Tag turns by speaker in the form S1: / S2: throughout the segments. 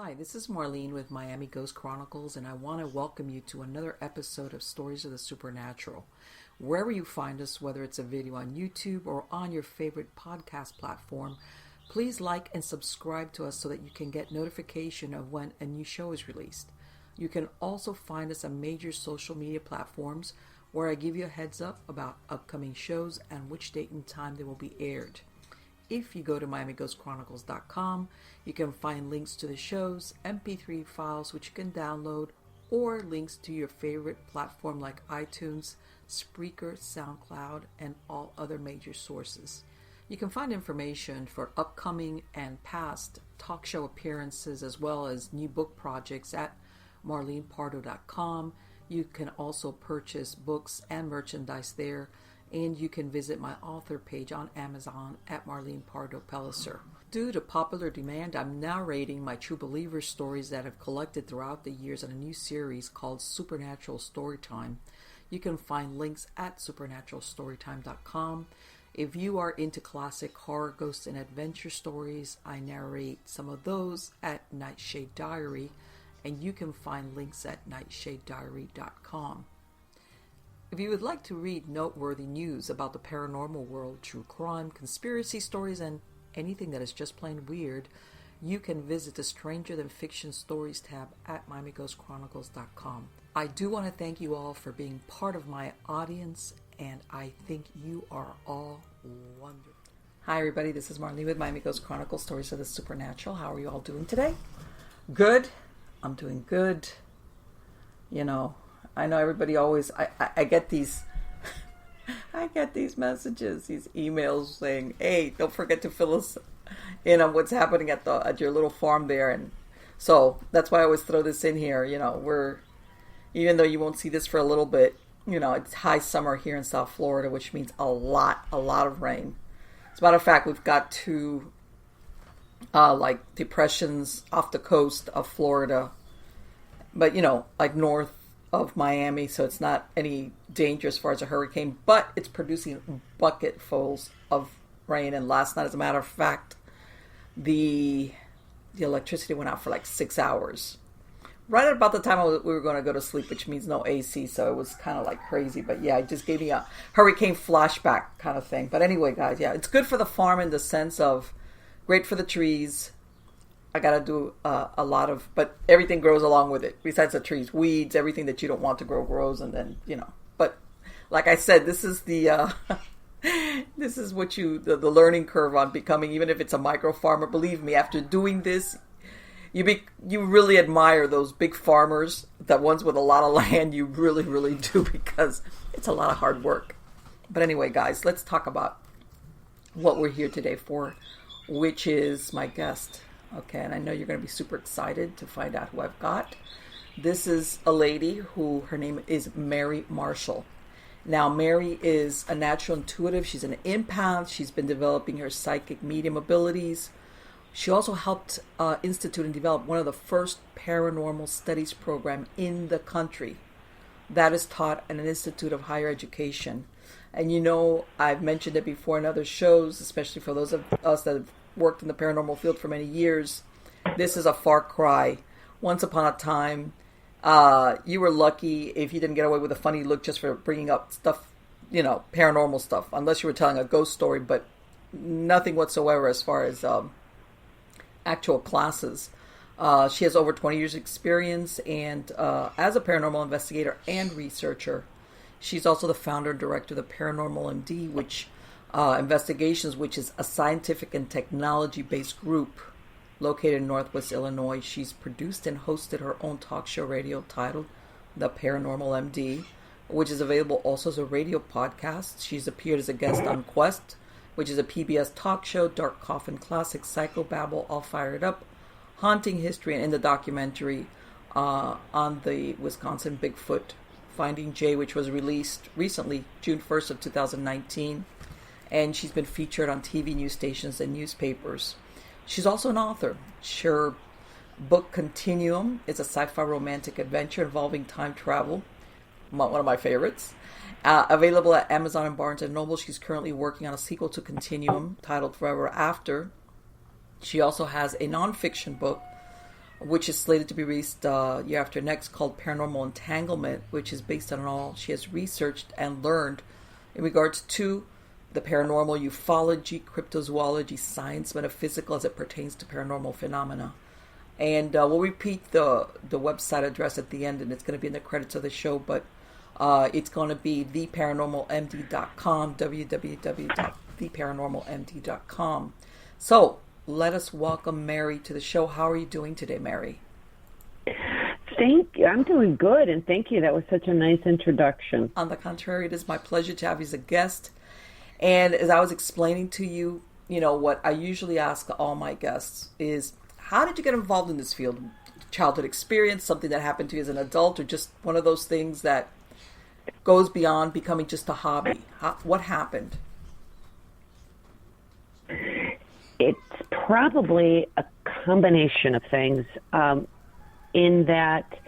S1: Hi, this is Marlene with Miami Ghost Chronicles, and I want to welcome you to another episode of Stories of the Supernatural. Wherever you find us, whether it's a video on YouTube or on your favorite podcast platform, please like and subscribe to us so that you can get notification of when a new show is released. You can also find us on major social media platforms where I give you a heads up about upcoming shows and which date and time they will be aired. If you go to MiamiGhostChronicles.com, you can find links to the shows, MP3 files which you can download, or links to your favorite platform like iTunes, Spreaker, SoundCloud, and all other major sources. You can find information for upcoming and past talk show appearances as well as new book projects at MarlenePardo.com. You can also purchase books and merchandise there. And you can visit my author page on Amazon at Marlene Pardo Pellicer. Due to popular demand, I'm narrating my True Believer stories that I've collected throughout the years in a new series called Supernatural Storytime. You can find links at supernaturalstorytime.com. If you are into classic horror, ghost, and adventure stories, I narrate some of those at Nightshade Diary, and you can find links at nightshadediary.com. If you would like to read noteworthy news about the paranormal world, true crime, conspiracy stories, and anything that is just plain weird, you can visit the Stranger Than Fiction Stories tab at MiamiGhostChronicles.com. I do want to thank you all for being part of my audience, and I think you are all wonderful. Hi everybody, this is Marlene with Miami Ghost Chronicles, Stories of the Supernatural. How are you all doing today? Good? I'm doing good. You know, I know everybody always, I get these messages, these emails saying, hey, don't forget to fill us in on what's happening at your little farm there. And so that's why I always throw this in here. You know, even though you won't see this for a little bit, you know, it's high summer here in South Florida, which means a lot of rain. As a matter of fact, we've got two like depressions off the coast of Florida, but you know, like north of Miami, so it's not any danger as far as a hurricane, but it's producing bucketfuls of rain. And last night, as a matter of fact, the electricity went out for like 6 hours. Right at about the time we were going to go to sleep, which means no AC, so it was kind of like crazy. But yeah, it just gave me a hurricane flashback kind of thing. But anyway, guys, yeah, it's good for the farm in the sense of great for the trees. I got to do a lot of, but everything grows along with it. Besides the trees, weeds, everything that you don't want to grow grows. And then, you know, but like I said, this is the, this is what the learning curve on becoming, even if it's a micro farmer. Believe me, after doing this, you really admire those big farmers, that ones with a lot of land. You really, really do, because it's a lot of hard work. But anyway, guys, let's talk about what we're here today for, which is my guest. Okay, and I know you're going to be super excited to find out who I've got. This is a lady who, her name is Mary Marshall. Now, Mary is a natural intuitive. She's an empath. She's been developing her psychic medium abilities. She also helped institute and develop one of the first paranormal studies program in the country that is taught at an institute of higher education. And you know, I've mentioned it before in other shows, especially for those of us that have worked in the paranormal field for many years. This is a far cry. Once upon a time, you were lucky if you didn't get away with a funny look just for bringing up stuff, you know, paranormal stuff, unless you were telling a ghost story, but nothing whatsoever as far as actual classes. She has over 20 years experience, and as a paranormal investigator and researcher. She's also the founder and director of the Paranormal MD, which Investigations, which is a scientific and technology-based group located in Northwest Illinois. She's produced and hosted her own talk show radio titled The Paranormal MD, which is available also as a radio podcast. She's appeared as a guest on Quest, which is a PBS talk show, Dark Coffin Classic, Psychobabble, All Fired Up, Haunting History, and in the documentary on the Wisconsin Bigfoot, Finding Jay, which was released recently, June 1st of 2019. And she's been featured on TV news stations and newspapers. She's also an author. Her book Continuum is a sci-fi romantic adventure involving time travel, one of my favorites. Available at Amazon and Barnes & Noble. She's currently working on a sequel to Continuum titled Forever After. She also has a nonfiction book which is slated to be released year after next, called Paranormal Entanglement, which is based on all she has researched and learned in regards to the paranormal, ufology, cryptozoology, science, metaphysical as it pertains to paranormal phenomena. And we'll repeat the website address at the end, and it's going to be in the credits of the show, but it's going to be theparanormalmd.com, www.theparanormalmd.com. So let us welcome Mary to the show. How are you doing today, Mary?
S2: Thank you. I'm doing good, and thank you. That was such a nice introduction.
S1: On the contrary, it is my pleasure to have you as a guest. And as I was explaining to you, what I usually ask all my guests is, how did you get involved in this field? Childhood experience, something that happened to you as an adult, or just one of those things that goes beyond becoming just a hobby? What happened?
S2: It's probably a combination of things, in that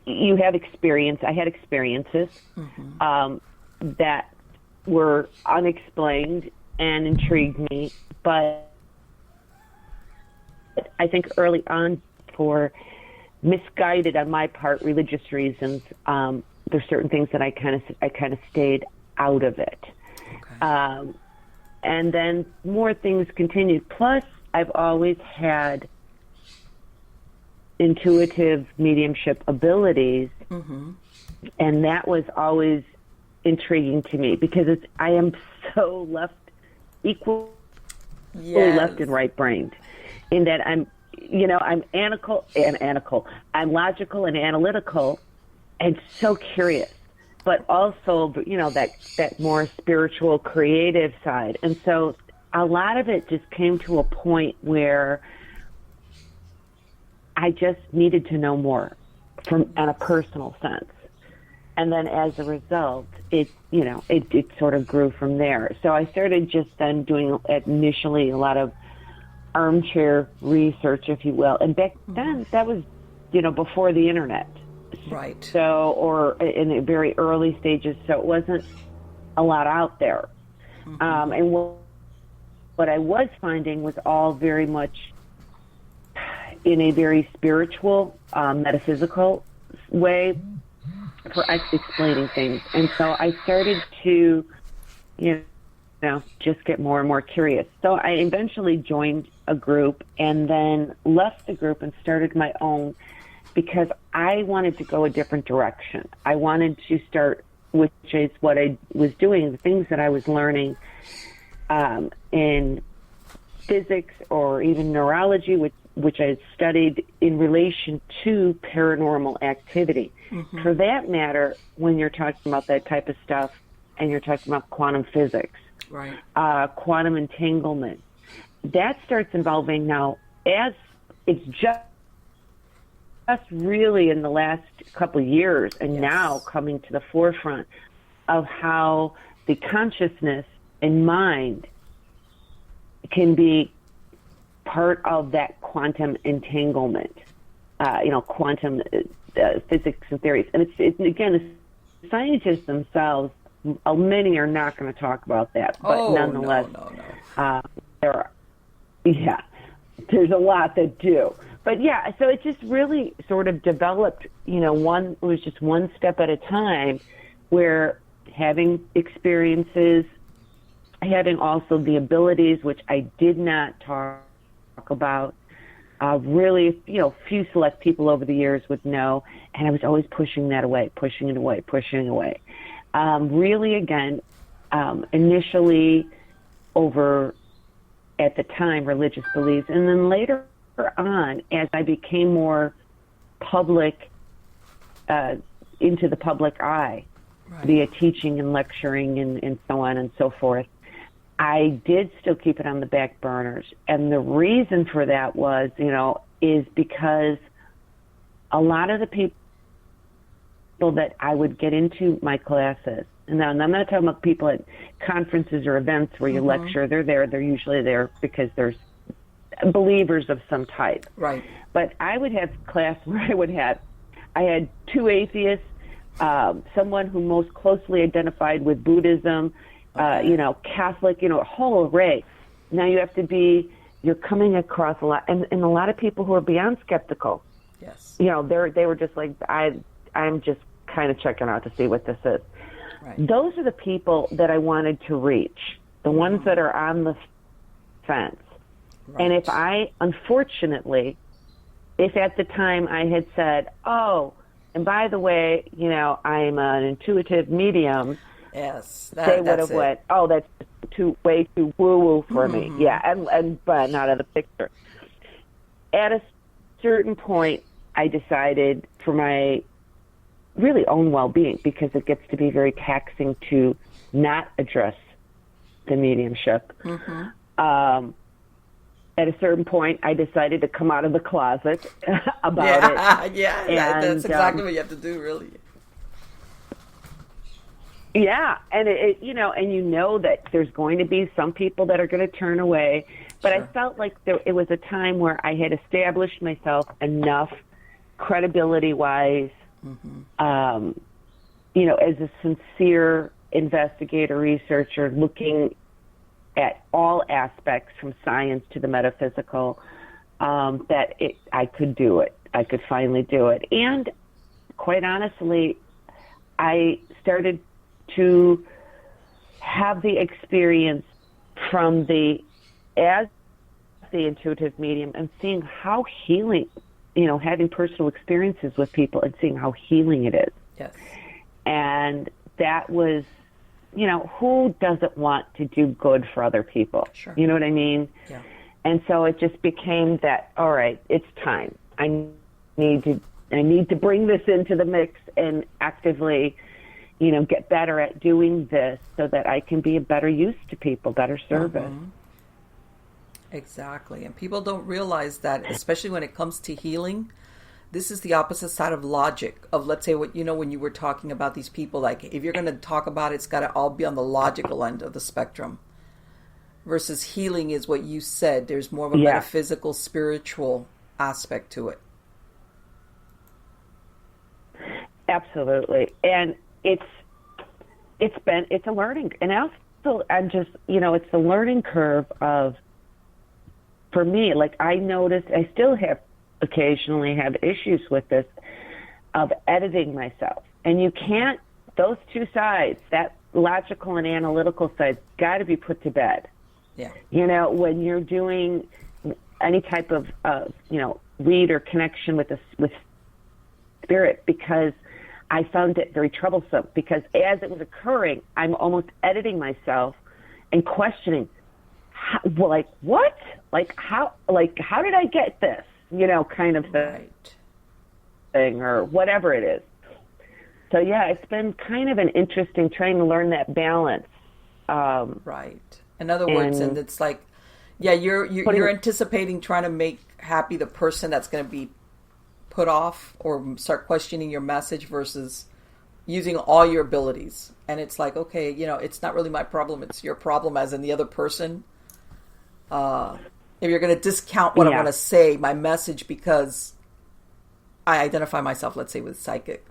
S2: you have experience. I had experiences that were unexplained and intrigued me, but I think early on, for misguided on my part religious reasons, there's certain things that I kind of stayed out of it. Okay. And then more things continued. Plus, I've always had intuitive mediumship abilities, and that was always intriguing to me because I am so equally left and right brained, in that I'm I'm logical and analytical, and so curious, but also that more spiritual, creative side. And so a lot of it just came to a point where I just needed to know more on a personal sense. And then as a result, it sort of grew from there. So I started just then doing initially a lot of armchair research, if you will. And back then, that was, before the internet.
S1: Right.
S2: So, or in the very early stages, so it wasn't a lot out there. And what I was finding was all very much in a very spiritual, metaphysical way for explaining things. And so I started to, just get more and more curious. So I eventually joined a group and then left the group and started my own, because I wanted to go a different direction. I wanted to start, which is what I was doing, the things that I was learning in physics or even neurology, which I had studied in relation to paranormal activity. For that matter, when you're talking about that type of stuff and you're talking about quantum physics,
S1: right,
S2: quantum entanglement, that starts involving now, as it's just really in the last couple of years and now coming to the forefront of how the consciousness and mind can be part of that quantum entanglement, quantum physics and theories. And it's again, the scientists themselves, many are not going to talk about that, but nonetheless, there's a lot that do. But yeah, so it just really sort of developed, it was just one step at a time, where having experiences, having also the abilities, which I did not talk about, really, few select people over the years would know, and I was always pushing that away, pushing it away. Really, again, initially over, at the time, religious beliefs, and then later on, as I became more public, into the public eye, via teaching and lecturing and so on and so forth, I did still keep it on the back burners. And the reason for that was, is because a lot of the people that I would get into my classes, and now I'm not talking about people at conferences or events where you lecture, they're usually there because there's believers of some type.
S1: Right.
S2: But I would have class where I had two atheists, someone who most closely identified with Buddhism, Catholic, a whole array. Now you have to be you're coming across a lot, and a lot of people who are beyond skeptical.
S1: Yes.
S2: You know, they were just like, I'm just kind of checking out to see what this is.
S1: Right.
S2: Those are the people that I wanted to reach, the ones that are on the fence. Right. And unfortunately, if at the time I had said, oh, and by the way, you know, I'm an intuitive medium,
S1: yes,
S2: they would have went, oh, that's way too woo-woo for me. Yeah, and but not out of the picture. At a certain point, I decided for my really own well-being, because it gets to be very taxing to not address the mediumship. At a certain point, I decided to come out of the closet about it.
S1: Yeah, and, that's exactly what you have to do, really.
S2: Yeah, and you know that there's going to be some people that are going to turn away, but I felt like it was a time where I had established myself enough credibility-wise, you know, as a sincere investigator, researcher, looking at all aspects from science to the metaphysical, that I could do it. I could finally do it. And quite honestly, I started to have the experience as the intuitive medium, and seeing how healing, you know, having personal experiences with people and seeing how healing it is.
S1: Yes. And
S2: that was, you know, who doesn't want to do good for other people?
S1: Sure.
S2: You know what I mean?
S1: Yeah.
S2: And so it just became that, all right, it's time. I need to bring this into the mix and actively, you know, get better at doing this so that I can be a better use to people, better service.
S1: Exactly. And people don't realize that, especially when it comes to healing, this is the opposite side of logic of, let's say, what, you know, when you were talking about these people, like if you're going to talk about it, it's got to all be on the logical end of the spectrum, versus healing is what you said. There's more of a metaphysical, spiritual aspect to it.
S2: Absolutely. And it's a learning, and also I'm just, you know, it's the learning curve of, for me, like I noticed, I still occasionally have issues with this, of editing myself. And you can't, those two sides, that logical and analytical side, got to be put to bed.
S1: Yeah.
S2: You know, when you're doing any type of, you know, read or connection with spirit, because I found it very troublesome, because as it was occurring, I'm almost editing myself and questioning, like, what? Like, how did I get this? You know, kind of thing, or whatever it is. So yeah, it's been kind of an interesting trying to learn that balance.
S1: Right. In other words, and it's like, yeah, you're anticipating trying to make happy the person that's going to be put off or start questioning your message, versus using all your abilities. And it's like, okay, you know, it's not really my problem. It's your problem, as in the other person. If you're going to discount what I'm going to say, my message, because I identify myself, let's say, with psychic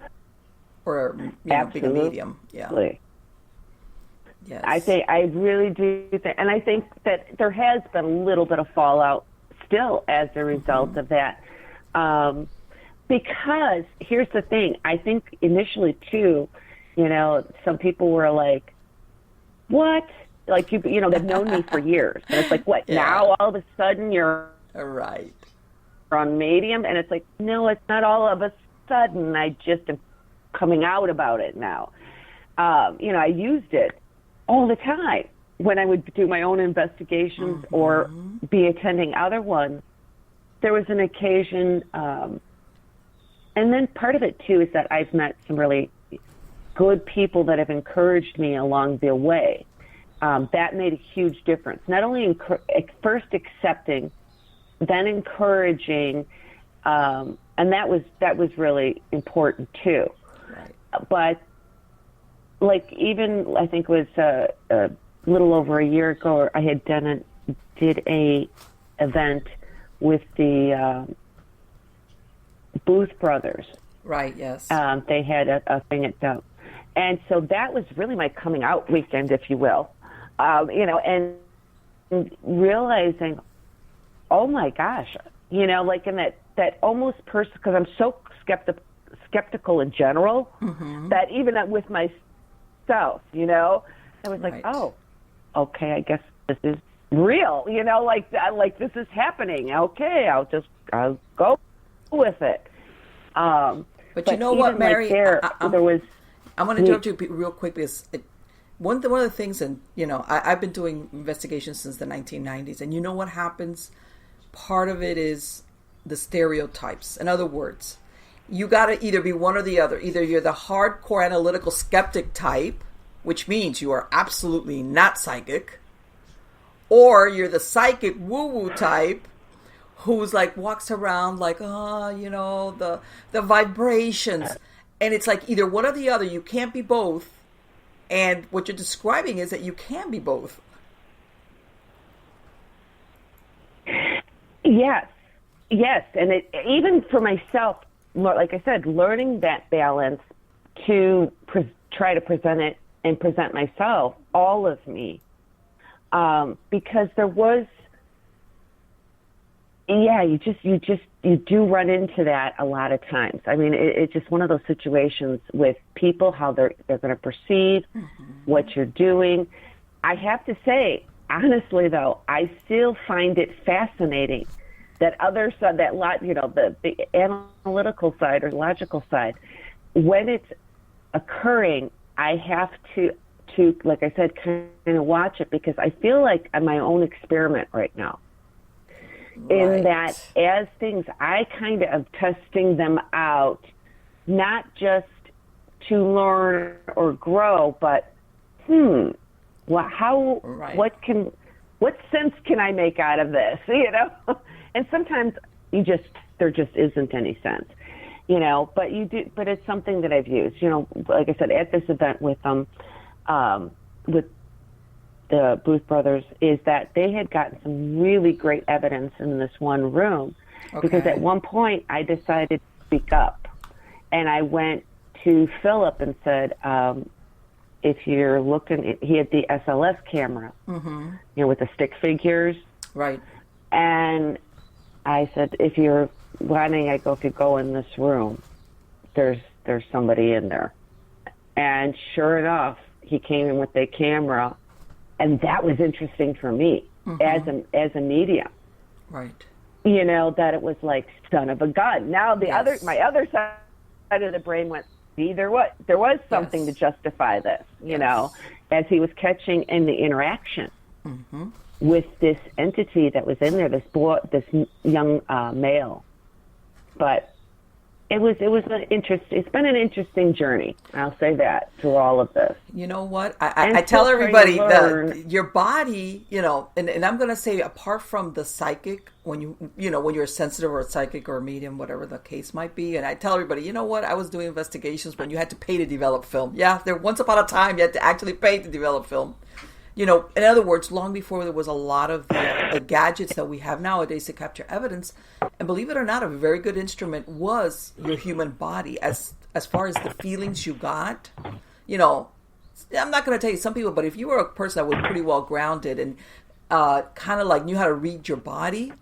S1: or, you know, being a medium. Yeah. Yes.
S2: I really do think, and I think that there has been a little bit of fallout still as a result of that. Because here's the thing, I think initially too, you know, some people were like, what? Like, you know, they've known me for years. And it's like, what, now all of a sudden you're on medium? And it's like, no, it's not all of a sudden. I just am coming out about it now. You know, I used it all the time when I would do my own investigations or be attending other ones. There was an occasion, and then part of it too is that I've met some really good people that have encouraged me along the way. That made a huge difference. Not only first accepting, then encouraging, and that was really important too.
S1: Right.
S2: But like, even I think it was a little over a year ago, I had did a event with the Booth brothers.
S1: Right. Yes.
S2: They had a thing at Dump, and so that was really my coming out weekend, if you will. You know, and realizing, oh my gosh, you know, like in that almost person, because I'm so skeptical in general, that even with myself, you know, I was like, oh, okay, I guess this is real, you know, like this is happening. Okay, I'll go with it.
S1: But you know what, Mary?
S2: Like
S1: I'm going to interrupt you real quick because one of the things, and you know, I've been doing investigations since the 1990s, and you know what happens? Part of it is the stereotypes. In other words, you got to either be one or the other. Either you're the hardcore analytical skeptic type, which means you are absolutely not psychic, or you're the psychic woo-woo type who's like walks around like, oh, you know, the vibrations. And it's like either one or the other. You can't be both. And what you're describing is that you can be both. Yes. And even for myself, like I said, learning that balance to try to present it and present myself, all of me. Because there was, you do run into that a lot of times. I mean, it's just one of those situations with people, how they're going to perceive what you're doing. I have to say, honestly, though, I still find it fascinating that other side, the analytical side or logical side, when it's occurring, I have to, like I said, kind of watch it because I feel like I'm my own experiment right now. In that as things, I kind of am testing them out, not just to learn or grow, but, what sense can I make out of this, you know? And sometimes there just isn't any sense, you know, but it's something that I've used, you know, like I said, at this event with the Booth brothers, is that they had gotten some really great evidence in this one room. Because at one point I decided to speak up, and I went to Philip and said, if you're looking, he had the SLS camera, you know, with the stick figures. Right. And I said, if you're wanting, I go, if you go in this room, there's somebody in there. And sure enough, he came in with the camera, and that was interesting for me as a medium. Right. You know, that it was like, son of a gun. Now my other side of the brain went, see, there was something to justify this, you know, as he was catching in the interaction with this entity that was in there, this young male. But it's been an interesting journey. I'll say that through all of this. You know what? I tell everybody that your body, you know, and I'm going to say, apart from the psychic, when you're sensitive or a psychic or a medium, whatever the case might be. And I tell everybody, you know what? I was doing investigations when you had to pay to develop film. Yeah. Once upon a time, you had to actually pay to develop film. You know, in other words, long before there was a lot of the gadgets that we have nowadays to capture evidence, and believe it or not, a very good instrument was your human body as far as the feelings you got. You know, I'm not going to tell you some people, but if you were a person that was pretty well grounded and kind of like knew how to read your body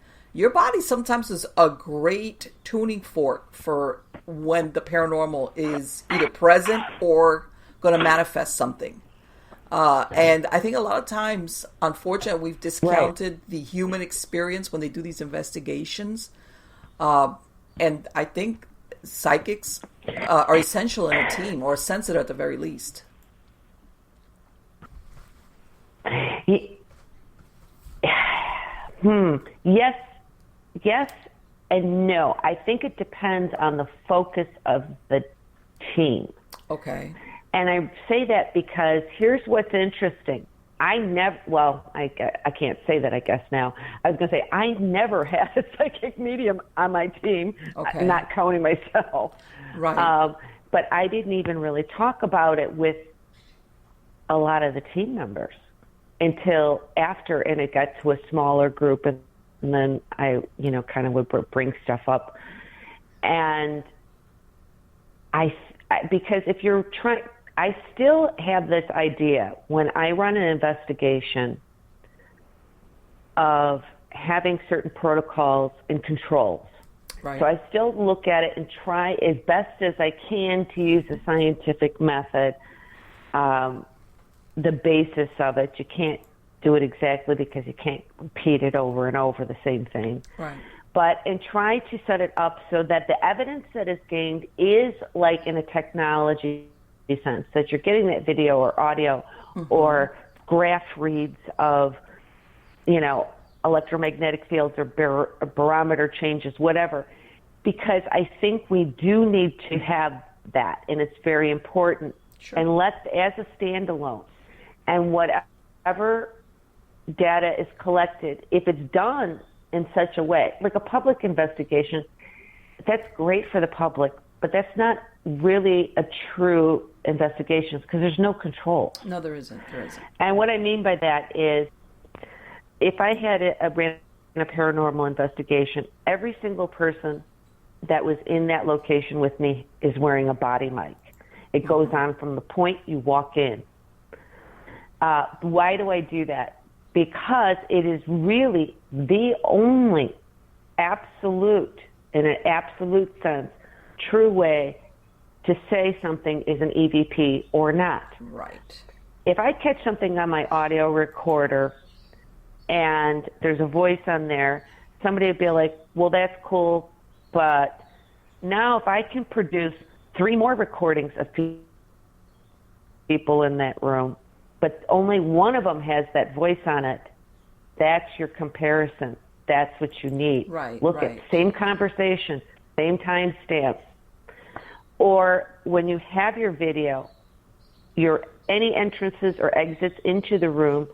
S1: sometimes is a great tuning fork for when the paranormal is either present or going to manifest something. And I think a lot of times, unfortunately, we've discounted the human experience when they do these investigations. And I think psychics are essential in a team, or sensitive at the very least. Yes and no. I think it depends on the focus of the team. Okay. And I say that because here's what's interesting. I can't say that, I guess now. I was going to say, I never had a psychic medium on my team, not counting myself. Right. But I didn't even really talk about it with a lot of the team members until after, and it got to a smaller group, and then I, you know, kind of would bring stuff up. And because if you're trying... I still have this idea when I run an investigation of
S2: having certain protocols and controls.
S1: Right.
S2: So I still look at it and try as best as I can to use a scientific method, the basis of it. You can't do it exactly because you can't repeat it over and over the same thing.
S1: Right.
S2: But and try to set it up so that the evidence that is gained is like in a technology sense, that you're getting that video or audio or graph reads of, you know, electromagnetic fields or barometer changes, whatever, because I think we do need to have that, and it's very important. Sure. And as a standalone, and whatever data is collected, if it's done in such a way, like a public investigation, that's great for the public, but that's not really a true investigation because there's no control.
S1: No, there isn't. There isn't.
S2: And what I mean by that is, if I had ran a paranormal investigation, every single person that was in that location with me is wearing a body mic. It goes on from the point you walk in. Why do I do that? Because it is really the only absolute, in an absolute sense, true way to say something is an EVP or not.
S1: Right.
S2: If I catch something on my audio recorder and there's a voice on there, somebody would be like, well, that's cool, but now if I can produce 3 more recordings of people in that room, but only one of them has that voice on it, that's your comparison. That's what you need.
S1: Right.
S2: Look at same conversation, same timestamp. Or when you have your video, any entrances or exits into the room,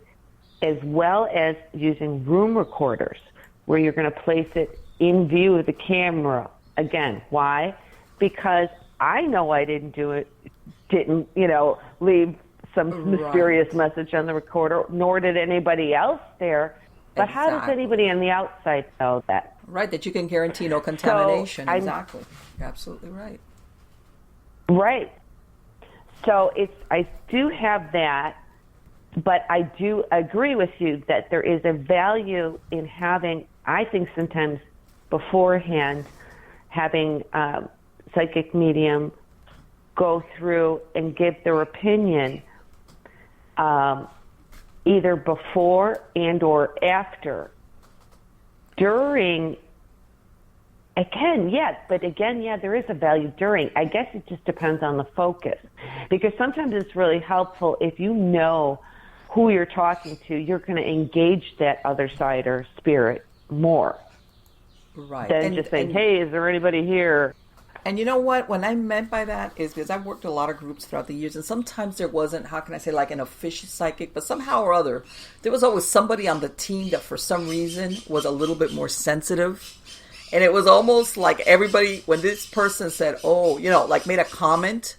S2: as well as using room recorders, where you're going to place it in view of the camera. Again, why? Because I know I didn't leave some mysterious message on the recorder, nor did anybody else there. But how does anybody on the outside know that?
S1: Right, that you can guarantee no contamination.
S2: So
S1: exactly. You're absolutely right.
S2: Right. So I do have that, but I do agree with you that there is a value in having, I think sometimes beforehand, having psychic medium go through and give their opinion either before and or after. During, there is a value during. I guess it just depends on the focus. Because sometimes it's really helpful if you know who you're talking to, you're going to engage that other side or spirit more.
S1: Right.
S2: Than just saying, hey, is there anybody here?
S1: And you know what I meant by that is because I've worked with a lot of groups throughout the years, and sometimes there wasn't, how can I say, like an official psychic, but somehow or other, there was always somebody on the team that for some reason was a little bit more sensitive. And it was almost like everybody, when this person said, made a comment,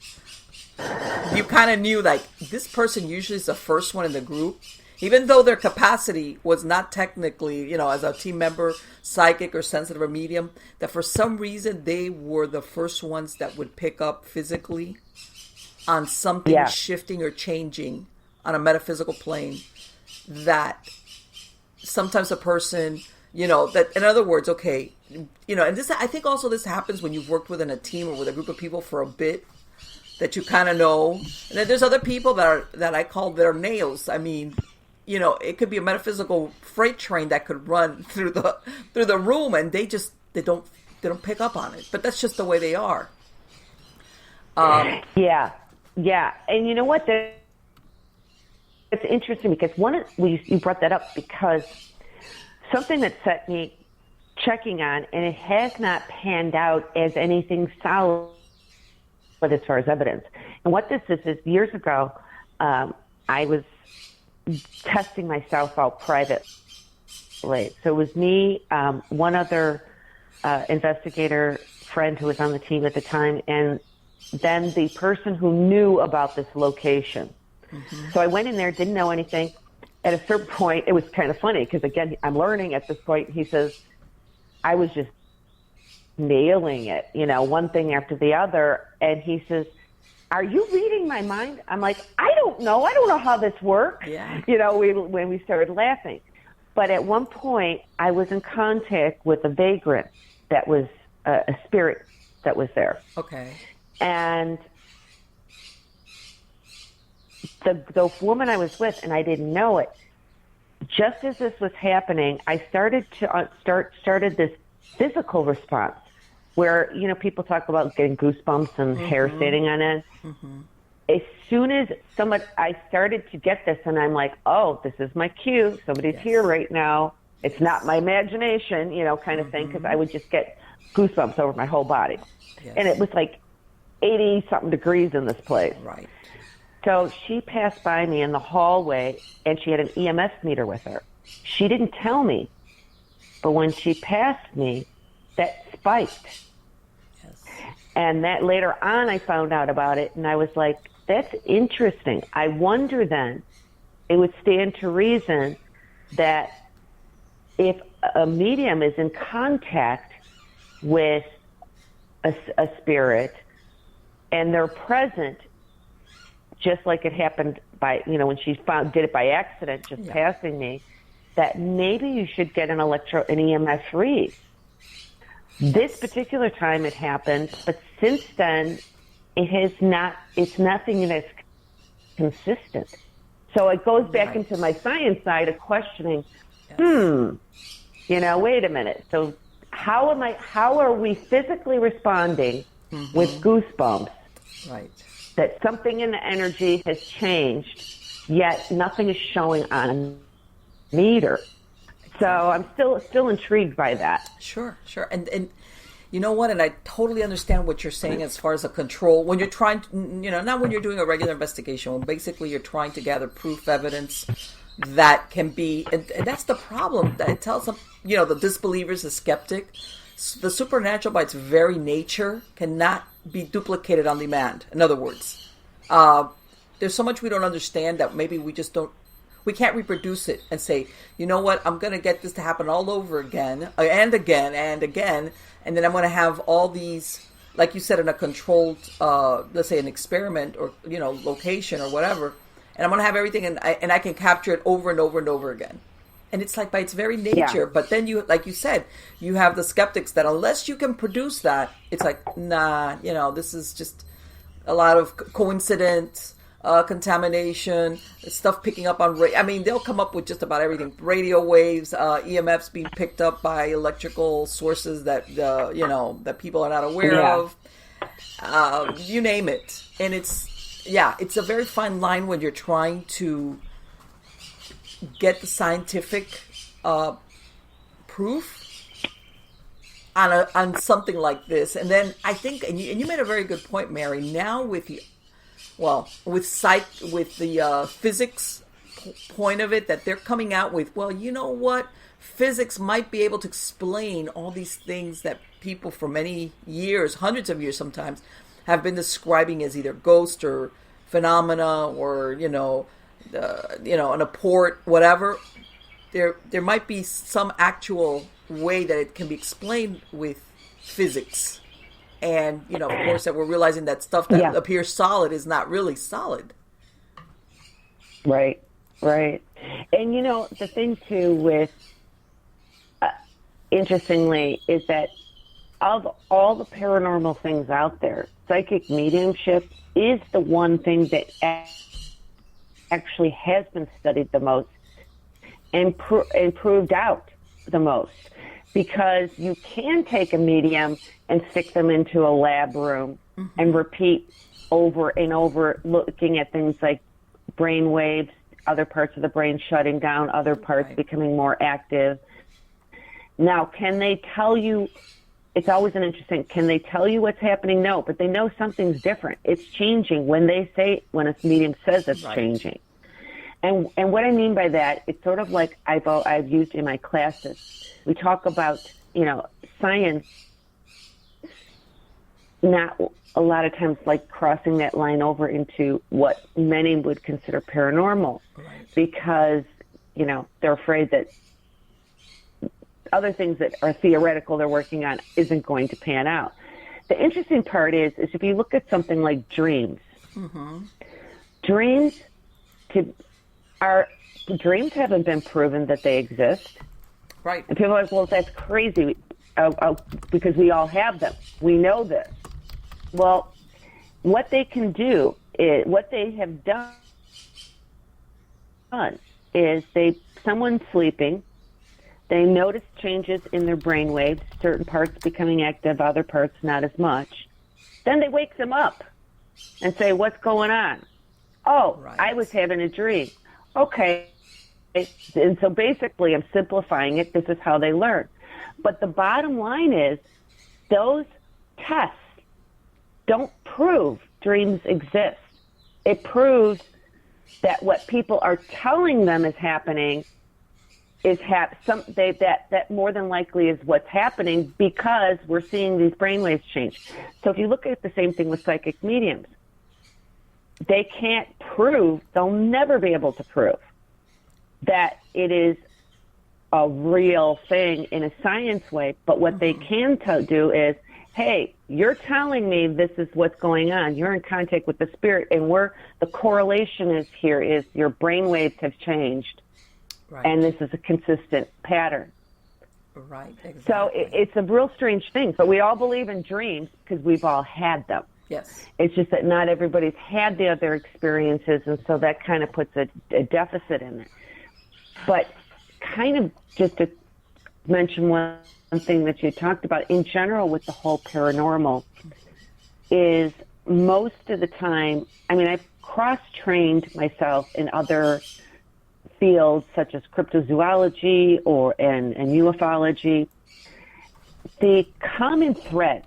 S1: you kind of knew, like, this person usually is the first one in the group. Even though their capacity was not technically, as a team member, psychic or sensitive or medium, that for some reason they were the first ones that would pick up physically on something shifting or changing on a metaphysical plane, that sometimes a person, that, in other words, and this, I think also this happens when you've worked within a team or with a group of people for a bit, that you kind of know. And then there's other people that I call their nails. I mean, it could be a metaphysical freight train that could run through the room, and they don't pick up on it. But that's just the way they are.
S2: Yeah. And you know what? It's interesting because you brought that up because something that set me checking on, and it has not panned out as anything solid as far as evidence. And what this is years ago, I was testing myself out privately. So it was me, one other investigator friend who was on the team at the time, and then the person who knew about this location. Mm-hmm. So I went in there, didn't know anything. At a certain point, it was kind of funny because, again, I'm learning at this point. He says, I was just nailing it, one thing after the other. And he says, are you reading my mind? I'm like, I don't know how this works.
S1: Yeah.
S2: When we started laughing. But at one point, I was in contact with a vagrant that was a spirit that was there.
S1: Okay.
S2: And the woman I was with, and I didn't know it, just as this was happening, I started to started this physical response where, you know, people talk about getting goosebumps and hair standing on end. As soon as I started to get this, and I'm like, oh, this is my cue. Somebody's here right now. It's not my imagination, you know, kind of thing, because I would just get goosebumps over my whole body. And it was like 80-something degrees in this place.
S1: Right.
S2: So she passed by me in the hallway, and she had an EMS meter with her. She didn't tell me, but when she passed me, that spiked.
S1: Yes.
S2: And that later on, I found out about it, and I was like, that's interesting. I wonder then, it would stand to reason that if a medium is in contact with a spirit and they're present, just like it happened by, you know, when she did it by accident, just passing me, that maybe you should get an EMS read. This particular time it happened, but since then, it's nothing that's consistent. So it goes back into my science side of questioning, you know, wait a minute. So how are we physically responding with goosebumps?
S1: Right.
S2: That something in the energy has changed, yet nothing is showing on a meter. So I'm still intrigued by that.
S1: Sure. And you know what? And I totally understand what you're saying as far as a control. When you're trying to, you know, not when you're doing a regular investigation, when basically you're trying to gather proof, evidence that can be, and that's the problem. That it tells them, you know, the disbelievers, the skeptic, the supernatural by its very nature cannot be duplicated on demand. In other words, there's so much we don't understand that maybe we can't reproduce it and say, you know what, I'm going to get this to happen all over again, and again, and again, and then I'm going to have all these, like you said, in a controlled, let's say an experiment or, you know, location or whatever, and I'm going to have everything, and I can capture it over and over and over again. And it's like by its very nature. But then you, like you said, you have the skeptics that unless you can produce that, it's like, nah, you know, this is just a lot of coincidence, contamination, stuff picking up on, I mean, they'll come up with just about everything. Radio waves, EMFs being picked up by electrical sources that, you know, that people are not aware of. You name it. And it's a very fine line when you're trying to get the scientific proof on something like this. And then I think, and you made a very good point, Mary, now with the physics point of it, that they're coming out with, well, you know what, physics might be able to explain all these things that people for many years, hundreds of years sometimes, have been describing as either ghost or phenomena or, you know, an apport, whatever. There might be some actual way that it can be explained with physics. And, you know, of course, that we're realizing that stuff that appears solid is not really solid.
S2: Right. And, you know, the thing, too, with, interestingly, is that of all the paranormal things out there, psychic mediumship is the one thing that actually has been studied the most and proved out the most. Because you can take a medium and stick them into a lab room and repeat over and over, looking at things like brain waves, other parts of the brain shutting down, other parts becoming more active. Now, can they tell you, it's always an interesting, can they tell you what's happening? No, but they know something's different. It's changing when a medium says it's changing. And what I mean by that, it's sort of like I've used in my classes. We talk about, you know, science, not a lot of times like crossing that line over into what many would consider paranormal, because, you know, they're afraid that other things that are theoretical they're working on isn't going to pan out. The interesting part is if you look at something like dreams, dreams, our dreams haven't been proven that they exist.
S1: Right.
S2: And people are like, well, that's crazy because we all have them. We know this. Well, what they can do is, what they have done is someone's sleeping, they notice changes in their brain waves, certain parts becoming active, other parts not as much. Then they wake them up and say, what's going on? Oh, right. I was having a dream. Okay. And so basically, I'm simplifying it. This is how they learn. But the bottom line is those tests don't prove dreams exist. It proves that what people are telling them is happening is that more than likely is what's happening because we're seeing these brainwaves change. So if you look at the same thing with psychic mediums, they can't prove, they'll never be able to prove that it is a real thing in a science way. But what they can do is, hey, you're telling me this is what's going on. You're in contact with the spirit, and the correlation is here is your brain waves have changed, right. And this is a consistent pattern.
S1: Right, exactly.
S2: So it's a real strange thing. But we all believe in dreams because we've all had them.
S1: Yes.
S2: It's just that not everybody's had the other experiences, and so that kind of puts a deficit in it. But kind of just to mention one thing that you talked about in general with the whole paranormal is most of the time, I mean, I've cross-trained myself in other fields such as cryptozoology and ufology. The common thread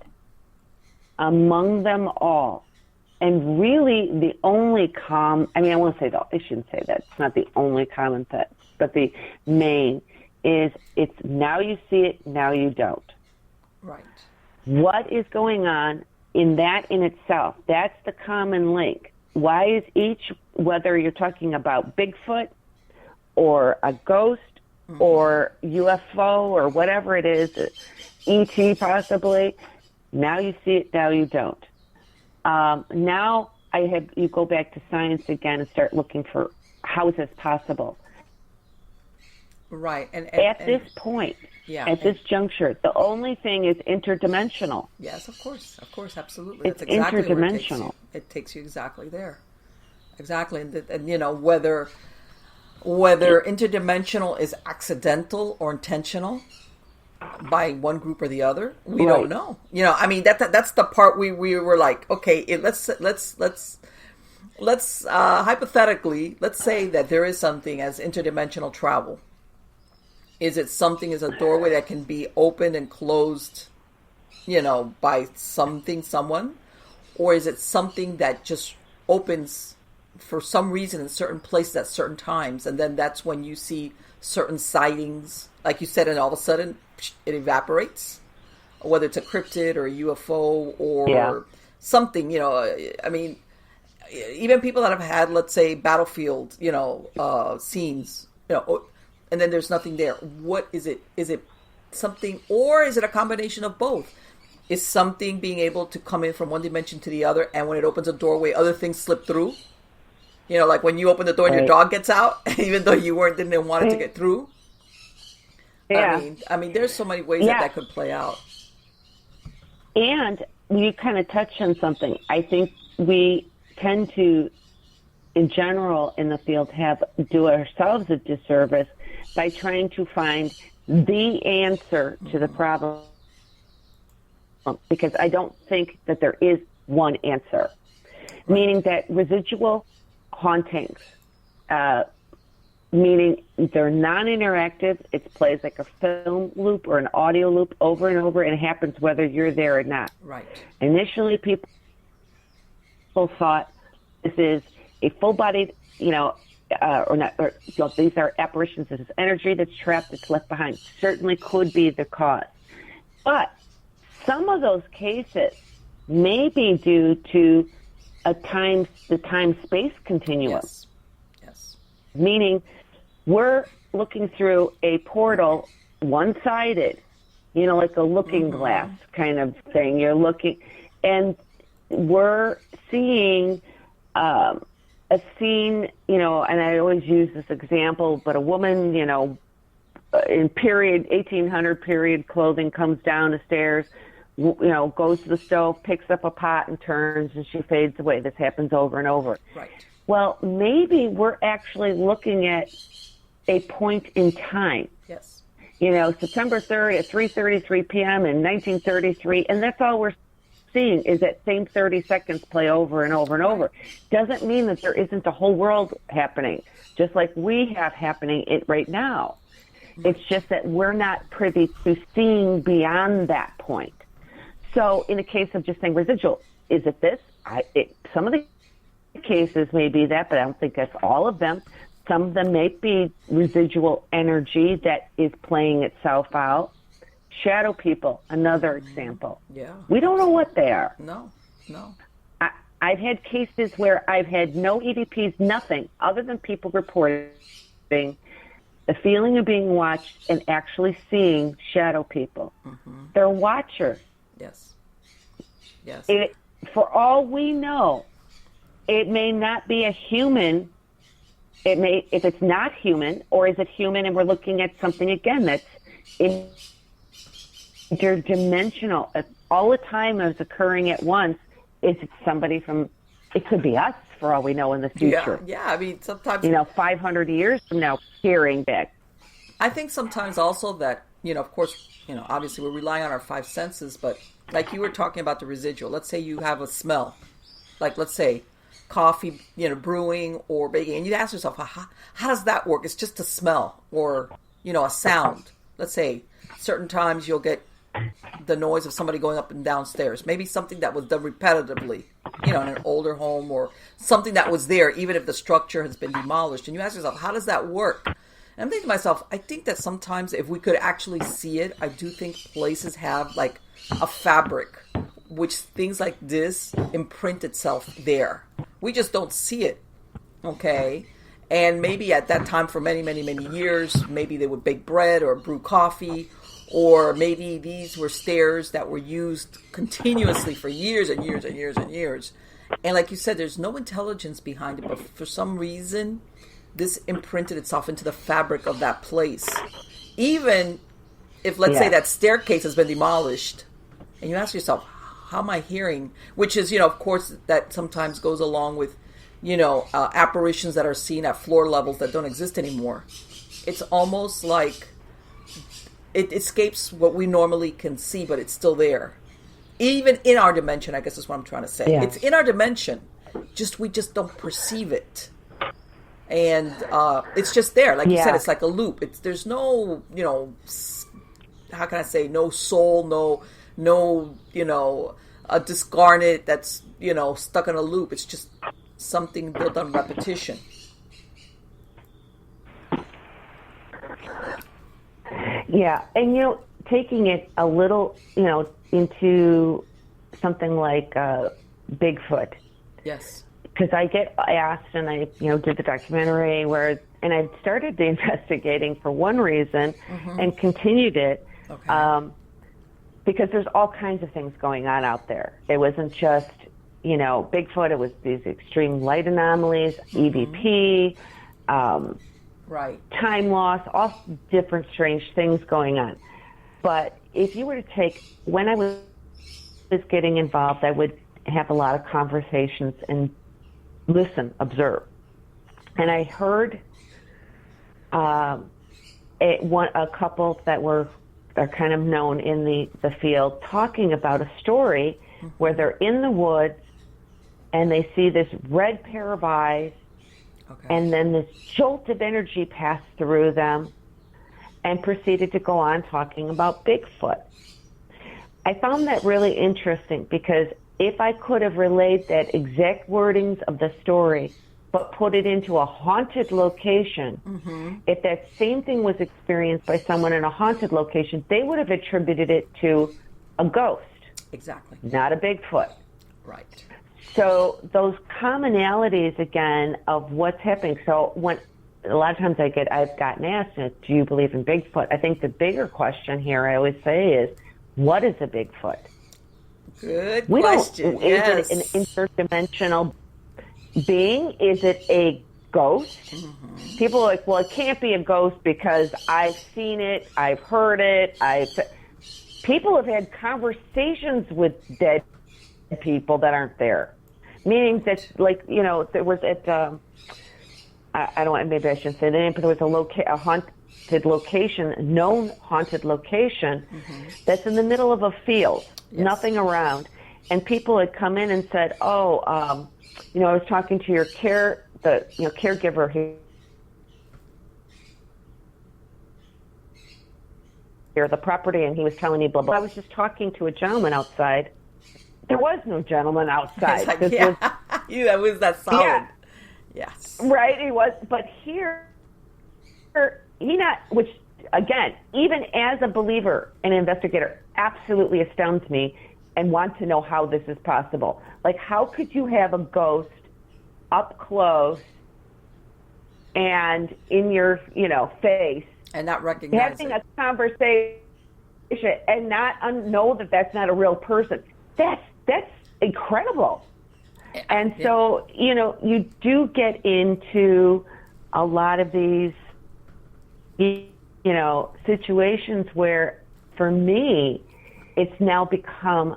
S2: among them all, and really the only I won't say that, I shouldn't say that, it's not the only common thread, but the main is it's now you see it, now you don't.
S1: Right.
S2: What is going on in that in itself? That's the common link. Why is whether you're talking about Bigfoot or a ghost or UFO or whatever it is, ET possibly, now you see it, now you don't. Now you go back to science again and start looking for how is this possible.
S1: Right. And
S2: at this point, at this juncture, the only thing is interdimensional.
S1: Yes, of course, absolutely.
S2: It's That's exactly interdimensional.
S1: It takes you exactly there. Exactly. And you know, whether interdimensional is accidental or intentional by one group or the other, we don't know. You know, I mean, that's the part we were like, okay, let's hypothetically, let's say that there is something as interdimensional travel. Is it something as a doorway that can be opened and closed, you know, by someone? Or is it something that just opens for some reason in certain places at certain times, and then that's when you see certain sightings, like you said, and all of a sudden it evaporates, whether it's a cryptid or a UFO or something, you know. I mean, even people that have had, let's say, battlefield, you know, scenes, you know, and then there's nothing there. What is it? Is it something, or is it a combination of both? Is something being able to come in from one dimension to the other, and when it opens a doorway, other things slip through? You know, like when you open the door and your dog gets out, even though you didn't want it to get through.
S2: Yeah.
S1: I mean, there's so many ways that could play out.
S2: And you kind of touched on something. I think we tend to, in general, in the field, do ourselves a disservice by trying to find the answer to the problem, because I don't think that there is one answer. Meaning that residual hauntings, meaning they're non-interactive. It plays like a film loop or an audio loop over and over, and it happens whether you're there or not.
S1: Right.
S2: Initially, people thought this is a full-bodied, you know, these are apparitions. This is energy that's trapped, that's left behind. Certainly could be the cause. But some of those cases may be due to the time-space continuum.
S1: Yes.
S2: Meaning we're looking through a portal, one-sided, you know, like a looking glass kind of thing. You're looking, and we're seeing a scene, and I always use this example, but a woman, in period 1800 period clothing comes down the stairs, goes to the stove, picks up a pot and turns, and she fades away. This happens over and over.
S1: Right.
S2: Well, maybe we're actually looking at a point in time.
S1: Yes.
S2: September 3rd at 3:33 p.m. in 1933, and that's all we're seeing is that same 30 seconds play over and over and over. Doesn't mean that there isn't a whole world happening, just like we have happening right now. It's just that we're not privy to seeing beyond that point. So in the case of just saying residual, is it this? Some of the cases may be that, but I don't think that's all of them. Some of them may be residual energy that is playing itself out. Shadow people, another example.
S1: Yeah.
S2: We don't know what they are.
S1: No.
S2: I've had cases where I've had no EVPs, nothing, other than people reporting the feeling of being watched and actually seeing shadow people. Mm-hmm. They're watchers.
S1: Yes.
S2: For all we know, it may not be a human. It may, if it's not human, or is it human and we're looking at something again that's interdimensional. If all the time is occurring at once, is it somebody it could be us for all we know in the future.
S1: Yeah. I mean, sometimes,
S2: 500 years from now, hearing back.
S1: I think sometimes also that, of course, obviously we're relying on our five senses, but like you were talking about the residual, let's say you have a smell, like let's say coffee, brewing or baking, and you ask yourself, how does that work? It's just a smell or, a sound. Let's say certain times you'll get the noise of somebody going up and downstairs, maybe something that was done repetitively, in an older home or something that was there, even if the structure has been demolished. And you ask yourself, how does that work? And I'm thinking to myself, I think that sometimes if we could actually see it, I do think places have like a fabric, which things like this imprint itself there. We just don't see it. Okay. And maybe at that time for many, many, many years, maybe they would bake bread or brew coffee, or maybe these were stairs that were used continuously for years and years and years and years. And like you said, there's no intelligence behind it, but for some reason, this imprinted itself into the fabric of that place. Even if, let's say, that staircase has been demolished, and you ask yourself, how am I hearing? Which is, of course, that sometimes goes along with, apparitions that are seen at floor levels that don't exist anymore. It's almost like it escapes what we normally can see, but it's still there. Even in our dimension, I guess is what I'm trying to say. Yeah. It's in our dimension, we just don't perceive it. And it's just there. Like you said, it's like a loop. There's no, how can I say, no soul, no, a discarnate that's, stuck in a loop. It's just something built on repetition.
S2: Yeah, and taking it a little, into something like Bigfoot.
S1: Yes.
S2: Because I get asked, and I, did the documentary and I started the investigating for one reason, and continued it, because there's all kinds of things going on out there. It wasn't just, Bigfoot. It was these extreme light anomalies, EVP. Time loss, all different strange things going on. But if you were to take, when I was getting involved, I would have a lot of conversations and listen, observe. And I heard a couple that are kind of known in the field talking about a story where they're in the woods and they see this red pair of eyes. And then this jolt of energy passed through them and proceeded to go on talking about Bigfoot. I found that really interesting because if I could have relayed that exact wordings of the story but put it into a haunted location, if that same thing was experienced by someone in a haunted location, they would have attributed it to a ghost.
S1: Exactly.
S2: Not a Bigfoot.
S1: Right.
S2: So those commonalities, again, of what's happening. So a lot of times I've gotten asked, do you believe in Bigfoot? I think the bigger question here, I always say, is what is a Bigfoot?
S1: Good question.
S2: Is it an interdimensional being? Is it a ghost? People are like, well, it can't be a ghost because I've seen it, I've heard it, people have had conversations with dead people that aren't there. Meaning that, like, there was at, I don't want, maybe I shouldn't say the name, but there was a haunted location, known haunted location, that's in the middle of a field, nothing around. And people had come in and said, I was talking to your caregiver here, the property, and he was telling me blah, blah. I was just talking to a gentleman outside. There was no gentleman outside.
S1: Like, that was that solid.
S2: Yeah.
S1: Yes.
S2: Right, he was. But here, which, again, even as a believer and investigator, absolutely astounds me and want to know how this is possible. Like, how could you have a ghost up close and in your, face,
S1: and not recognize
S2: having a conversation and not know that that's not a real person? That's incredible. And so, you do get into a lot of these, situations where, for me, it's now become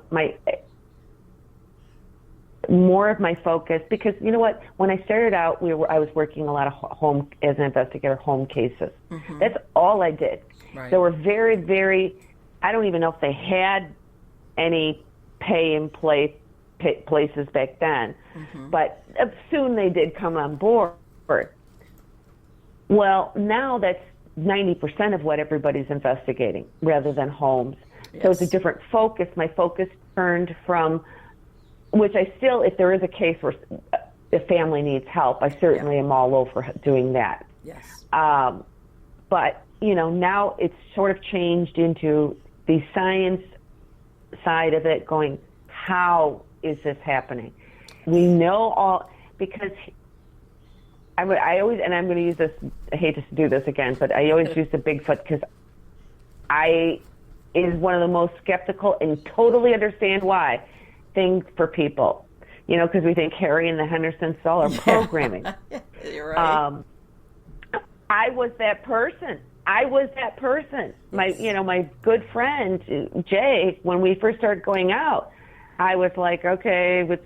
S2: more of my focus, because you know what? When I started out, I was working a lot of as an investigator, home cases. That's all I did.
S1: Right.
S2: There were very, very, I don't even know if they had any pay in places back then, but soon they did come on board. Well, now that's 90% of what everybody's investigating, rather than homes. So it's a different focus. My focus turned from, which I still, if there is a case where a family needs help, I certainly am all over doing that.
S1: Yes.
S2: But, now it's sort of changed into the science side of it, going, how is this happening? We know all, because I always, and I'm going to use this, I hate to do this again, but I always use the Bigfoot because it is one of the most skeptical and totally understand why things for people, because we think Harry and the Henderson Cell are programming.
S1: You're right.
S2: I was that person. My good friend, Jay, when we first started going out, I was like, okay, what's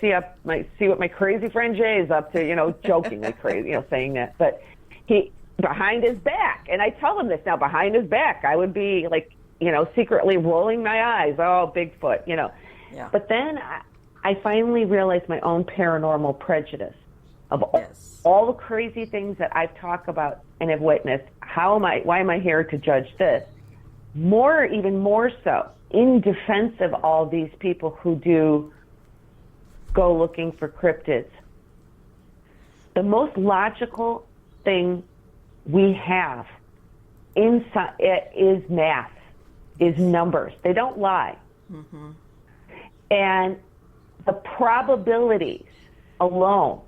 S2: he up? See what my crazy friend Jay is up to, jokingly crazy, saying that. But he, behind his back, and I tell him this now, behind his back, I would be like, secretly rolling my eyes. Oh, Bigfoot, Yeah. But then I finally realized my own paranormal prejudice of all the crazy things that I've talked about and have witnessed. Why am I here to judge this? Even more so, in defense of all these people who do go looking for cryptids. The most logical thing we have inside is math, is numbers. They don't lie. And the probabilities alone,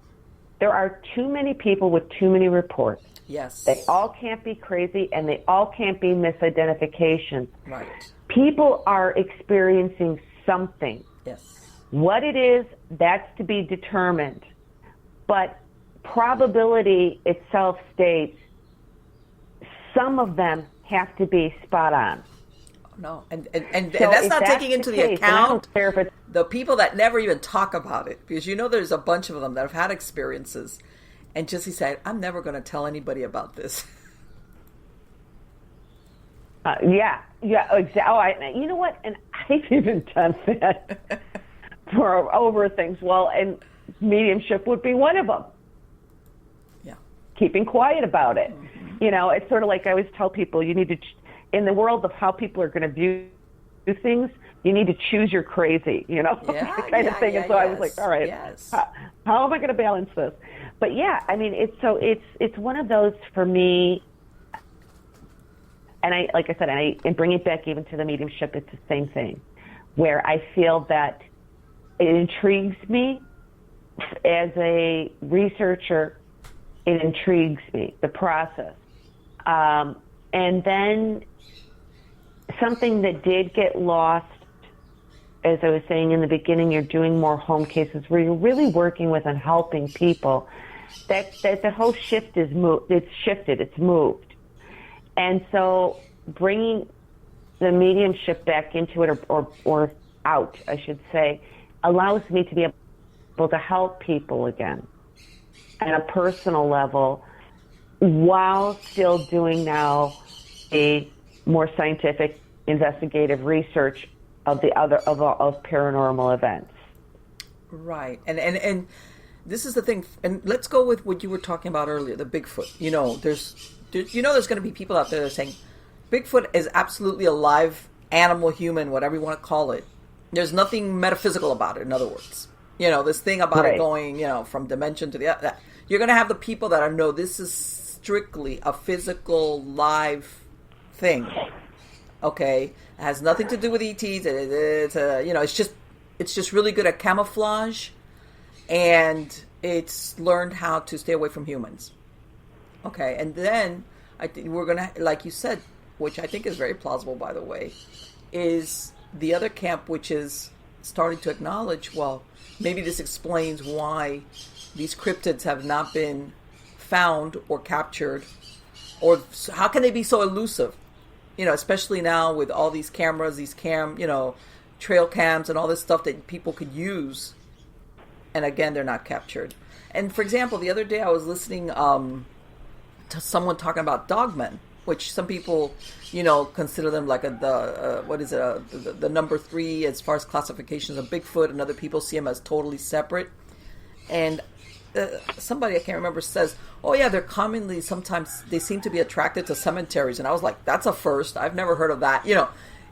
S2: there are too many people with too many reports.
S1: Yes.
S2: They all can't be crazy, and they all can't be misidentifications.
S1: Right.
S2: People are experiencing something.
S1: Yes.
S2: What it is, that's to be determined. But probability itself states some of them have to be spot on.
S1: No, and that's not taking into the account the people that never even talk about it, because there's a bunch of them that have had experiences, and just he said, "I'm never going to tell anybody about this."
S2: Exactly. Oh, you know what? And I've even done that for over things. Well, and mediumship would be one of them.
S1: Yeah,
S2: keeping quiet about it. It's sort of like I always tell people, you need to. In the world of how people are going to view things, you need to choose your crazy, kind of thing. And so I was like, all right, how am I going to balance this? But it's one of those for me. And like I said, and bring it back even to the mediumship, it's the same thing, where I feel that it intrigues me as a researcher. It intrigues me, the process. And then something that did get lost as I was saying in the beginning, you're doing more home cases where you're really working with and helping people, that the whole shift is moved. It's shifted. It's moved. And so bringing the mediumship back into it, or out, I should say, allows me to be able to help people again at a personal level, while still doing now a more scientific investigative research of paranormal events.
S1: Right. And this is the thing. And let's go with what you were talking about earlier, the Bigfoot. There's going to be people out there that are saying Bigfoot is absolutely a live animal, human, whatever you want to call it. There's nothing metaphysical about it, in other words. This thing about it going, from dimension to the other. You're going to have the people that are, no, this is strictly a physical, live thing. Okay? It has nothing to do with ETs. It's just really good at camouflage, and it's learned how to stay away from humans. Okay? And then I think we're going to, like you said, which I think is very plausible, by the way, is the other camp, which is starting to acknowledge, well, maybe this explains why these cryptids have not been found or captured, or how can they be so elusive? Especially now with all these cameras, trail cams and all this stuff that people could use, and again, they're not captured. And for example, the other day I was listening to someone talking about dogmen, which some people, consider them like the number 3 as far as classifications of Bigfoot, and other people see them as totally separate. And somebody, I can't remember, says, oh yeah, they're commonly, sometimes they seem to be attracted to cemeteries. And I was like, that's a first. I've never heard of that.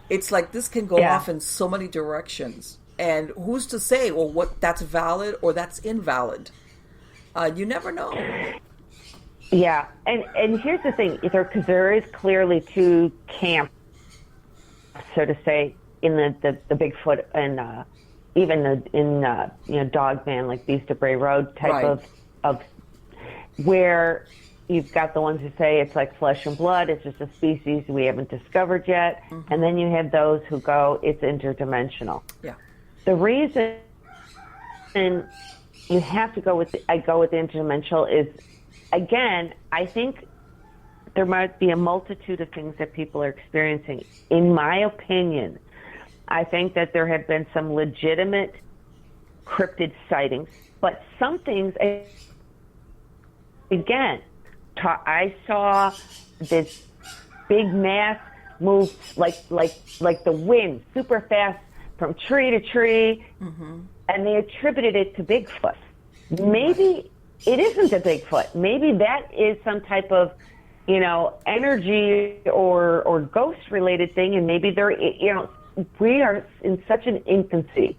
S1: It's like this can go off in so many directions. And who's to say, well, what that's valid or that's invalid? You never know.
S2: Yeah, and here's the thing, because there is clearly 2 camps, so to say, in the Bigfoot and even in Dogman, like Beast of Bray Road type of where you've got the ones who say it's like flesh and blood, it's just a species we haven't discovered yet, and then you have those who go, it's interdimensional.
S1: Yeah.
S2: The reason you have to go with interdimensional is, again, I think there might be a multitude of things that people are experiencing. In my opinion, I think that there have been some legitimate cryptid sightings, but some things, again, I saw this big mass move like the wind, super fast from tree to tree, and they attributed it to Bigfoot. Maybe it isn't a Bigfoot. Maybe that is some type of, energy or ghost-related thing, and maybe we are in such an infancy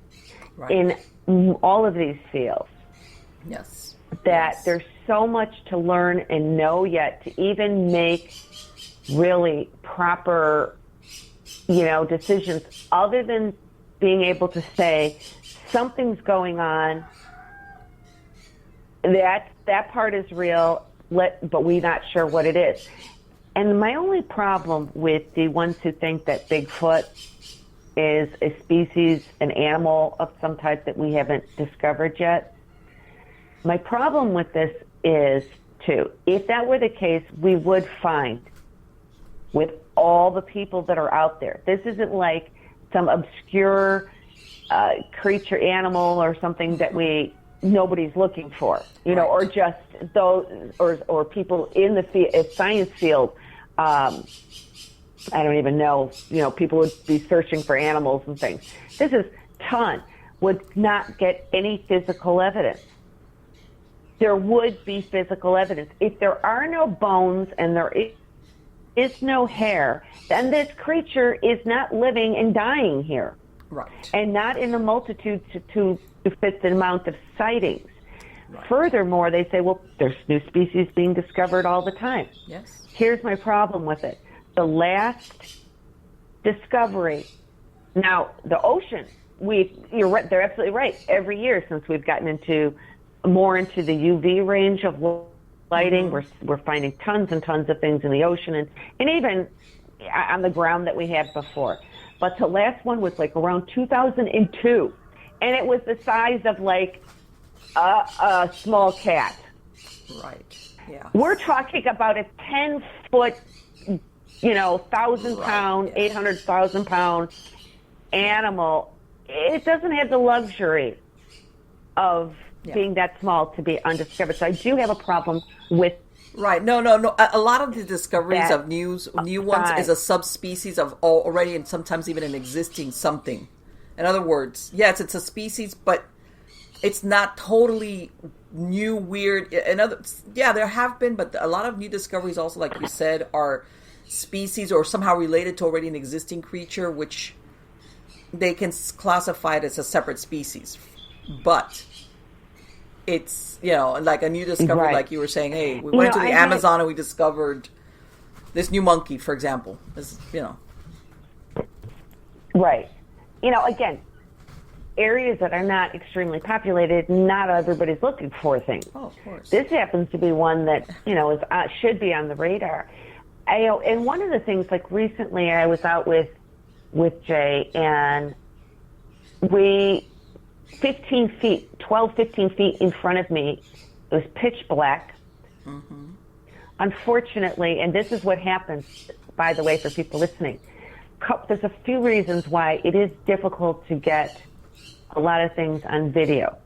S2: in all of these fields.
S1: Yes.
S2: That there's so much to learn and know yet to even make really proper, decisions, other than being able to say something's going on. That part is real, but we're not sure what it is. And my only problem with the ones who think that Bigfoot is a species, an animal of some type that we haven't discovered yet, my problem with this is, too, if that were the case, we would find, with all the people that are out there, this isn't like some obscure creature, animal, or something that nobody's looking for, or just those, or people in the science field. I don't even know, people would be searching for animals and things. This is would not get any physical evidence. There would be physical evidence. If there are no bones and there is no hair, then this creature is not living and dying here.
S1: Right.
S2: And not in the multitude to fit the amount of sightings. Right. Furthermore, they say, well, there's new species being discovered all the time.
S1: Yes.
S2: Here's my problem with it. The last discovery, now the ocean, you're right, they're absolutely right. Every year since we've gotten more into the UV range of lighting, we're finding tons and tons of things in the ocean and even on the ground that we had before. but the last one was like around 2002, and it was the size of like a small cat.
S1: Right. Yeah.
S2: We're talking about a 10-foot, 1,000-pound,
S1: Right, yeah.
S2: 800,000-pound animal. It doesn't have the luxury of being that small to be undiscovered. So I do have a problem with.
S1: Right. No. A lot of the discoveries of new ones is a subspecies of already and sometimes even an existing something. In other words, yes, it's a species, but it's not totally new, weird. There have been, but a lot of new discoveries also, like you said, are species or somehow related to already an existing creature, which they can classify it as a separate species. But it's, like a new discovery,
S2: Right.
S1: like you were saying, hey, we went to the Amazon and we discovered this new monkey, for example.
S2: Right. Again, areas that are not extremely populated, not everybody's looking for things.
S1: Oh, of course.
S2: This happens to be one that, should be on the radar. And one of the things, like recently I was out with Jay, and 12, 15 feet in front of me, it was pitch black.
S1: Mm-hmm.
S2: Unfortunately, and this is what happens, by the way, for people listening, there's a few reasons why it is difficult to get a lot of things on video,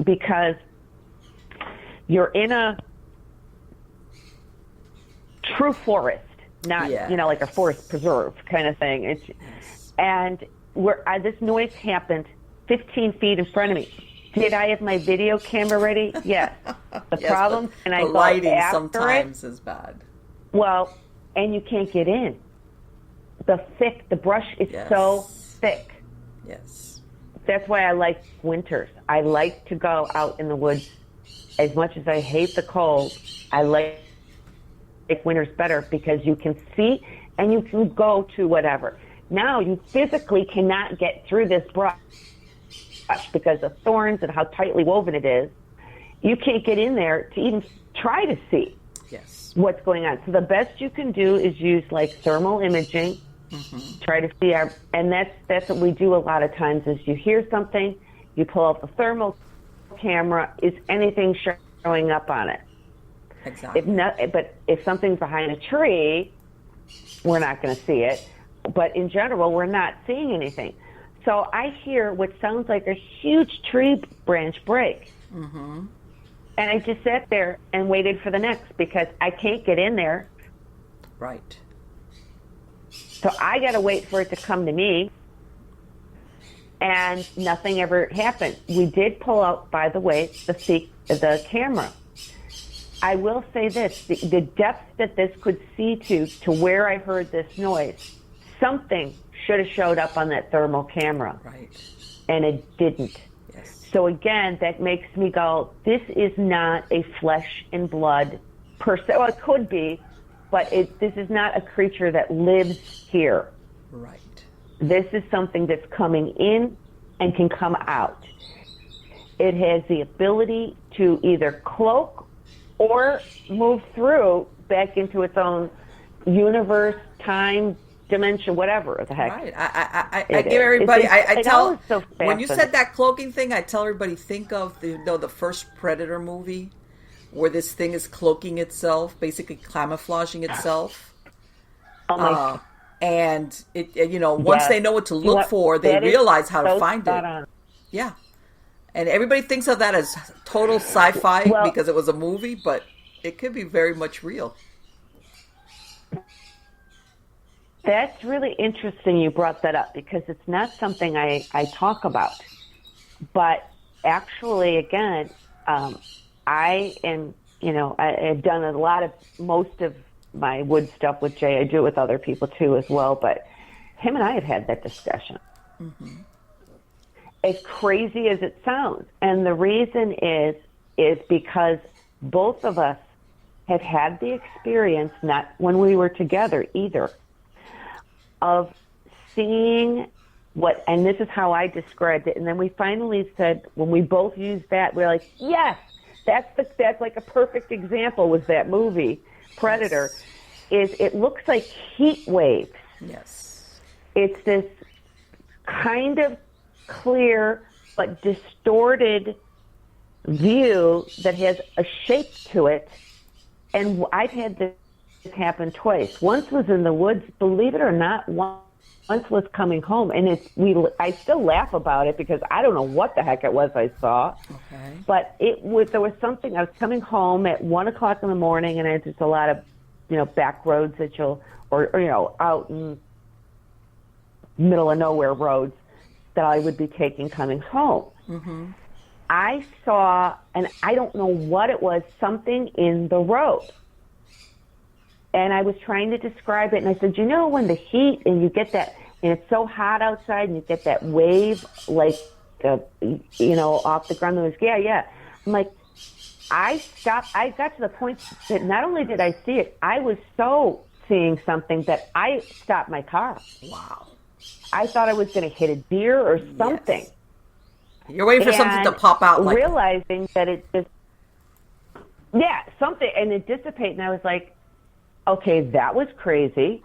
S2: because you're in a true forest, not like a forest preserve kind of thing. And this noise happened 15 feet in front of me. Did I have my video camera ready? Yes. The problem, and I
S1: the lighting
S2: sometimes
S1: is bad.
S2: Well, and you can't get in. The brush is so thick.
S1: Yes.
S2: That's why I like winters. I like to go out in the woods. As much as I hate the cold, I like winters better because you can see and you can go to whatever. Now you physically cannot get through this brush because of thorns and how tightly woven it is. You can't get in there to even try to see what's going on. So the best you can do is use like thermal imaging. Mm-hmm. Try to see and that's what we do a lot of times is you hear something, you pull out the thermal camera, is anything showing up on it?
S1: Exactly.
S2: But if something's behind a tree, we're not going to see it. But in general, we're not seeing anything. So I hear what sounds like a huge tree branch break. Mm-hmm. And I just sat there and waited for the next because I can't get in there.
S1: Right.
S2: So I got to wait for it to come to me. And nothing ever happened. We did pull out, by the way, the camera. I will say this, the depth that this could see to where I heard this noise, something should have showed up on that thermal camera. Right. And it didn't. Yes. So again, that makes me go, this is not a flesh and blood person. Well, it could be, but this is not a creature that lives here. Right. This is something that's coming in and can come out. It has the ability to either cloak or move through back into its own universe, time, dimension, whatever the heck.
S1: Right. I give everybody. I tell when you said that cloaking thing, I tell everybody think of the first Predator movie, where this thing is cloaking itself, basically camouflaging itself. And once they know what to look for, they realize how to find it. Yeah. And everybody thinks of that as total sci-fi because it was a movie, but it could be very much real.
S2: That's really interesting you brought that up because it's not something I talk about. But actually, again, I am, I've done most of my wood stuff with Jay. I do it with other people too as well, but him and I have had that discussion. Mm-hmm. As crazy as it sounds. And the reason is because both of us have had the experience, not when we were together either, of seeing and this is how I described it. And then we finally said, when we both used that, we're like, yes, that's like a perfect example was that movie, Predator, is it looks like heat waves.
S1: Yes.
S2: It's this kind of clear but distorted view that has a shape to it. And I've had this happen twice. Once was in the woods, believe it or not, once was coming home. And I still laugh about it because I don't know what the heck it was I saw.
S1: Okay.
S2: But there was something, I was coming home at 1 o'clock in the morning, and there's a lot of, back roads that or out in middle of nowhere roads that I would be taking coming home.
S1: Mm-hmm.
S2: I saw, and I don't know what it was, something in the road. And I was trying to describe it, and I said, when the heat, and you get that, and it's so hot outside, and you get that wave, like, off the ground. Yeah. I'm like, I stopped. I got to the point that not only did I see it, I was so seeing something that I stopped my car.
S1: Wow.
S2: I thought I was going to hit a deer or something.
S1: Yes. You're waiting for something to pop out.
S2: Realizing that it just, something, and it dissipated, and I was like, okay, that was crazy.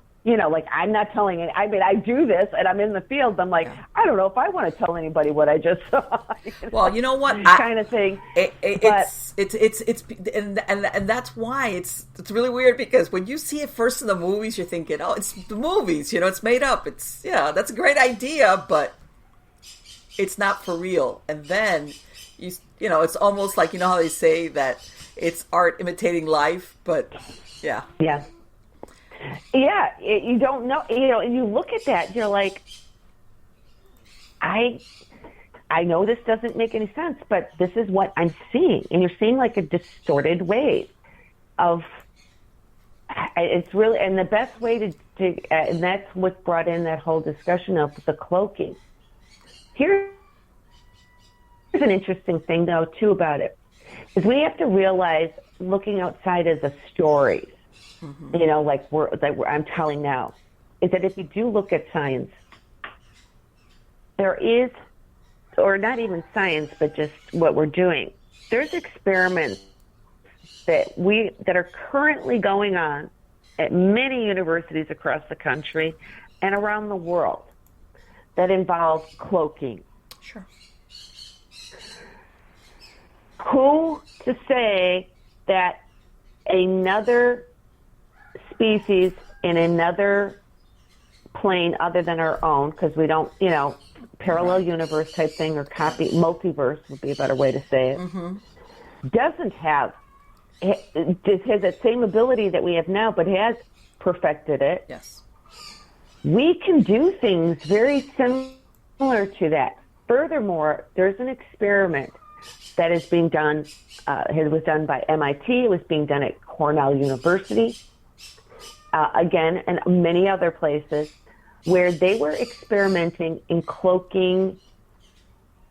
S2: I'm not telling it. I mean, I do this, and I'm in the field. I'm like, I don't know if I want to tell anybody what I just saw.
S1: Well, you know what?
S2: Kind of thing.
S1: It's and that's why it's really weird, because when you see it first in the movies, you're thinking, oh, it's the movies. It's made up. It's that's a great idea, but it's not for real. And then it's almost like how they say that it's art imitating life, but yeah.
S2: Yeah, you don't know, and you look at that, you're like, I know this doesn't make any sense, but this is what I'm seeing. And you're seeing like a distorted wave of, it's really, and the best way to and that's what brought in that whole discussion of the cloaking. Here's an interesting thing, though, too, about it, is we have to realize, looking outside of the stories, mm-hmm. I'm telling now, is that if you do look at science, there is, or not even science, but just what we're doing, there's experiments that are currently going on at many universities across the country and around the world that involve cloaking.
S1: Sure.
S2: Who to say that another species in another plane other than our own, because we don't, parallel universe type thing, or multiverse would be a better way to say it,
S1: mm-hmm.
S2: doesn't have, this has that same ability that we have now, but has perfected it.
S1: Yes.
S2: We can do things very similar to that. Furthermore, there's an experiment that is being done. It was done by MIT. It was being done at Cornell University, again, and many other places, where they were experimenting in cloaking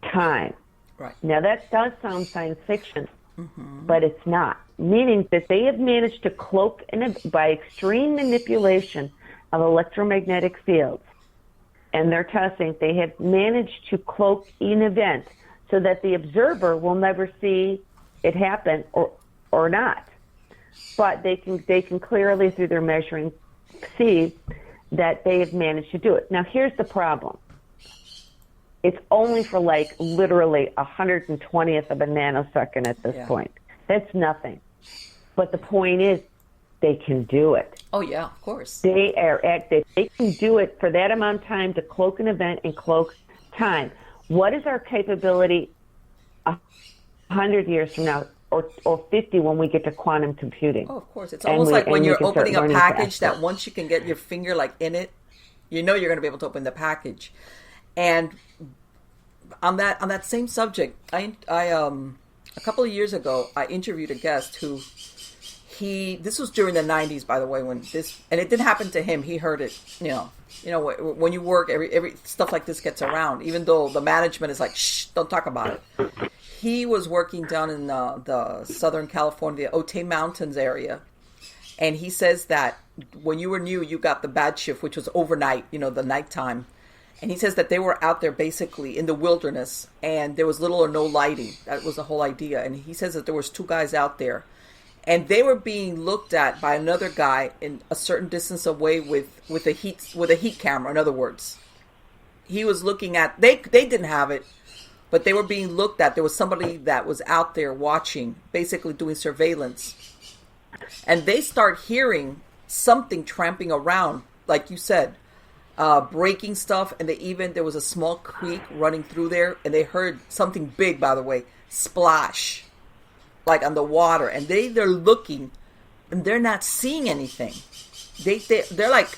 S2: time.
S1: Right.
S2: Now, that does sound science fiction,
S1: mm-hmm.
S2: but it's not. Meaning that they have managed to cloak, by extreme manipulation of electromagnetic fields, and they're testing, they have managed to cloak an event so that the observer will never see it happen or not. But they can clearly, through their measuring, see that they have managed to do it. Now, here's the problem. It's only for literally 120th of a nanosecond at this point. That's nothing. But the point is, they can do it.
S1: Oh, yeah, of course.
S2: They can do it for that amount of time to cloak an event and cloak time. What is our capability 100 years from now, or 50 when we get to quantum computing?
S1: Oh, of course. It's almost like when you're opening a package that once you can get your finger in it, you're going to be able to open the package. And on that same subject, I a couple of years ago, I interviewed a guest who this was during the 90s, by the way, and it didn't happen to him. He heard it, when you work, every stuff like this gets around, even though the management is like, shh, don't talk about it. He was working down in the Southern California, the Otay Mountains area. And he says that when you were new, you got the bad shift, which was overnight, the nighttime. And he says that they were out there basically in the wilderness, and there was little or no lighting. That was the whole idea. And he says that there was two guys out there, and they were being looked at by another guy in a certain distance away with a heat camera. In other words, he was looking at, they didn't have it, but they were being looked at. There was somebody that was out there watching, basically doing surveillance, and they start hearing something tramping around, like you said, breaking stuff, and there was a small creek running through there, and they heard something big, by the way, splash, like on the water, and they're looking, and they're not seeing anything. They're like,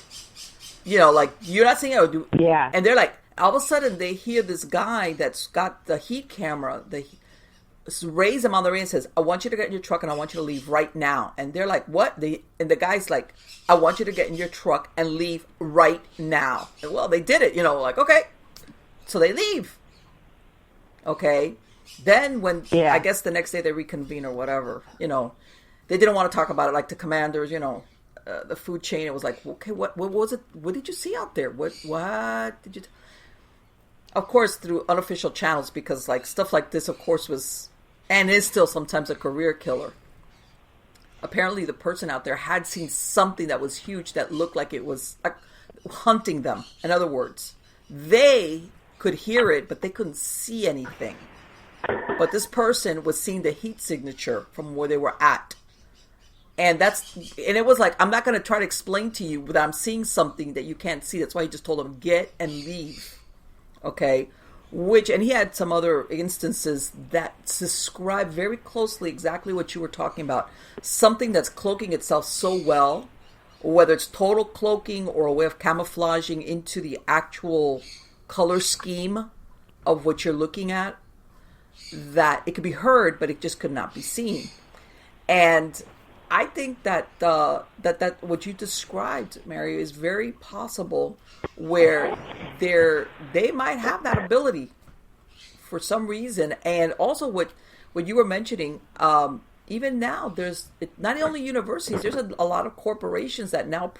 S1: like, you're not seeing it,
S2: yeah,
S1: and they're like, all of a sudden they hear this guy that's got the heat camera, raise him on the radio and says, I want you to get in your truck and I want you to leave right now. And they're like, what? And the guy's like, I want you to get in your truck and leave right now. And well, they did it, like, okay. So they leave. Okay. Then when, I guess the next day they reconvene or whatever, they didn't want to talk about it, like the commanders, the food chain. It was like, okay, what was it? What did you see out there? What did you... Of course, through unofficial channels, because like stuff like this, of course, was and is still sometimes a career killer. Apparently, the person out there had seen something that was huge that looked like it was hunting them. In other words, they could hear it, but they couldn't see anything. But this person was seeing the heat signature from where they were at. And it was like, I'm not going to try to explain to you that I'm seeing something that you can't see. That's why he just told them, get and leave. Okay, and he had some other instances that describe very closely exactly what you were talking about. Something that's cloaking itself so well, whether it's total cloaking or a way of camouflaging into the actual color scheme of what you're looking at, that it could be heard, but it just could not be seen. And I think that that what you described, Mary, is very possible, where they might have that ability for some reason. And also what you were mentioning, even now, there's not only universities, there's a lot of corporations that now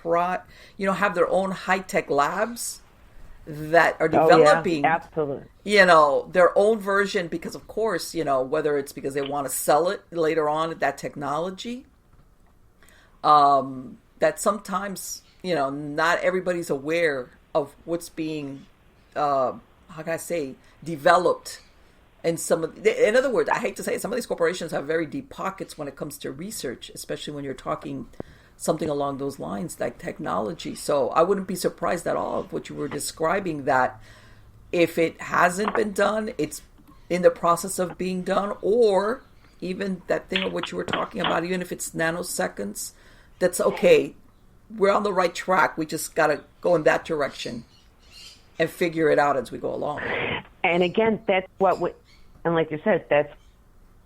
S1: have their own high-tech labs that are developing,
S2: absolutely,
S1: their own version, because of course, whether it's because they want to sell it later on, that technology, that sometimes, not everybody's aware of what's being, how can I say, developed. And in other words, I hate to say it, some of these corporations have very deep pockets when it comes to research, especially when you're talking something along those lines, like technology. So I wouldn't be surprised at all of what you were describing, that if it hasn't been done, it's in the process of being done, or even that thing of what you were talking about, even if it's nanoseconds, that's okay. We're on the right track. We just got to go in that direction and figure it out as we go along.
S2: And again, that's and like you said, that's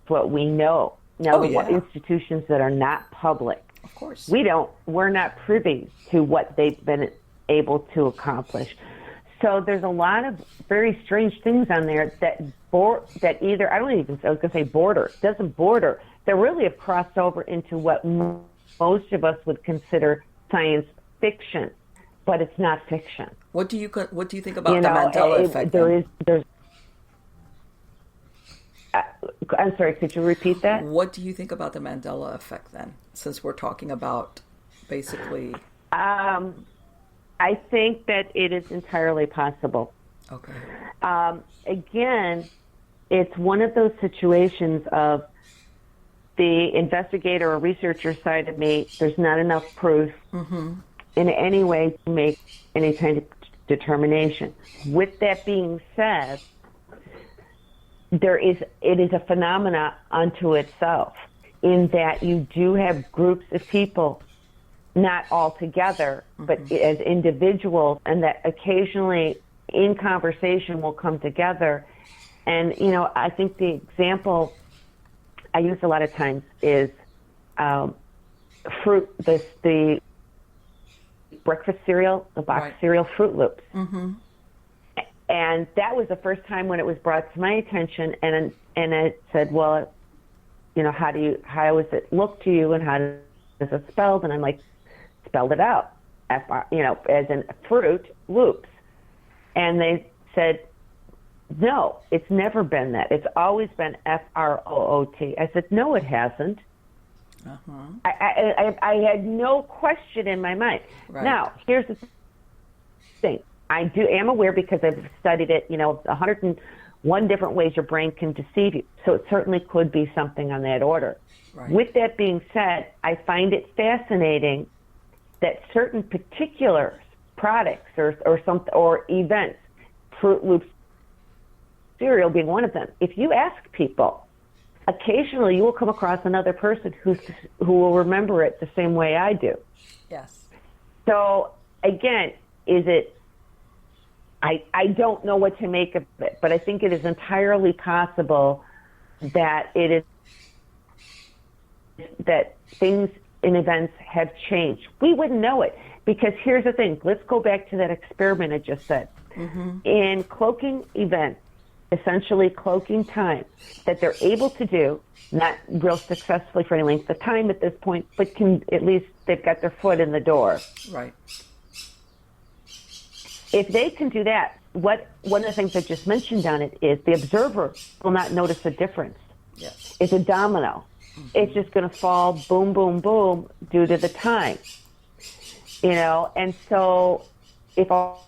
S2: what we know. Now, institutions that are not public,
S1: of course,
S2: we're not privy to what they've been able to accomplish. So there's a lot of very strange things on there that either, I was going to say border, doesn't border. They really have crossed over into what most of us would consider science fiction, but it's not fiction.
S1: What do you think about the Mandela effect?
S2: I'm sorry, could you repeat that?
S1: What do you think about the Mandela effect then, since we're talking about basically...
S2: I think that it is entirely possible.
S1: Okay.
S2: Again, it's one of those situations of the investigator or researcher side of me, there's not enough proof in any way to make any kind of determination. With that being said, it is a phenomena unto itself, in that you do have groups of people, not all together, but as individuals, and that occasionally in conversation will come together. And, I think the example I use a lot of times is the breakfast cereal, the box cereal, Fruit Loops. And that was the first time when it was brought to my attention, and it said, well, how does it look to you, and how does it spelled? And I'm like, spelled it out, as in Fruit Loops. And they said, no, it's never been that. It's always been F-R-O-O-T. I said, no, it hasn't.
S1: Uh-huh.
S2: I had no question in my mind.
S1: Right.
S2: Now, here's the thing. I am aware, because I've studied it, 101 different ways your brain can deceive you. So it certainly could be something on that order.
S1: Right.
S2: With that being said, I find it fascinating that certain particular products or events, Fruit Loops cereal being one of them, if you ask people, occasionally you will come across another person who will remember it the same way I do.
S1: Yes.
S2: So again, I don't know what to make of it, but I think it is entirely possible that that things in events have changed. We wouldn't know it, because here's the thing. Let's go back to that experiment I just said.
S1: Mm-hmm.
S2: In cloaking events, essentially cloaking time, that they're able to do, not real successfully for any length of time at this point, but at least they've got their foot in the door.
S1: Right.
S2: If they can do that, one of the things I just mentioned on it is the observer will not notice a difference.
S1: Yes.
S2: It's a domino. Mm-hmm. It's just going to fall boom, boom, boom due to the time. And so if all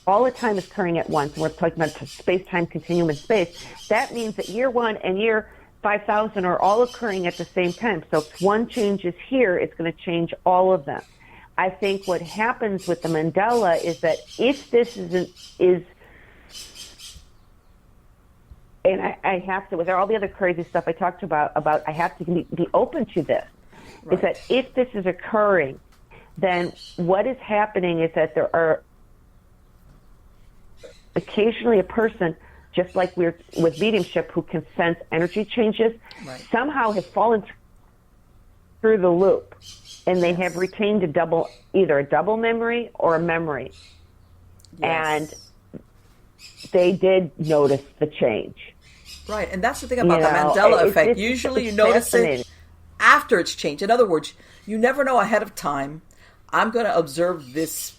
S2: the time is occurring at once, and we're talking about space-time continuum in space, that means that year 1 and year 5,000 are all occurring at the same time. So if one changes here, it's going to change all of them. I think what happens with the Mandela is that if this is and I have to, with all the other crazy stuff I talked about I have to be open to this, right, is that if this is occurring, then what is happening is that there are occasionally a person, just like we're with mediumship, who can sense energy changes, right, somehow have fallen through the loop, and they have retained either a double memory or a memory. Yes. And they did notice the change.
S1: Right, and that's the thing about the Mandela effect. Usually you notice it after it's changed. In other words, you never know ahead of time, I'm going to observe this,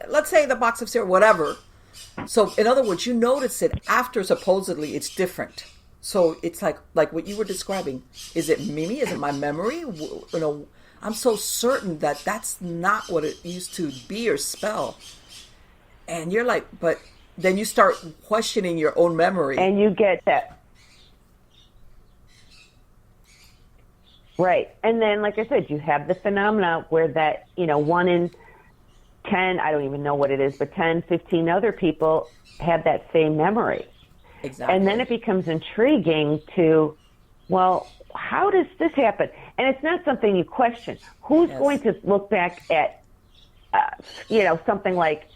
S1: let's say the box of cereal, whatever. So, in other words, you notice it after supposedly it's different. So it's like what you were describing. Is it Mimi? Is it my memory? I'm so certain that that's not what it used to be or spell. And you're like, but then you start questioning your own memory.
S2: And you get that. Right. And then, like I said, you have the phenomena where that, 1 in 10, I don't even know what it is, but 10, 15 other people have that same memory.
S1: Exactly.
S2: And then it becomes intriguing to, well, how does this happen? And it's not something you question. Who's going to look back at, something like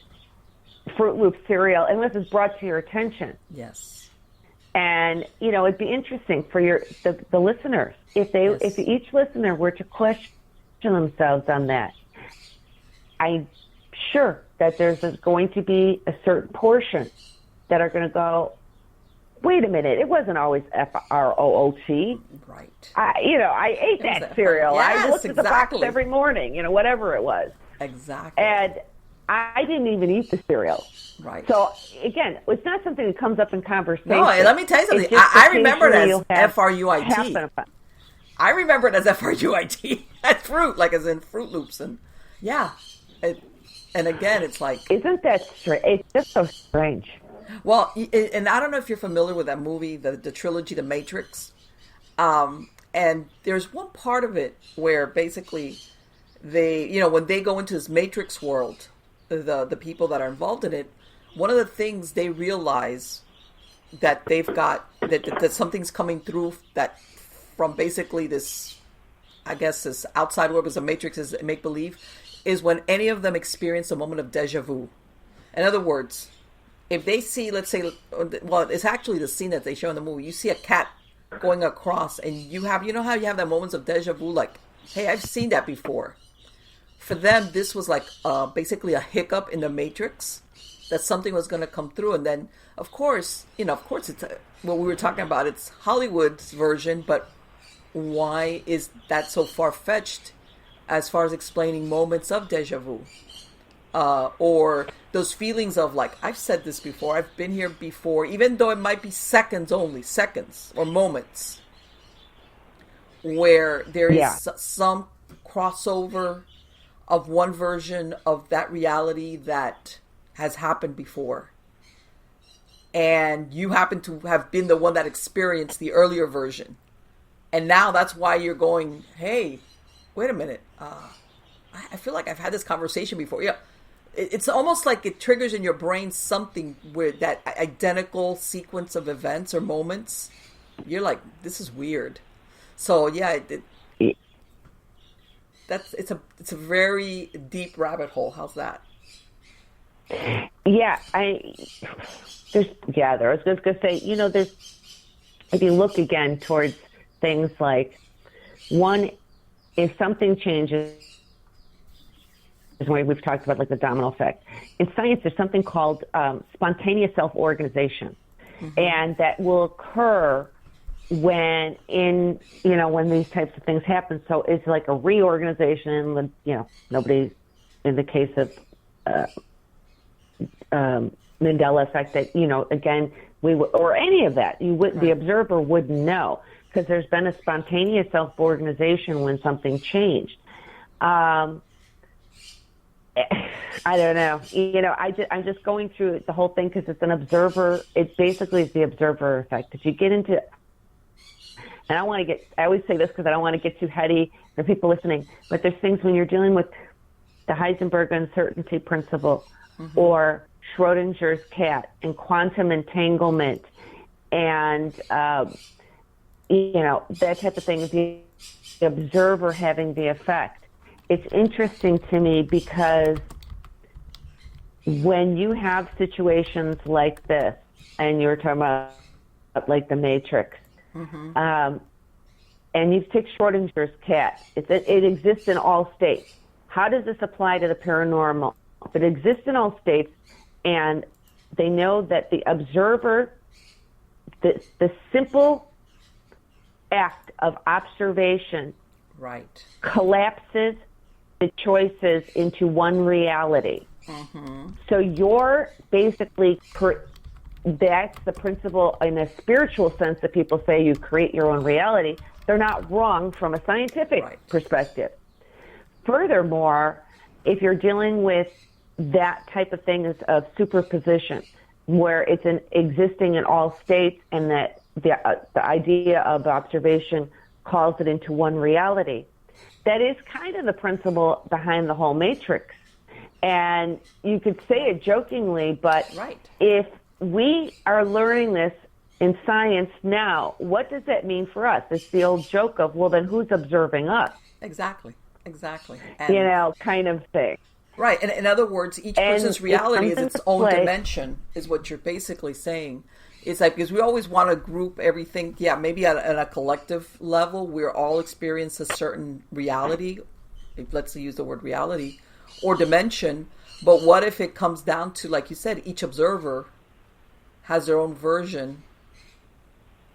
S2: Fruit Loop cereal unless it's brought to your attention?
S1: Yes.
S2: And, it'd be interesting for the listeners if each listener were to question themselves on that. I'm sure that there's going to be a certain portion that are going to go, wait a minute, it wasn't always FROOT.
S1: Right.
S2: I ate that cereal.
S1: Yes,
S2: I looked at the box every morning, whatever it was.
S1: Exactly.
S2: And I didn't even eat the cereal.
S1: Right.
S2: So, again, it's not something that comes up in conversation.
S1: No, and let me tell you something. I remember it as FRUIT. I remember it as FRUIT. As fruit, like as in Fruit Loops. And yeah. And again, it's like...
S2: Isn't that strange? It's just so strange.
S1: Well, and I don't know if you're familiar with that movie, the trilogy, The Matrix. And there's one part of it where basically they, when they go into this Matrix world, the people that are involved in it, one of the things they realize that they've got, that something's coming through that from basically this, I guess this outside world, because the Matrix is make-believe, is when any of them experience a moment of deja vu. In other words, if they see, let's say, well, it's actually the scene that they show in the movie. You see a cat going across, and you have, how you have that moments of deja vu, like, hey, I've seen that before. For them, this was like basically a hiccup in the Matrix, that something was going to come through. And then, of course, it's what we were talking about. It's Hollywood's version, but why is that so far-fetched as far as explaining moments of deja vu? Or those feelings of like, I've said this before, I've been here before, even though it might be seconds only, seconds or moments. where there is
S2: Yeah.
S1: some crossover of one version of that reality that has happened before. And you happen to have been the one that experienced the earlier version. And now that's why you're going, hey, wait a minute. I feel like I've had this conversation before. Yeah. It's almost like it triggers in your brain something where that identical sequence of events or moments. You're like, this is weird. So yeah, it's a very deep rabbit hole. How's that?
S2: Yeah, there. I was just going to say, there's, if you look again towards things like, one, if something changes, we've talked about like the domino effect. In science, there's something called spontaneous self-organization, and that will occur when when these types of things happen. So it's like a reorganization. Nobody, in the case of Mandela effect, that again or any of that, the observer wouldn't know, because there's been a spontaneous self-organization when something changed. I don't know. I'm just going through the whole thing because it's an observer. It basically is the observer effect. If you get into, and I always say this because I don't want to get too heady for people listening, but there's things when you're dealing with the Heisenberg uncertainty principle, or Schrodinger's cat, and quantum entanglement, and that type of thing, the observer having the effect. It's interesting to me because when you have situations like this, and you're talking about like the Matrix, and you take Schrodinger's cat, it exists in all states. How does this apply to the paranormal? If it exists in all states, and they know that the observer, the simple act of observation, collapses the choices into one reality. So you're basically, that's the principle in a spiritual sense that people say you create your own reality. They're not wrong from a scientific perspective. Furthermore, if you're dealing with that type of thing of superposition, where it's existing in all states, and that the idea of observation calls it into one reality, that is kind of the principle behind the whole Matrix. And you could say it jokingly, but if we are learning this in science now, what does that mean for us? It's the old joke of, well, then who's observing us?
S1: Exactly.
S2: And, kind of thing.
S1: Right. And in other words, each person's reality is its own dimension, is what you're basically saying. It's like, because we always want to group everything. Yeah, maybe at a collective level, we're all experience a certain reality. Let's use the word reality or dimension. But what if it comes down to, like you said, each observer has their own version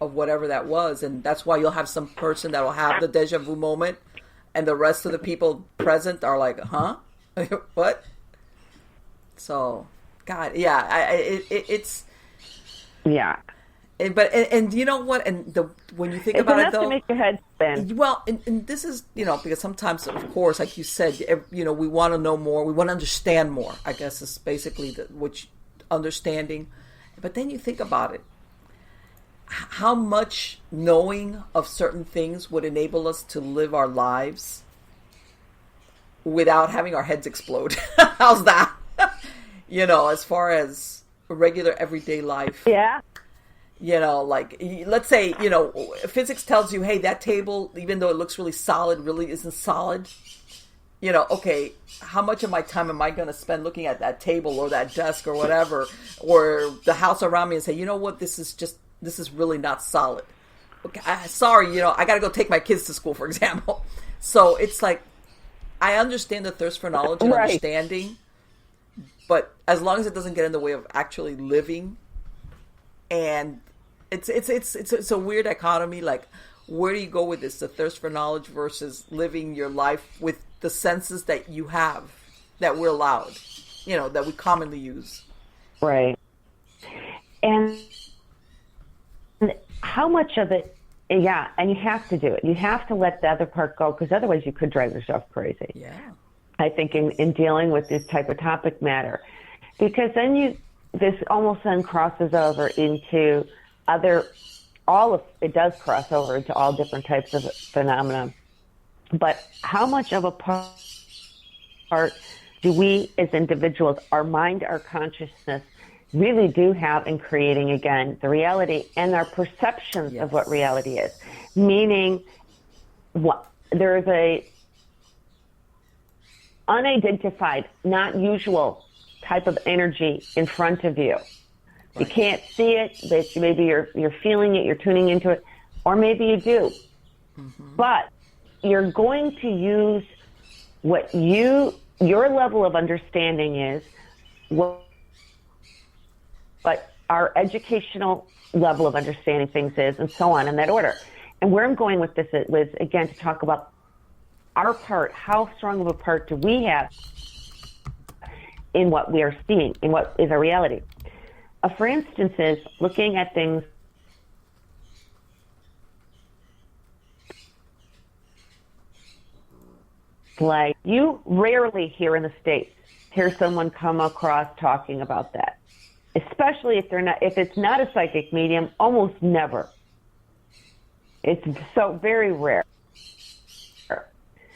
S1: of whatever that was. And that's why you'll have some person that will have the deja vu moment, and the rest of the people present are like, huh? What? So, God, yeah, it's...
S2: Yeah.
S1: And you know what? And when you think about it, though,
S2: to make your head spin.
S1: Well, and this is, because sometimes, of course, like you said, we want to know more, we want to understand more. I guess is basically understanding. But then you think about it, how much knowing of certain things would enable us to live our lives without having our heads explode. How's that? As far as regular everyday life.
S2: Yeah.
S1: Like, let's say, physics tells you, hey, that table, even though it looks really solid, really isn't solid. Okay, how much of my time am I going to spend looking at that table or that desk or whatever, or the house around me, and say, you know what, this is really not solid. Okay, sorry, I got to go take my kids to school, for example. So it's like, I understand the thirst for knowledge and understanding, but as long as it doesn't get in the way of actually living, and it's a weird dichotomy. Like, where do you go with this? The thirst for knowledge versus living your life with the senses that you have, that we're allowed, that we commonly use.
S2: Right. And how much of it Yeah, and you have to do it. You have to let the other part go, because otherwise you could drive yourself crazy.
S1: Yeah.
S2: I think in dealing with this type of topic matter, because then this almost then crosses over into it does cross over into all different types of phenomena. But how much of a part do we as individuals, our mind, our consciousness, really do have in creating, again, the reality and our perceptions of what reality is? Meaning, there is a unidentified, not usual type of energy in front of you. You can't see it, but maybe you're feeling it, you're tuning into it, or maybe you do. But you're going to use what your level of understanding is, what our educational level of understanding things is, and so on in that order. And where I'm going with this was, again, to talk about our part. How strong of a part do we have in what we are seeing, in what is our reality? For instance, is looking at things like, you rarely here in the States hear someone come across talking about that, especially if it's not a psychic medium. Almost never. It's so very rare.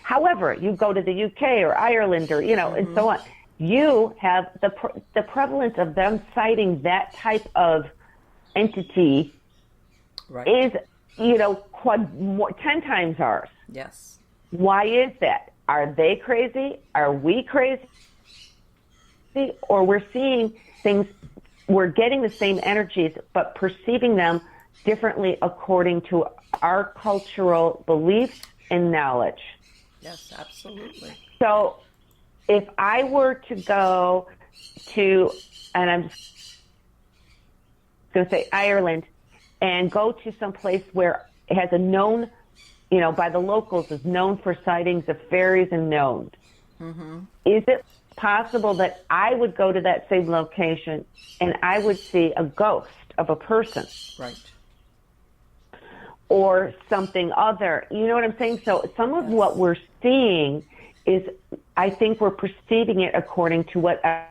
S2: However, you go to the UK or Ireland or, and so on, you have the prevalence of them citing that type of entity is, 10 times ours.
S1: Yes.
S2: Why is that? Are they crazy? Are we crazy? Or we're seeing things, we're getting the same energies, but perceiving them differently according to our cultural beliefs and knowledge.
S1: Yes, absolutely.
S2: So if I were to go to, and I'm going to say Ireland, and go to some place where it has a known, by the locals, is known for sightings of fairies and gnomes, is it possible that I would go to that same location and I would see a ghost of a person?
S1: Right.
S2: Or something other. You know what I'm saying? So some of what we're seeing is, I think we're perceiving it according to whatever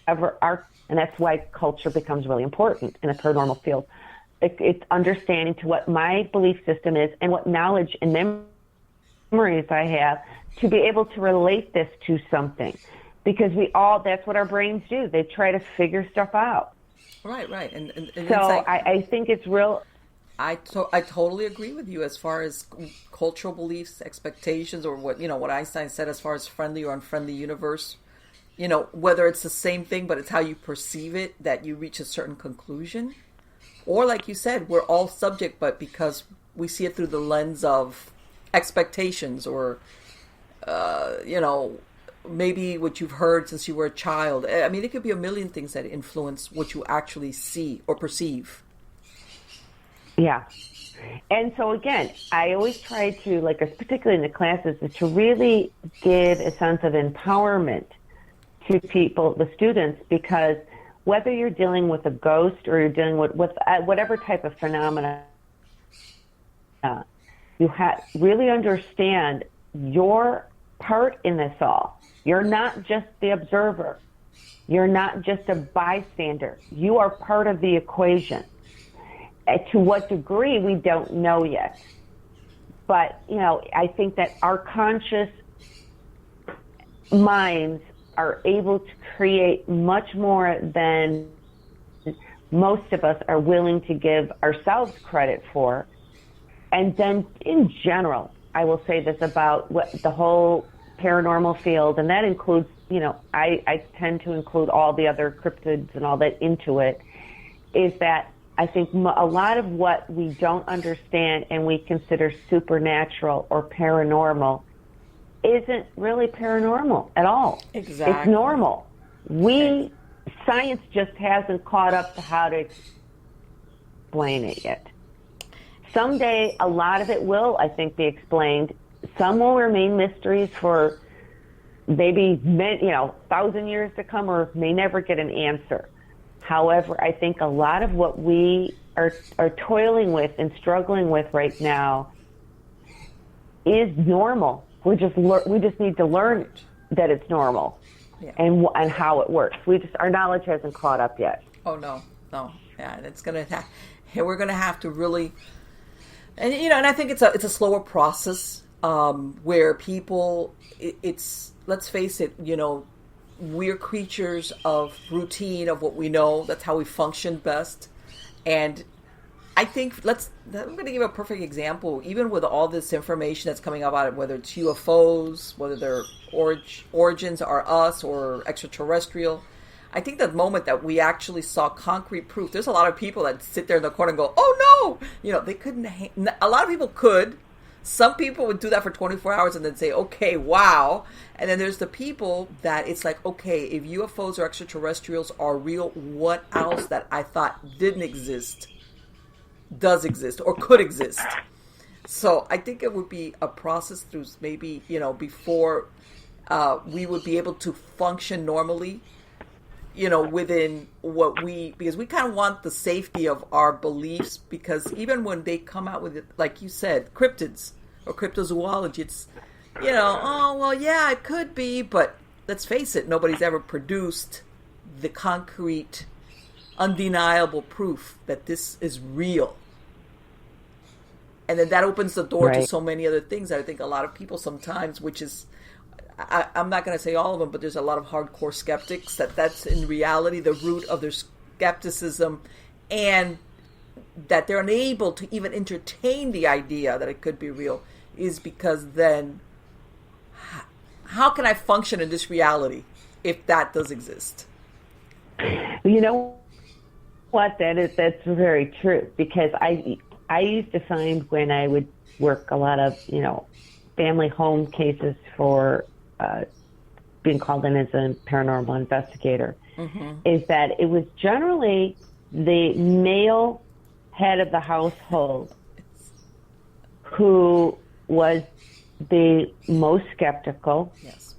S2: and that's why culture becomes really important in the paranormal field. It's understanding to what my belief system is and what knowledge and memories I have to be able to relate this to something. Because that's what our brains do. They try to figure stuff out.
S1: Right. And
S2: so I think it's real.
S1: I totally agree with you as far as cultural beliefs, expectations, or what Einstein said as far as friendly or unfriendly universe. Whether it's the same thing, but it's how you perceive it that you reach a certain conclusion. Or like you said, we're all subject, but because we see it through the lens of expectations or, maybe what you've heard since you were a child. I mean, it could be a million things that influence what you actually see or perceive.
S2: Yeah. And so again, I always try to, particularly in the classes, is to really give a sense of empowerment to people, the students, because whether you're dealing with a ghost or you're dealing with whatever type of phenomena, you really understand your part in this all. You're not just the observer. You're not just a bystander. You are part of the equation. To what degree, we don't know yet. But, I think that our conscious minds are able to create much more than most of us are willing to give ourselves credit for. And then, in general, I will say this about the whole paranormal field, and that includes, I tend to include all the other cryptids and all that into it, is that I think a lot of what we don't understand and we consider supernatural or paranormal isn't really paranormal at all.
S1: Exactly.
S2: It's normal. Science just hasn't caught up to how to explain it yet. Someday, a lot of it will, I think, be explained. Some will remain mysteries for maybe 1,000 years to come, or may never get an answer. However, I think a lot of what we are toiling with and struggling with right now is normal. We just need to learn that it's normal, and how it works. Our knowledge hasn't caught up yet.
S1: Oh no, yeah, and we're gonna have to really, and and I think it's a slower process where people, let's face it, we're creatures of routine, of what we know. That's how we function best. And I think I'm going to give a perfect example. Even with all this information that's coming about it, whether it's UFOs, whether their origins are us or extraterrestrial, I think the moment that we actually saw concrete proof, there's a lot of people that sit there in the corner and go, "Oh no!" They couldn't. A lot of people could. Some people would do that for 24 hours and then say, "Okay, wow." And then there's the people that it's like, okay, if UFOs or extraterrestrials are real, what else that I thought didn't exist does exist or could exist? So I think it would be a process through maybe, before we would be able to function normally, within because we kind of want the safety of our beliefs, because even when they come out with it, like you said, cryptids or cryptozoology, it's, oh, well, yeah, it could be, but let's face it, nobody's ever produced the concrete, undeniable proof that this is real. And then that opens the door to so many other things that I think a lot of people sometimes, which is, I'm not going to say all of them, but there's a lot of hardcore skeptics that's in reality the root of their skepticism, and that they're unable to even entertain the idea that it could be real is because then how can I function in this reality if that does exist?
S2: You know what? That's very true, because I used to find when I would work a lot of, family home cases for being called in as a paranormal investigator, is that it was generally the male head of the household who was the most skeptical.
S1: Yes.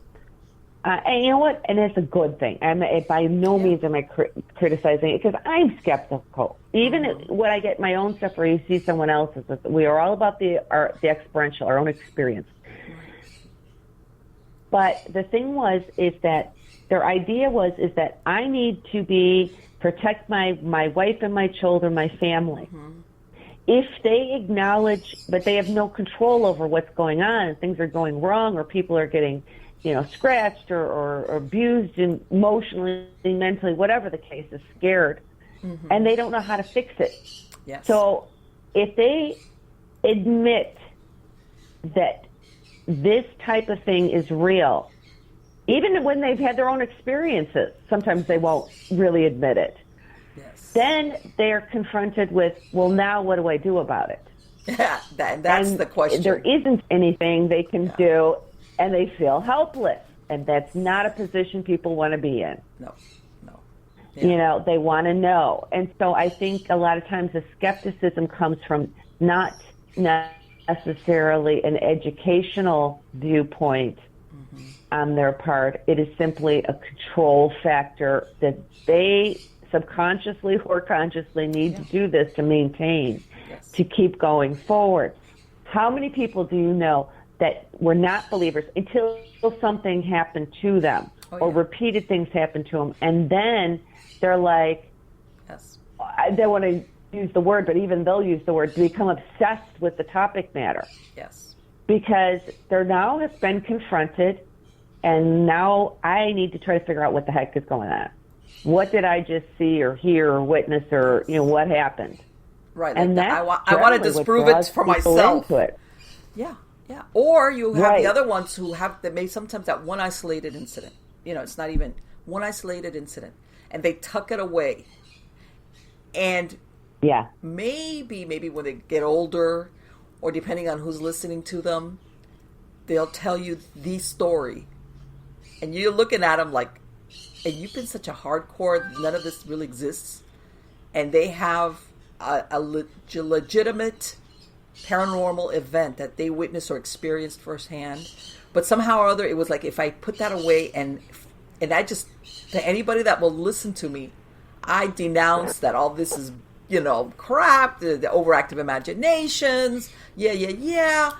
S2: And you know what? And it's a good thing. By no means am I criticizing it, because I'm skeptical. Even when I get my own stuff or you see someone else's, we are all about the experiential, our own experience. But the thing is that their idea is that I need to protect my wife and my children, my family. If they acknowledge, but they have no control over what's going on, and things are going wrong, or people are getting, scratched or abused emotionally, mentally, whatever the case is, scared, and they don't know how to fix it.
S1: Yes.
S2: So if they admit that this type of thing is real, even when they've had their own experiences, sometimes they won't really admit it.
S1: Yes.
S2: Then they're confronted with, well, now what do I do about it?
S1: Yeah, that's the question.
S2: There isn't anything they can do, and they feel helpless. And that's not a position people want to be in.
S1: No. Yeah.
S2: They want to know. And so I think a lot of times the skepticism comes from not necessarily an educational viewpoint on their part. It is simply a control factor that they subconsciously or consciously need to do this to maintain, to keep going forward. How many people do you know that were not believers until something happened to them, or repeated things happened to them, and then they're like, I don't want to use the word, but even they'll use the word, to become obsessed with the topic matter.
S1: Yes.
S2: Because they're now have been confronted, and now I need to try to figure out what the heck is going on. What did I just see or hear or witness, or what happened?
S1: Right.
S2: And
S1: I want to disprove it for myself. Yeah. Or you have the other ones who have sometimes that one isolated incident. It's not even one isolated incident, and they tuck it away. And maybe when they get older, or depending on who's listening to them, they'll tell you the story, and you're looking at them like, and you've been such a hardcore, none of this really exists, and they have a legitimate paranormal event that they witnessed or experienced firsthand, but somehow or other it was like, if I put that away and I just, to anybody that will listen to me, I denounce that all this is, crap, the overactive imaginations, yeah,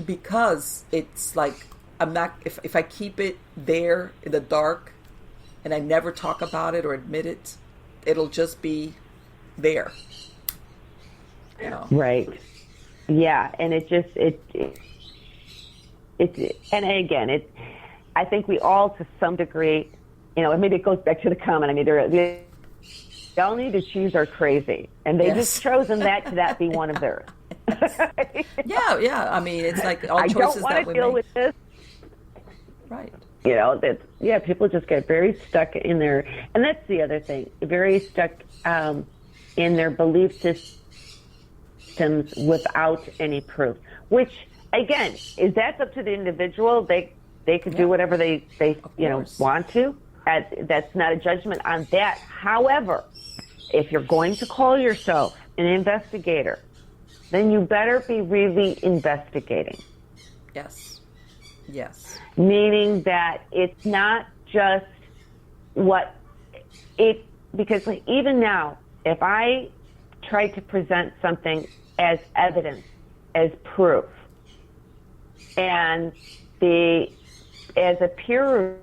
S1: because it's like, I'm not, if I keep it there in the dark and I never talk about it or admit it, it'll just be there.
S2: Right. Yeah. And it just, and again, I think we all, to some degree, maybe it goes back to the comment. I mean, they all need to choose are crazy, and they just chosen that be one of theirs.
S1: Yeah. I mean, it's like all choices that we make.
S2: I don't want to deal with this.
S1: Right.
S2: People just get very stuck in their, and that's the other thing, very stuck in their belief systems without any proof, which, again, that's up to the individual. They could do whatever they want to. That's not a judgment on that. However, if you're going to call yourself an investigator, then you better be really investigating.
S1: Yes.
S2: Meaning that it's not just because even now, if I try to present something as evidence, as proof, and as a peer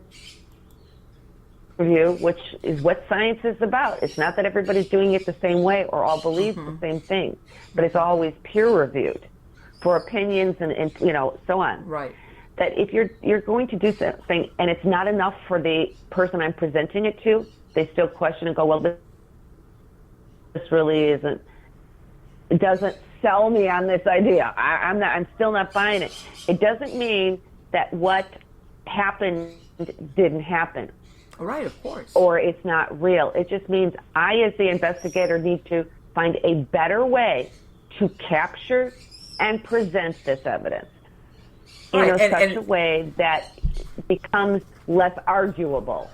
S2: review, which is what science is about. It's not that everybody's doing it the same way or all believes the same thing, but it's always peer reviewed for opinions and so on.
S1: Right.
S2: That if you're going to do something and it's not enough for the person I'm presenting it to, they still question and go, well, this really isn't. It doesn't sell me on this idea. I'm still not buying it. It doesn't mean that what happened didn't happen.
S1: Right, of course.
S2: Or it's not real. It just means I, as the investigator, need to find a better way to capture and present this evidence in such a way that becomes less arguable.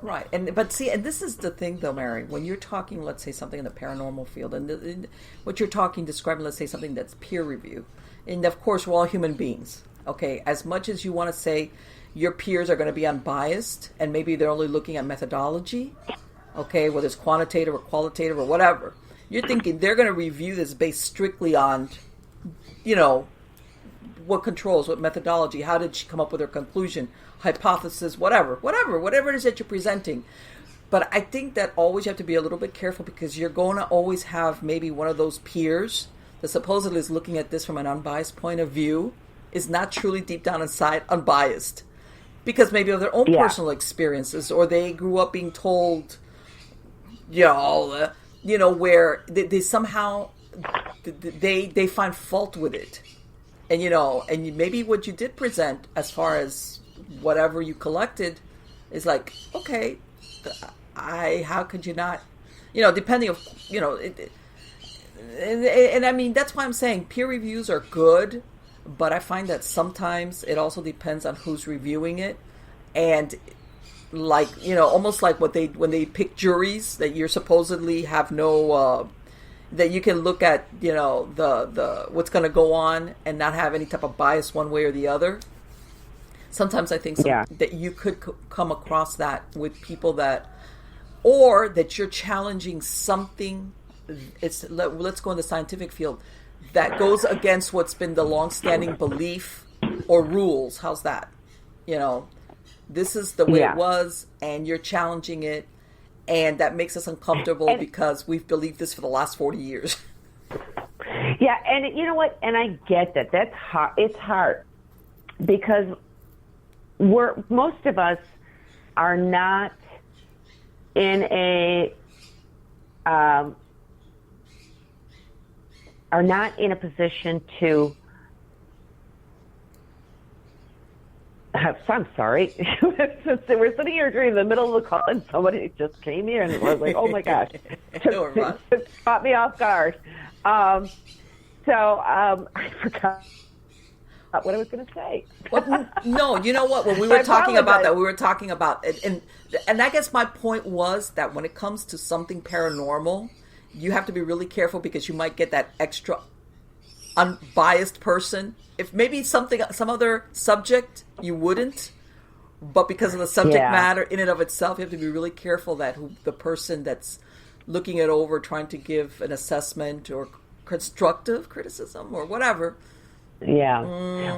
S1: Right. But this is the thing, though, Mary. When you're talking, let's say, something in the paranormal field, and what you're describing, let's say, something that's peer review. And, of course, we're all human beings. Okay? As much as you want to say your peers are going to be unbiased, and maybe they're only looking at methodology, okay, whether it's quantitative or qualitative or whatever, you're thinking they're going to review this based strictly on, what controls, what methodology, how did she come up with her conclusion, hypothesis, whatever it is that you're presenting. But I think that always you have to be a little bit careful, because you're going to always have maybe one of those peers that supposedly is looking at this from an unbiased point of view is not truly deep down inside unbiased, because maybe of their own personal experiences, or they grew up being told, where they somehow they find fault with it. And, and maybe what you did present as far as whatever you collected is like, okay, how could you not, depending of, and I mean, that's why I'm saying peer reviews are good, but I find that sometimes it also depends on who's reviewing it. And like, almost like when they pick juries that you're supposedly have no, that you can look at, the what's going to go on and not have any type of bias one way or the other. Sometimes I think that you could come across that with people or that you're challenging something. Let's go in the scientific field that goes against what's been the long-standing belief or rules. How's that? This is the way it was, and you're challenging it. And that makes us uncomfortable because we've believed this for the last 40 years.
S2: Yeah, and you know what? And I get that. That's hard. It's hard because most of us are not in a position to. I'm sorry. We're sitting here during the middle of the call, and somebody just came here, and I was like, "Oh my gosh!" Caught me off guard. I forgot what I was going to say.
S1: Well, no, you know what? When we were talking about that, we were talking about it, and I guess my point was that when it comes to something paranormal, you have to be really careful, because you might get that extra unbiased person. If maybe some other subject you wouldn't, But because of the subject
S2: Yeah.
S1: matter in and of itself, you have to be really careful that the person that's looking it over, trying to give an assessment or constructive criticism or whatever.
S2: Yeah.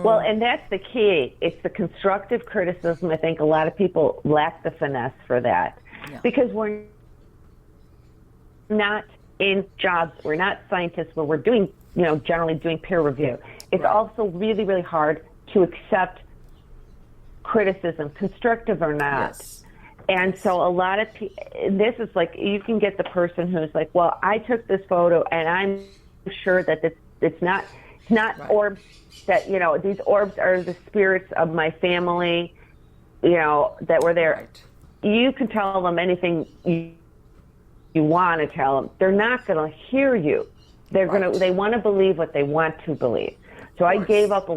S2: Well, and that's the key. It's the constructive criticism. I think a lot of people lack the finesse for that because we're not in jobs. We're not scientists where we're doing, generally doing peer review. It's also really, really hard to accept criticism, constructive or not.
S1: Yes.
S2: And so a lot of this is like, you can get the person who's like, well, I took this photo and I'm sure that it's not orbs, that, these orbs are the spirits of my family, that were there.
S1: Right.
S2: You can tell them anything you want to tell them. They're not going to hear you. They want to believe what they want to believe. So I gave up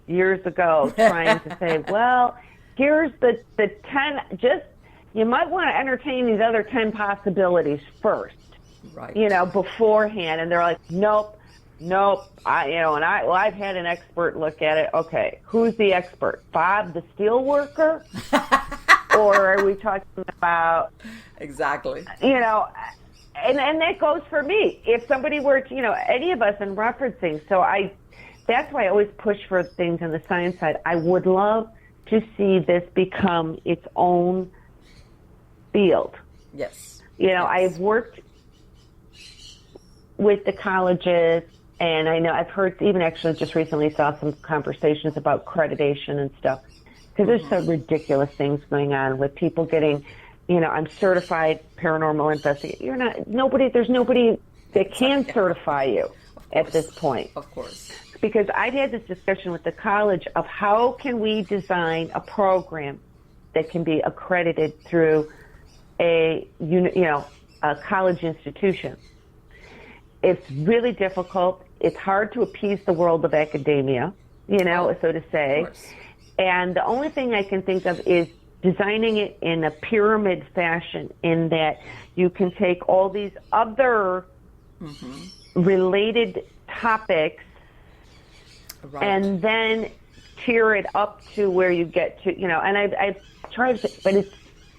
S2: years ago trying to say, well, here's the 10, you might want to entertain these other 10 possibilities first, beforehand. And they're like, nope. I've had an expert look at it. Okay, who's the expert? Bob, the steel worker? Or are we talking about...
S1: Exactly.
S2: And that goes for me. If somebody were to, any of us in referencing, that's why I always push for things on the science side. I would love to see this become its own field.
S1: Yes.
S2: I've worked with the colleges, and I know I've heard, even actually just recently saw some conversations about accreditation and stuff, because there's some ridiculous things going on with people getting, I'm certified paranormal investigator. There's nobody that can certify you at this point.
S1: Of course.
S2: Because I've had this discussion with the college of how can we design a program that can be accredited through a college institution. It's really difficult. It's hard to appease the world of academia, so to say. And the only thing I can think of is designing it in a pyramid fashion, in that you can take all these other related topics and then tier it up to where you get to, and I've tried to, but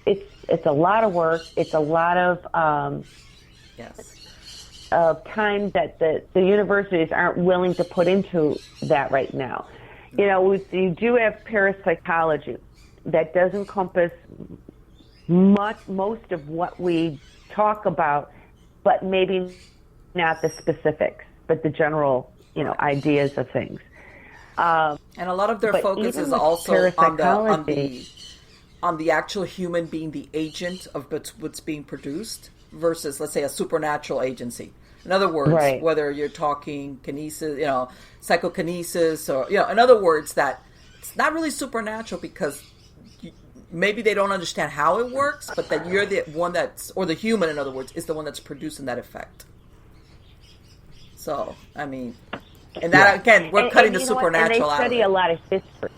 S2: it's a lot of work. It's a lot of time that the universities aren't willing to put into that right now. You do have parapsychology that does encompass most of what we talk about, but maybe not the specifics, but the general, ideas of things.
S1: And a lot of their focus is also on the actual human being the agent of what's being produced versus, let's say, a supernatural agency. In other words, whether you're talking kinesis, psychokinesis, or, in other words, that it's not really supernatural because maybe they don't understand how it works, but that you're the one or the human, in other words, is the one that's producing that effect. So, and that, again, we're cutting the supernatural out of it.
S2: And they study a lot of history.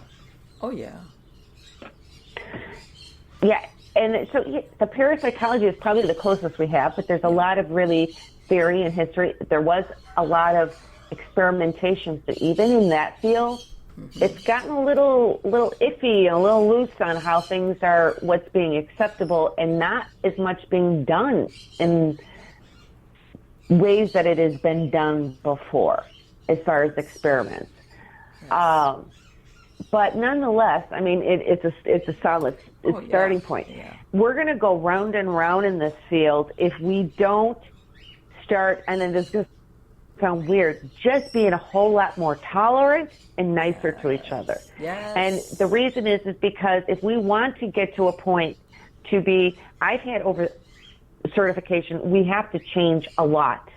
S1: Oh, yeah.
S2: Yeah, and so the parapsychology is probably the closest we have, but there's a lot of really theory and history. There was a lot of experimentation, so even in that field, it's gotten a little iffy, a little loose on how things are, what's being acceptable, and not as much being done in ways that it has been done before, as far as experiments. Yes. But nonetheless, it's a solid starting point. Yeah. We're going to go round and round in this field if we don't start, and then this just sound weird, just being a whole lot more tolerant and nicer to each other.
S1: Yes.
S2: And the reason is because if we want to get to a point to be, I've had over certification, we have to change a lot.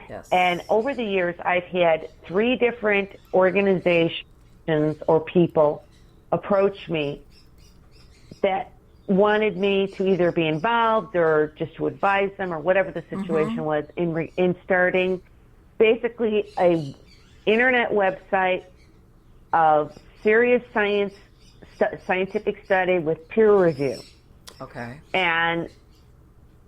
S1: Yes.
S2: And over the years, I've had 3 different organizations or people approach me that wanted me to either be involved or just to advise them or whatever the situation was in starting basically a internet website of serious scientific study with peer review.
S1: Okay.
S2: And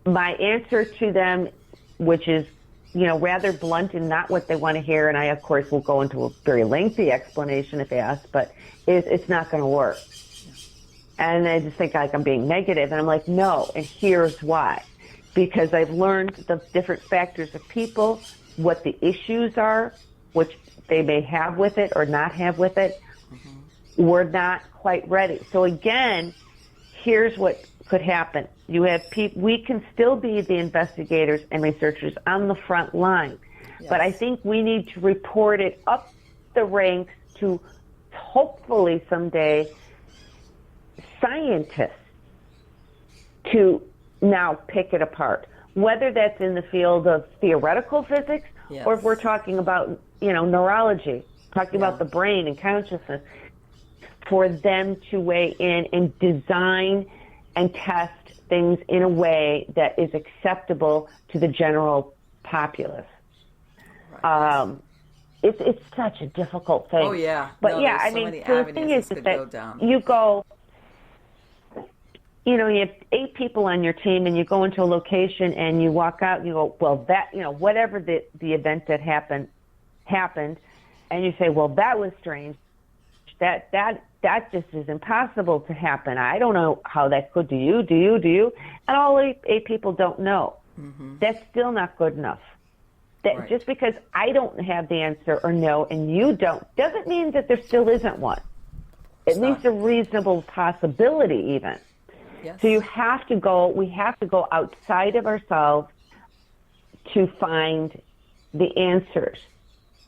S2: my answer to them, which is, rather blunt and not what they want to hear, and I, of course, will go into a very lengthy explanation if asked, but it's not going to work. And they just think like I'm being negative. And I'm like, no, and here's why. Because I've learned the different factors of people, what the issues are, which they may have with it or not have with it. We're not quite ready. So again, here's what could happen. You have we can still be the investigators and researchers on the front line. Yes. But I think we need to report it up the ranks to hopefully someday scientists to now pick it apart, whether that's in the field of theoretical physics, yes, or if we're talking about, neurology, talking about the brain and consciousness, for them to weigh in and design and test things in a way that is acceptable to the general populace. Right. It's such a difficult thing.
S1: Oh, yeah.
S2: But so the thing is that you go, you have 8 people on your team and you go into a location and you walk out and you go, well, that, whatever the event that happened. And you say, well, that was strange. That just is impossible to happen. I don't know how that could. Do you? And all 8 people don't know. Mm-hmm. That's still not good enough. Right. Just because I don't have the answer or know and you don't, doesn't mean that there still isn't one. At least a reasonable possibility even. Yes. So we have to go outside of ourselves to find the answers.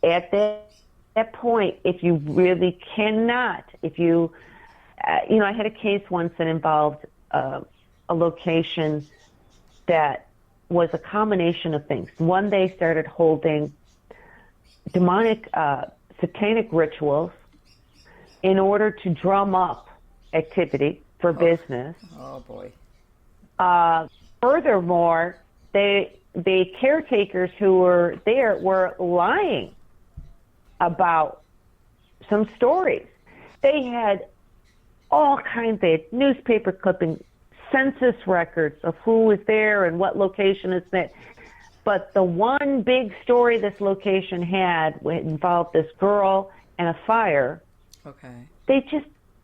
S2: At that point, if you really cannot, I had a case once that involved a location that was a combination of things. One, they started holding demonic, satanic rituals in order to drum up activity for business.
S1: Oh boy.
S2: Furthermore, the caretakers who were there were lying about some stories. They had all kinds of newspaper clippings, census records of who was there and what location it's at. But the one big story this location had involved this girl and a fire. Okay. They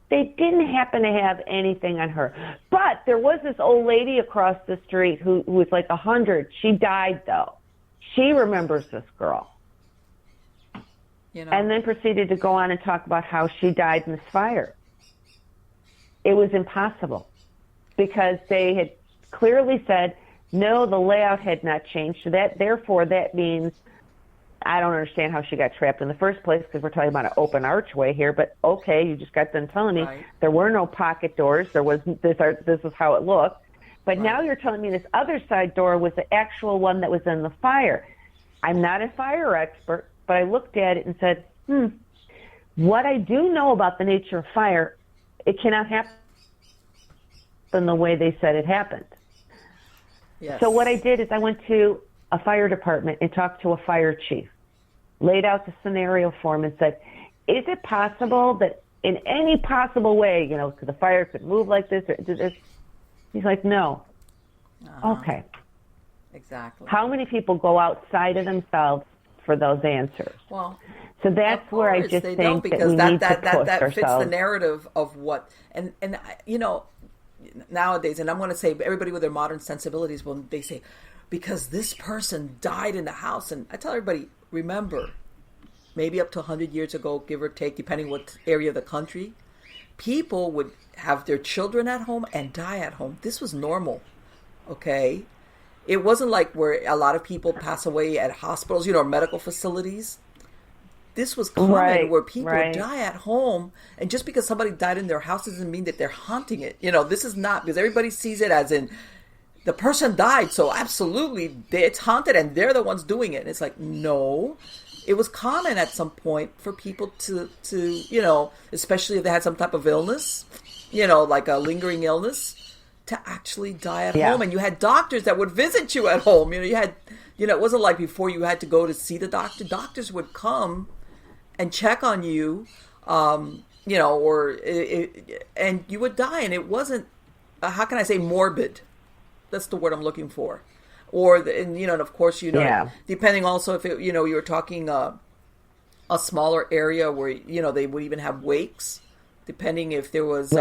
S2: didn't happen to have anything on her. But there was this old lady across the street who was like 100. She died, though. She remembers this girl. And then proceeded to go on and talk about how she died in this fire. It was impossible because they had clearly said, no, the layout had not changed. So therefore, that means I don't understand how she got trapped in the first place because we're talking about an open archway here. But okay, you just got done telling me there were no pocket doors. There was this is how it looked. But now you're telling me this other side door was the actual one that was in the fire. I'm not a fire expert, but I looked at it and said, what I do know about the nature of fire, it cannot happen the way they said it happened. Yes. So what I did is I went to a fire department and talked to a fire chief, laid out the scenario for him and said, is it possible that in any possible way, the fire could move like this or do this? He's like, no. Okay. Exactly. How many people go outside of themselves for those answers?
S1: Well,
S2: so that's where I just think that we need to push
S1: that fits the narrative of what, and nowadays, and I'm going to say everybody with their modern sensibilities, when they say, because this person died in the house, and I tell everybody, remember, maybe up to 100 years ago, give or take, depending what area of the country, people would have their children at home and die at home. This was normal, okay? It wasn't like where a lot of people pass away at hospitals, medical facilities. This was common where people would die at home. And just because somebody died in their house doesn't mean that they're haunting it. This is not, because everybody sees it as in the person died. So absolutely it's haunted and they're the ones doing it. And it's like, no, it was common at some point for people to especially if they had some type of illness, like a lingering illness, to actually die at home. And you had doctors that would visit you at home. You had, it wasn't like before you had to go to see the doctor. Doctors would come and check on you, and you would die. And it wasn't, how can I say, morbid? That's the word I'm looking for. And of course, depending also if you were talking a smaller area where, they would even have wakes, depending if there was,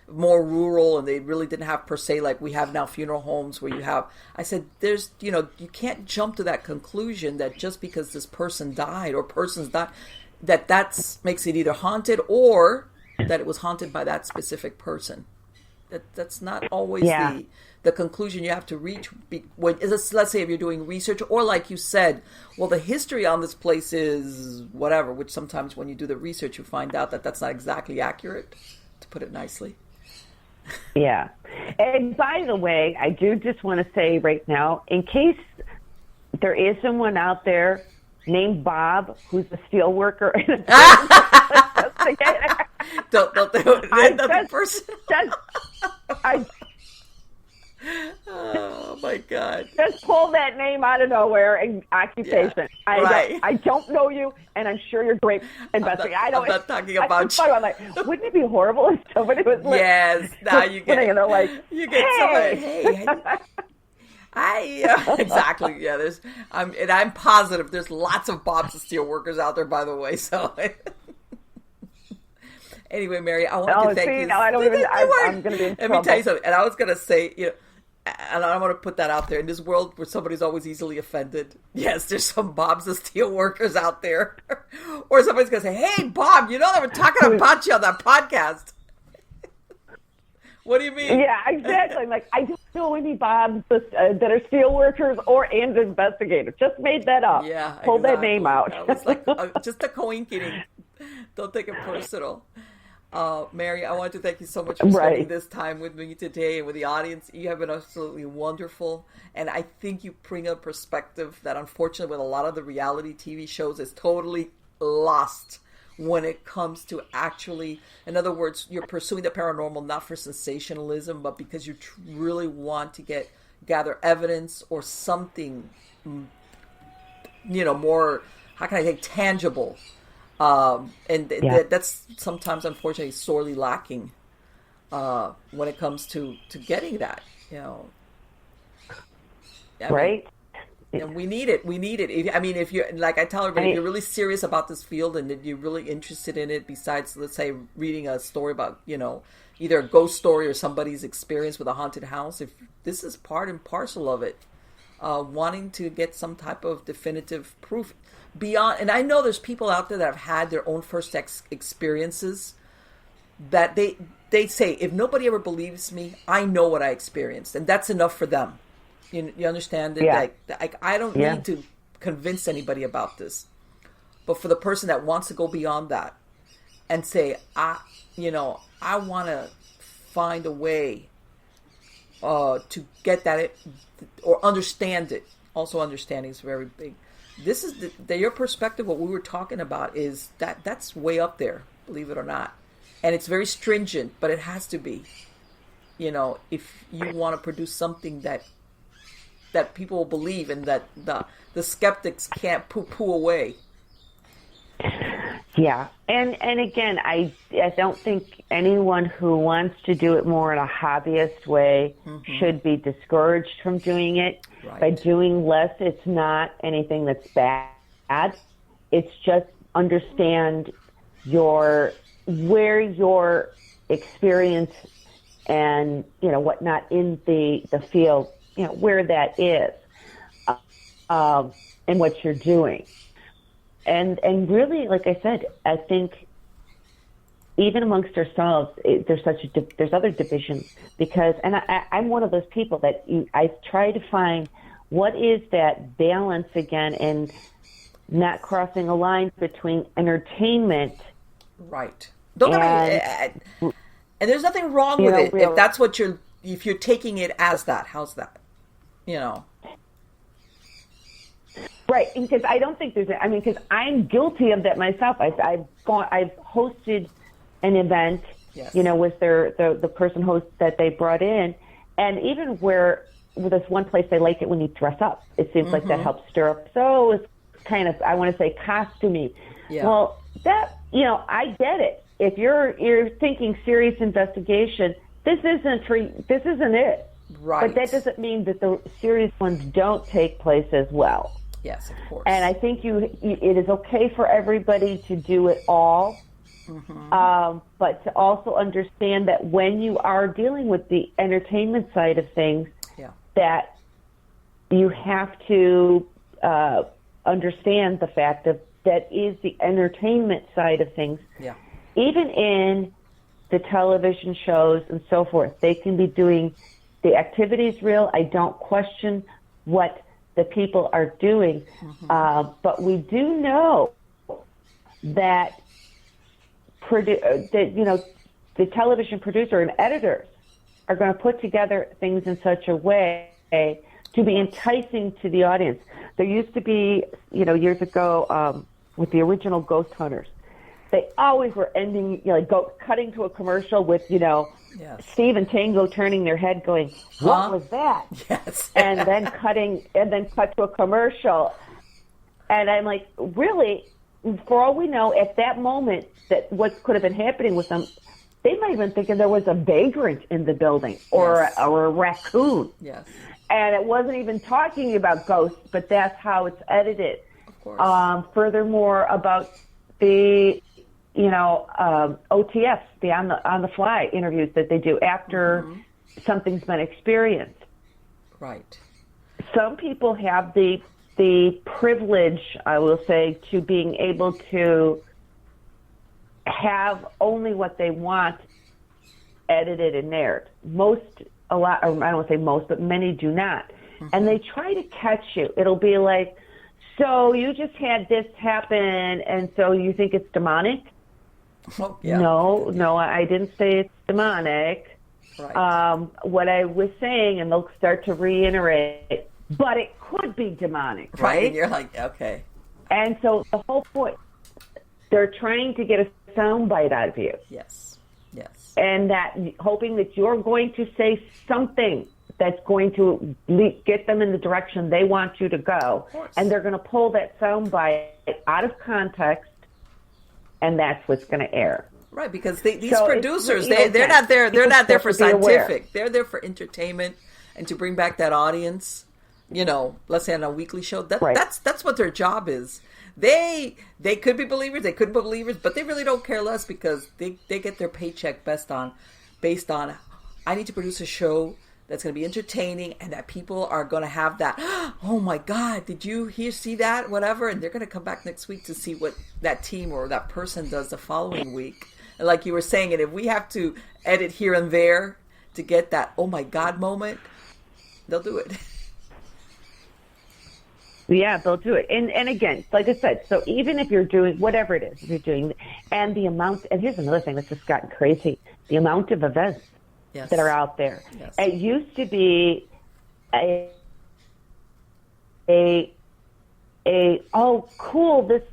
S1: more rural, and they really didn't have per se like we have now funeral homes where you have. I said, there's, you can't jump to that conclusion that just because this person died or persons died, that makes it either haunted or that it was haunted by that specific person. That's not always the conclusion you have to reach. Let's say if you're doing research, or like you said, well, the history on this place is whatever, which sometimes when you do the research, you find out that that's not exactly accurate, to put it nicely.
S2: Yeah. And by the way, I do just want to say right now, in case there is someone out there named Bob who's a steel worker
S1: don't another person. Oh my God!
S2: Just pull that name out of nowhere and occupation.
S1: Yeah,
S2: I don't know you, and I'm sure you're a great investigator.
S1: I'm not talking about you.
S2: I'm like, wouldn't it be horrible if somebody was
S1: yes? Now you get,
S2: and they're like,
S1: you get
S2: hey.
S1: somebody. Hey, exactly. Yeah, I'm positive there's lots of Bob's and Steel workers out there. By the way, so. Anyway, Mary, I want to thank you.
S2: No, I'm going to be in trouble.
S1: Let me tell you something. And I was going to say, and I want to put that out there. In this world where somebody's always easily offended, yes, there's some Bob's and Steel workers out there. Or somebody's going to say, hey, Bob, they were talking about you on that podcast. What do you mean?
S2: Yeah, exactly. Like, I don't know any Bobs that are steel workers and investigators. Just made that up.
S1: Yeah,
S2: pull that name out.
S1: That was like just a coincidence. Don't take it personal. Mary, I want to thank you so much for spending this time with me today and with the audience. You have been absolutely wonderful. And I think you bring a perspective that unfortunately with a lot of the reality TV shows is totally lost when it comes to actually, in other words, you're pursuing the paranormal not for sensationalism, but because you really want to gather evidence or something, more, how can I say, tangible. That's sometimes unfortunately sorely lacking when it comes to getting that,
S2: right?
S1: And we need it. If you're, like I tell everybody, if you're really serious about this field and that you're really interested in it, besides, let's say, reading a story about, either a ghost story or somebody's experience with a haunted house, if this is part and parcel of it, wanting to get some type of definitive proof beyond, and I know there's people out there that have had their own first experiences that they say, if nobody ever believes me, I know what I experienced, and that's enough for them. You understand?
S2: Yeah.
S1: Like I don't need to convince anybody about this, but for the person that wants to go beyond that and say, I want to find a way to get that or understand it. Also, understanding is very big. This is your perspective. What we were talking about is that's way up there, believe it or not, and it's very stringent, but it has to be. If you want to produce something that people will believe and that the skeptics can't poo away.
S2: Yeah, and again, I don't think anyone who wants to do it more in a hobbyist way should be discouraged from doing it. Right. By doing less, it's not anything that's bad. It's just understand where your experience and whatnot in the field, where that is, and what you're doing. And really, like I said, I think even amongst ourselves, there's other divisions because, and I'm one of those people that I try to find what is that balance again, and not crossing a line between entertainment,
S1: right? Don't get me. And there's nothing wrong with it if that's what if you're taking it as that. How's that?
S2: Right, because I don't think because I'm guilty of that myself. I've hosted an event, with the person host that they brought in, and even with this one place, they like it when you dress up. It seems like that helps stir up. So it's kind of, I want to say, costumey. Yeah. Well, that I get it. If you're thinking serious investigation, this isn't it.
S1: Right.
S2: But that doesn't mean that the serious ones don't take place as well.
S1: Yes, of course.
S2: And I think it is okay for everybody to do it all, but to also understand that when you are dealing with the entertainment side of things, that you have to understand the fact that is the entertainment side of things. Yeah. Even in the television shows and so forth, they can be doing the activities real. I don't question what the people are doing, but we do know that the television producer and editors are going to put together things in such a way to be enticing to the audience. There used to be, years ago, with the original Ghost Hunters, they always were ending, cutting to a commercial with, Steve and Tango turning their head going, what was that? Yes. and then cut to a commercial. And I'm like, really? For all we know, at that moment, that what could have been happening with them, they might have been thinking there was a vagrant in the building or a raccoon. Yes. And it wasn't even talking about ghosts, but that's how it's edited. Of course. Furthermore, about the OTFs, the on the fly interviews that they do after something's been experienced. Right. Some people have the privilege, I will say, to being able to have only what they want edited and aired. I don't want to say most, but many do not. And they try to catch you. It'll be like, so you just had this happen, and so you think it's demonic? Oh, yeah. No, I didn't say it's demonic. Right. What I was saying, and they'll start to reiterate, but it could be demonic, right?
S1: And you're like, okay.
S2: And so the whole point, they're trying to get a soundbite out of you.
S1: Yes.
S2: And that, hoping that you're going to say something that's going to get them in the direction they want you to go. And they're going to pull that soundbite out of context, and that's what's going to air.
S1: Right, because these producers, they're not there. They're not there for scientific. They're there for entertainment and to bring back that audience. Let's say on a weekly show. That's what their job is. They could be believers, they couldn't be believers, but they really don't care less because they get their paycheck based on I need to produce a show that's going to be entertaining and that people are going to have that, oh my God, did you see that, whatever, and they're going to come back next week to see what that team or that person does the following week. And like you were saying, and if we have to edit here and there to get that oh my God moment, they'll do it.
S2: Yeah, they'll do it. And again, like I said, so even if you're doing whatever it is you're doing, and the amount, and here's another thing that's just gotten crazy, the amount of events that are out there. Yes. It used to be oh, cool, this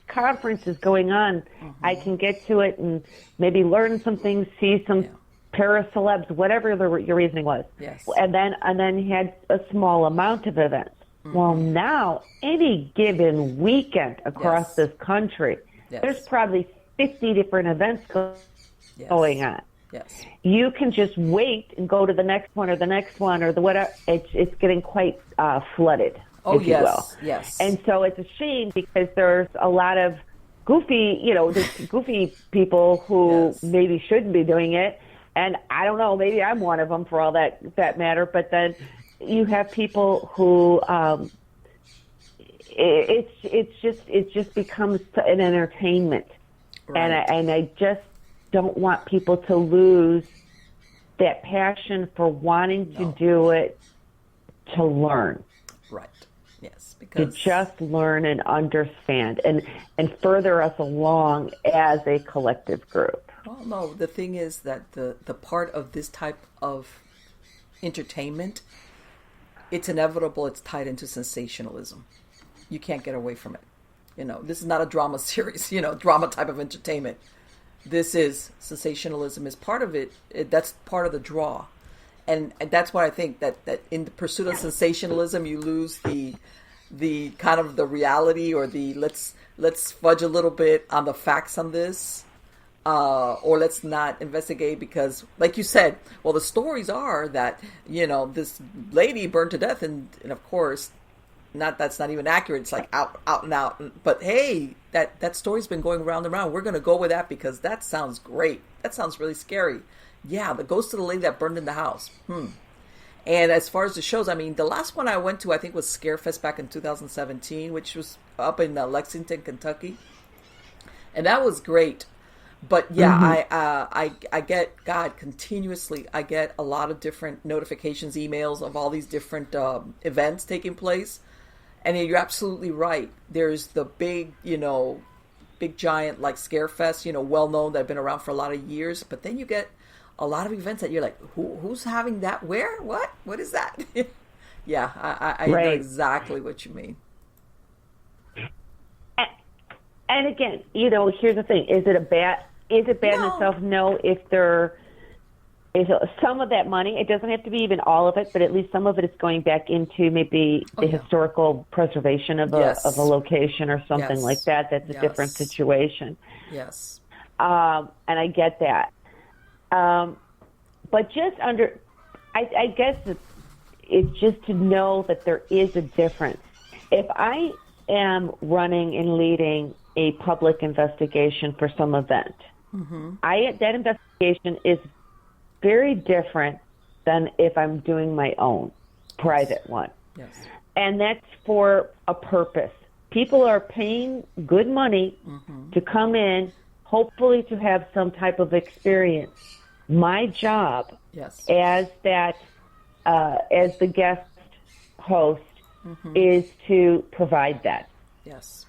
S2: conference is going on. I can get to it and maybe learn some things, see some para-celebs, whatever your reasoning was. Yes. And then you had a small amount of events. Well, now, any given weekend across this country, there's probably 50 different events going on. Yes. You can just wait and go to the next one or the next one or the whatever. It's getting quite flooded, if you will. Yes. And so it's a shame because there's a lot of goofy people who maybe shouldn't be doing it. And I don't know, maybe I'm one of them for all that matter, but then you have people who it just becomes an entertainment, right. and I just don't want people to lose that passion for wanting to do it to learn.
S1: Right. Yes. Because
S2: to just learn and understand and further us along as a collective group.
S1: Well, no, the thing is that the part of this type of entertainment, it's inevitable. It's tied into sensationalism. You can't get away from it. This is not a drama series, drama type of entertainment. This is sensationalism is part of it. That's part of the draw. And that's why I think that in the pursuit of sensationalism, you lose the kind of the reality or the let's fudge a little bit on the facts on this. Or let's not investigate because, like you said, the stories are that, this lady burned to death and of course, not that's not even accurate. It's like out and out. But hey, that story's been going round and round. We're going to go with that because that sounds great. That sounds really scary. Yeah, the ghost of the lady that burned in the house. And as far as the shows, I mean, the last one I went to, I think, was Scarefest back in 2017, which was up in Lexington, Kentucky, and that was great. But yeah, I get, God, continuously, I get a lot of different notifications, emails of all these different events taking place. And you're absolutely right. There's the big, big giant like Scarefest, well known, that have been around for a lot of years. But then you get a lot of events that you're like, who's having that? Where? What is that? Yeah, I know exactly what you mean.
S2: And again, here's the thing: is it bad in itself? No. If there is some of that money, it doesn't have to be even all of it, but at least some of it is going back into maybe the historical preservation of a location or something like that. That's a different situation.
S1: Yes.
S2: And I get that. But just I guess it's just to know that there is a difference. If I am running and leading a public investigation for some event, that investigation is very different than if I'm doing my own private one.
S1: Yes.
S2: And that's for a purpose. People are paying good money to come in, hopefully to have some type of experience. My job as the guest host is to provide that.
S1: Yes.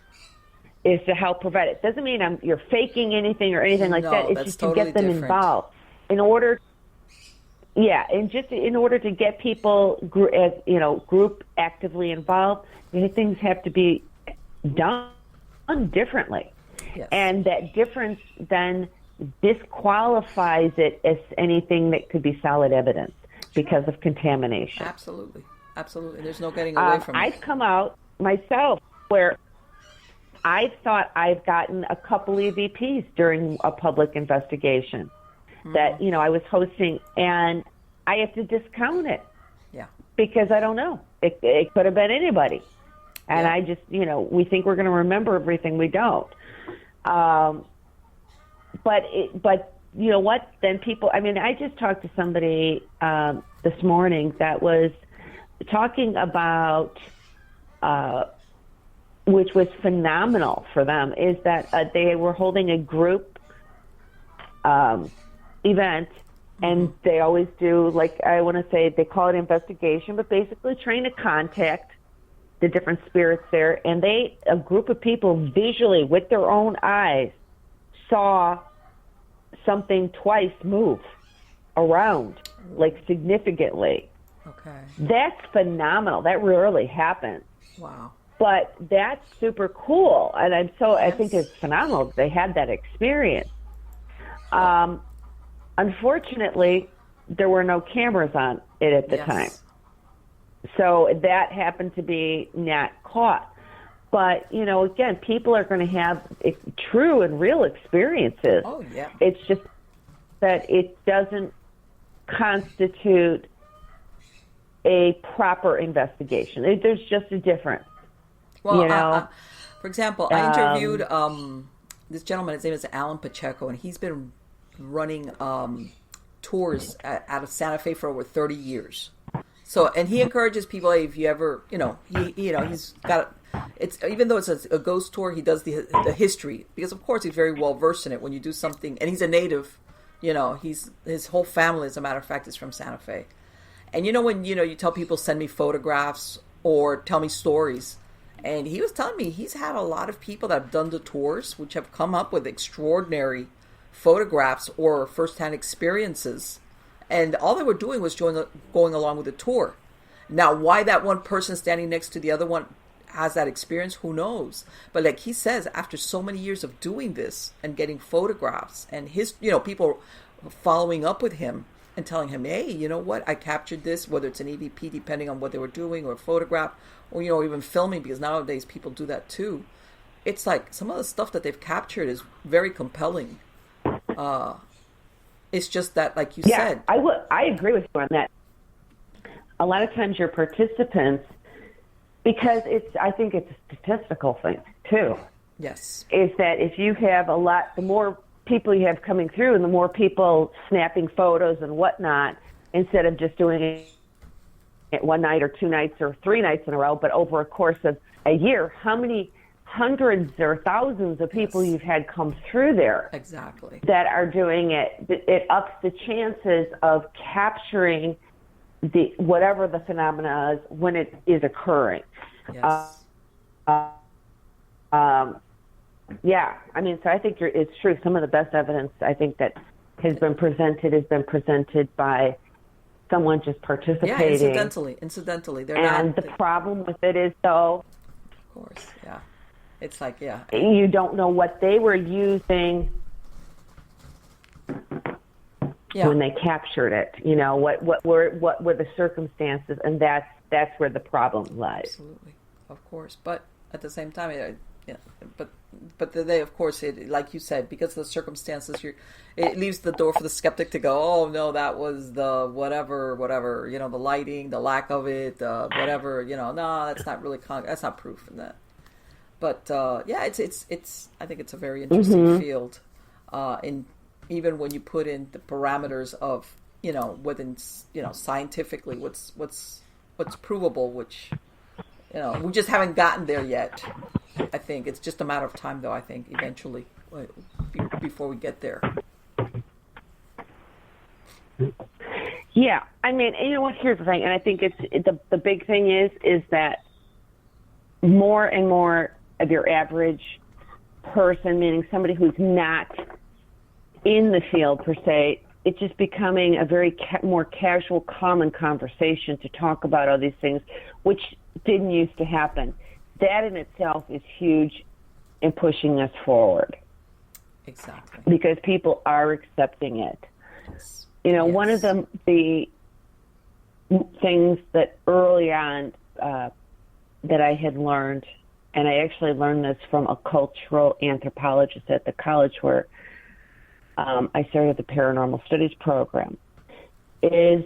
S2: Is to help provide it. Doesn't mean you're faking anything or anything like that. It's just totally to get them involved in order. Yeah, and just in order to get people, group actively involved, things have to be done differently, and that difference then disqualifies it as anything that could be solid evidence because of contamination.
S1: Absolutely. There's no getting away from it.
S2: I've come out myself where I've thought I've gotten a couple EVPs during a public investigation that, I was hosting, and I have to discount it.
S1: Yeah.
S2: Because I don't know. It could have been anybody. And I just, we think we're going to remember everything. We don't. But you know what? Then people, I just talked to somebody this morning that was talking about, which was phenomenal for them, is that they were holding a group event, and they always do, like, I want to say they call it investigation, but basically trying to contact the different spirits there. And a group of people visually with their own eyes saw something twice move around, like significantly.
S1: Okay.
S2: That's phenomenal. That rarely happens.
S1: Wow.
S2: But that's super cool. And I think it's phenomenal that they had that experience. Unfortunately, there were no cameras on it at the time. So that happened to be not caught. But, again, people are going to have true and real experiences.
S1: Oh, yeah.
S2: It's just that it doesn't constitute a proper investigation. There's just a difference.
S1: Well, for example, I interviewed this gentleman. His name is Alan Pacheco, and he's been running tours out of Santa Fe for over 30 years. So, and he encourages people, hey, if you ever, he's got, it's, even though it's a ghost tour, he does the history, because of course he's very well versed in it. When you do something, and he's a native, his whole family, as a matter of fact, is from Santa Fe. And when, you tell people, send me photographs or tell me stories. And he was telling me he's had a lot of people that have done the tours, which have come up with extraordinary photographs or firsthand experiences. And all they were doing was going along with the tour. Now, why that one person standing next to the other one has that experience, who knows? But like he says, after so many years of doing this and getting photographs and his, people following up with him and telling him, hey, you know what? I captured this, whether it's an EVP, depending on what they were doing, or a photograph, or, even filming, because nowadays people do that too. It's like some of the stuff that they've captured is very compelling. It's just that, like you said.
S2: I agree with you on that. A lot of times your participants because I think it's a statistical thing too.
S1: Yes.
S2: Is that if you have the more people you have coming through and the more people snapping photos and whatnot, instead of just doing it one night or 2 nights or 3 nights in a row, but over a course of a year, how many hundreds or thousands of people you've had come through there
S1: exactly
S2: that are doing it. It ups the chances of capturing whatever the phenomena is when it is occurring.
S1: Yes.
S2: Yeah, I mean, so I think it's true. Some of the best evidence I think that has been presented by someone just participating.
S1: Yeah, incidentally.
S2: The problem with it is, though,
S1: of course, yeah, it's like, yeah,
S2: you don't know what they were using when they captured it. You know, what were the circumstances, and that's where the problem lies.
S1: Absolutely, of course, but at the same time, but they, of course, it, like you said, because of the circumstances, it leaves the door for the skeptic to go, oh no, that was the whatever, you know, the lighting, the lack of it, whatever, you know, no, that's not really that's not proof in that. But yeah, it's I think it's a very interesting field, in even when you put in the parameters of, you know, within, you know, scientifically what's provable, which, you know, we just haven't gotten there yet. I think it's just a matter of time, though. I think eventually, before we get there.
S2: Yeah, I mean, you know what? Here's the thing, and I think the big thing is that more and more of your average person, meaning somebody who's not in the field per se, it's just becoming a very more casual, common conversation to talk about all these things, which didn't used to happen. That in itself is huge in pushing us forward.
S1: Exactly.
S2: Because people are accepting it.
S1: Yes.
S2: You know, one of the things that early on that I had learned, and I actually learned this from a cultural anthropologist at the college where I started the Paranormal Studies program, is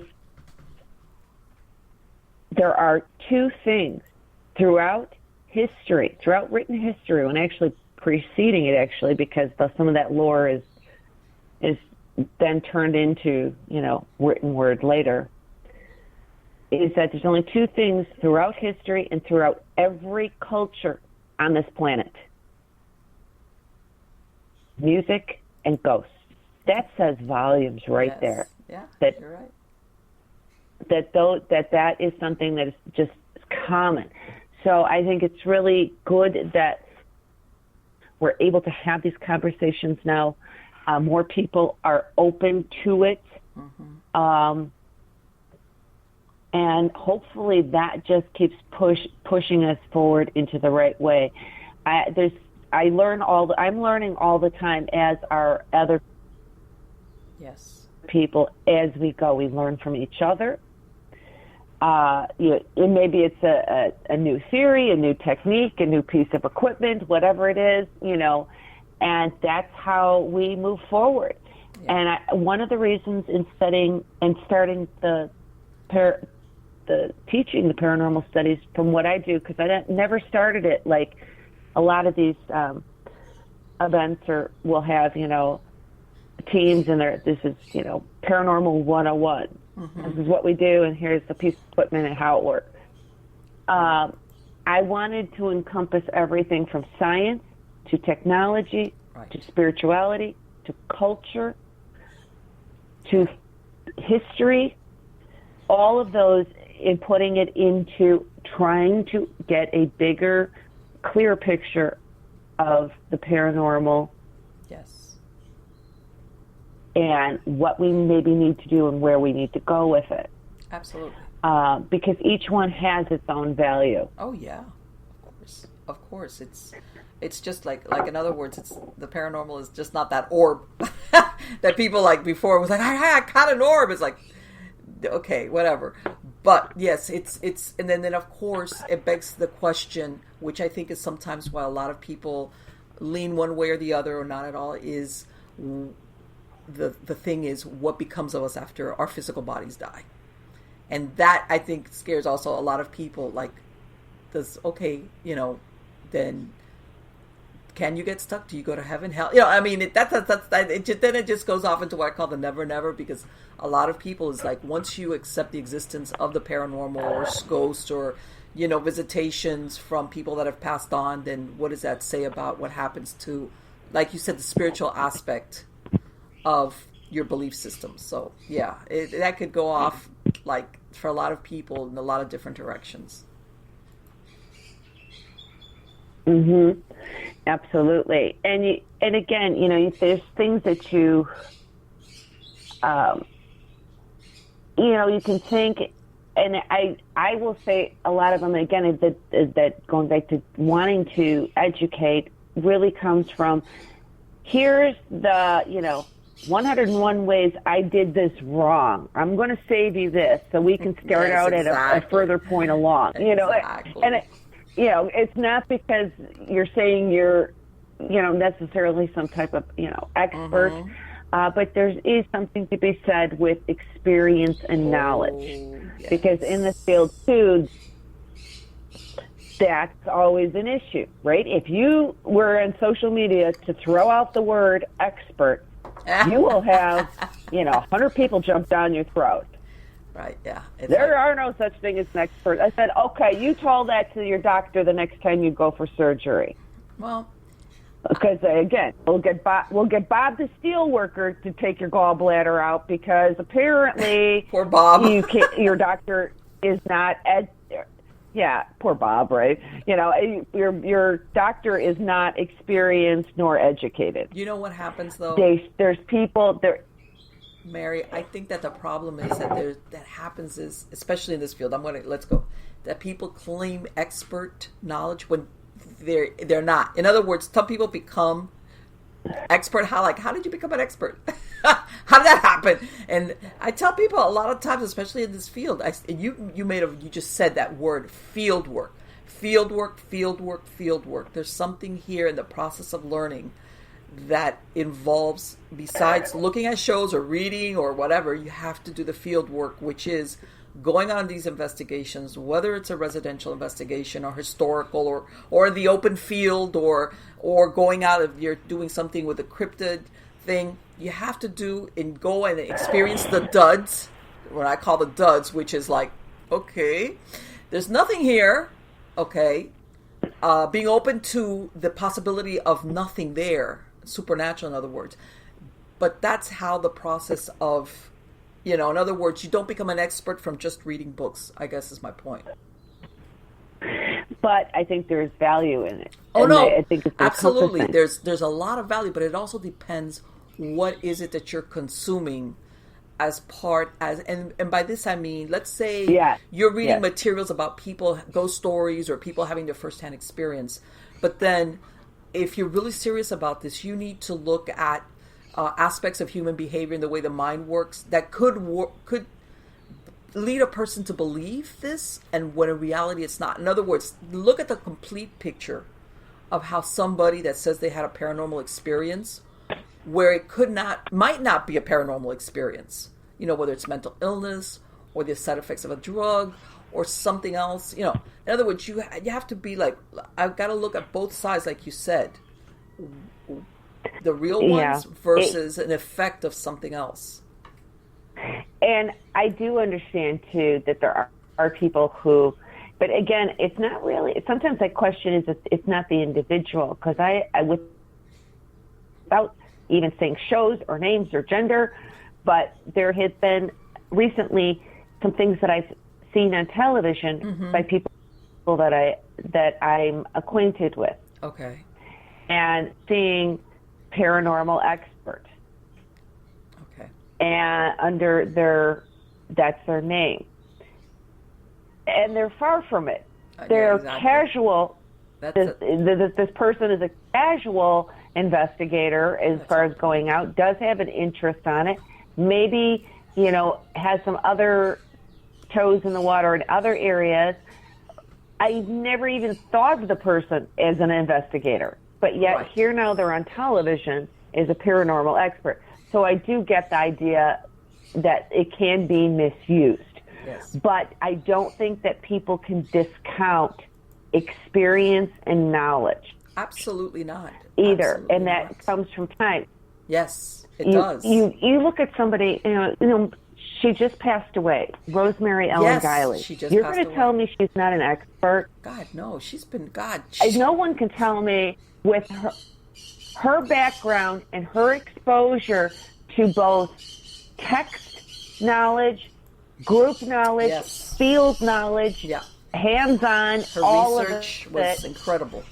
S2: there are 2 things throughout written history, and actually preceding it, actually, because some of that lore is then turned into, you know, written word later, is that there's only 2 things throughout history and throughout every culture on this planet: music and ghosts. That says volumes right there.
S1: Yeah,
S2: that,
S1: you're right.
S2: That is something that is just common. So I think it's really good that we're able to have these conversations now. More people are open to it. Mm-hmm. And hopefully that just keeps pushing us forward into the right way. I'm learning all the time, as are other people, as we go. We learn from each other. Maybe it's a new theory, a new technique, a new piece of equipment, whatever it is, you know, and that's how we move forward. Yeah. And one of the reasons in studying and starting teaching the paranormal studies, from what I do, because I never started it like a lot of these events will have, you know, teams, and this is, you know, Paranormal 101. Mm-hmm. This is what we do, and here's the piece of equipment and how it works. I wanted to encompass everything from science to technology, to spirituality, to culture, to history, all of those, in putting it into trying to get a bigger, clear picture of the paranormal.
S1: Yes.
S2: And what we maybe need to do and where we need to go with it.
S1: Absolutely.
S2: Because each one has its own value.
S1: Oh yeah, of course. It's just like in other words, it's the paranormal is just not that orb that people like before was like, I caught an orb. It's like, okay, whatever. But yes, it's and then of course it begs the question, which I think is sometimes why a lot of people lean one way or the other or not at all, is the thing is what becomes of us after our physical bodies die. And that, I think, scares also a lot of people, like does, okay, then can you get stuck? Do you go to heaven, hell? I mean, then it just goes off into what I call the never, never, because a lot of people is like, once you accept the existence of the paranormal or ghosts or, visitations from people that have passed on, then what does that say about what happens to, like you said, the spiritual aspect of your belief system? So yeah, that could go off, like, for a lot of people in a lot of different directions.
S2: Mm-hmm. Absolutely. And again, there's things that you can think, and I will say a lot of them, again, is that going back to wanting to educate really comes from, here's the, 101 ways I did this wrong. I'm going to save you this so we can start out at a further point along.
S1: Exactly.
S2: And it's not because you're saying you're, necessarily some type of, expert, but there is something to be said with experience and knowledge. Yes. Because in this field, too, that's always an issue, right? If you were on social media to throw out the word expert, you will have, 100 people jump down your throat.
S1: Right, yeah.
S2: There are no such thing as an expert. I said, okay, you told that to your doctor the next time you go for surgery.
S1: Well,
S2: because again, we'll get Bob the steel worker to take your gallbladder out because apparently
S1: poor Bob.
S2: Your doctor is not poor Bob, right? Your doctor is not experienced nor educated.
S1: You know what happens though?
S2: There's people there.
S1: Mary, I think that the problem is that happens is, especially in this field, that people claim expert knowledge when they're not. In other words, some people become expert. How did you become an expert? How did that happen? And I tell people a lot of times, especially in this field, you just said that word, field work. There's something here in the process of learning that involves, besides looking at shows or reading or whatever, you have to do the field work, which is going on these investigations, whether it's a residential investigation or historical or the open field or going out, if you're doing something with a cryptid thing, you have to go and experience the duds, what I call the duds, which is like, okay, there's nothing here, okay, being open to the possibility of nothing there, supernatural in other words. But that's how the process of, in other words, you don't become an expert from just reading books, I guess is my point.
S2: But I think there's value in it.
S1: Oh,
S2: and
S1: no,
S2: I think it's
S1: absolutely. There's a lot of value, but it also depends what is it that you're consuming and by this I mean, let's say you're reading materials about people, ghost stories, or people having their firsthand experience. But then if you're really serious about this, you need to look at aspects of human behavior and the way the mind works that could lead a person to believe this, and when in reality it's not. In other words, look at the complete picture of how somebody that says they had a paranormal experience, where it might not be a paranormal experience, whether it's mental illness or the side effects of a drug or something else, in other words, you have to be like, I've got to look at both sides, like you said, the real ones versus an effect of something else.
S2: And I do understand too that there are people who, but again, it's not really, sometimes I question it's not the individual, because I without even saying shows or names or gender, but there have been recently some things that I've seen on television by people that I'm acquainted with.
S1: Okay.
S2: And seeing paranormal expert.
S1: Okay.
S2: And that's their name. And they're far from it. They're casual. This person is a casual investigator as far as going out, does have an interest on it, maybe, has some other toes in the water in other areas. I've never even thought of the person as an investigator, but yet here now they're on television as a paranormal expert. So I do get the idea that it can be misused.
S1: Yes.
S2: But I don't think that people can discount experience and knowledge.
S1: Absolutely not.
S2: Either.
S1: Absolutely
S2: and that
S1: not.
S2: comes from time.
S1: Yes, it does.
S2: You look at somebody, she just passed away, Rosemary Ellen
S1: Yes,
S2: Guiley.
S1: she just
S2: You're
S1: passed
S2: going to
S1: away.
S2: tell me she's not an expert?
S1: God, no, she's been,
S2: No one can tell me with her background and her exposure to both text knowledge, group knowledge,
S1: Yes.
S2: field knowledge,
S1: Yeah.
S2: hands-on,
S1: Her
S2: all
S1: research
S2: of it.
S1: was incredible.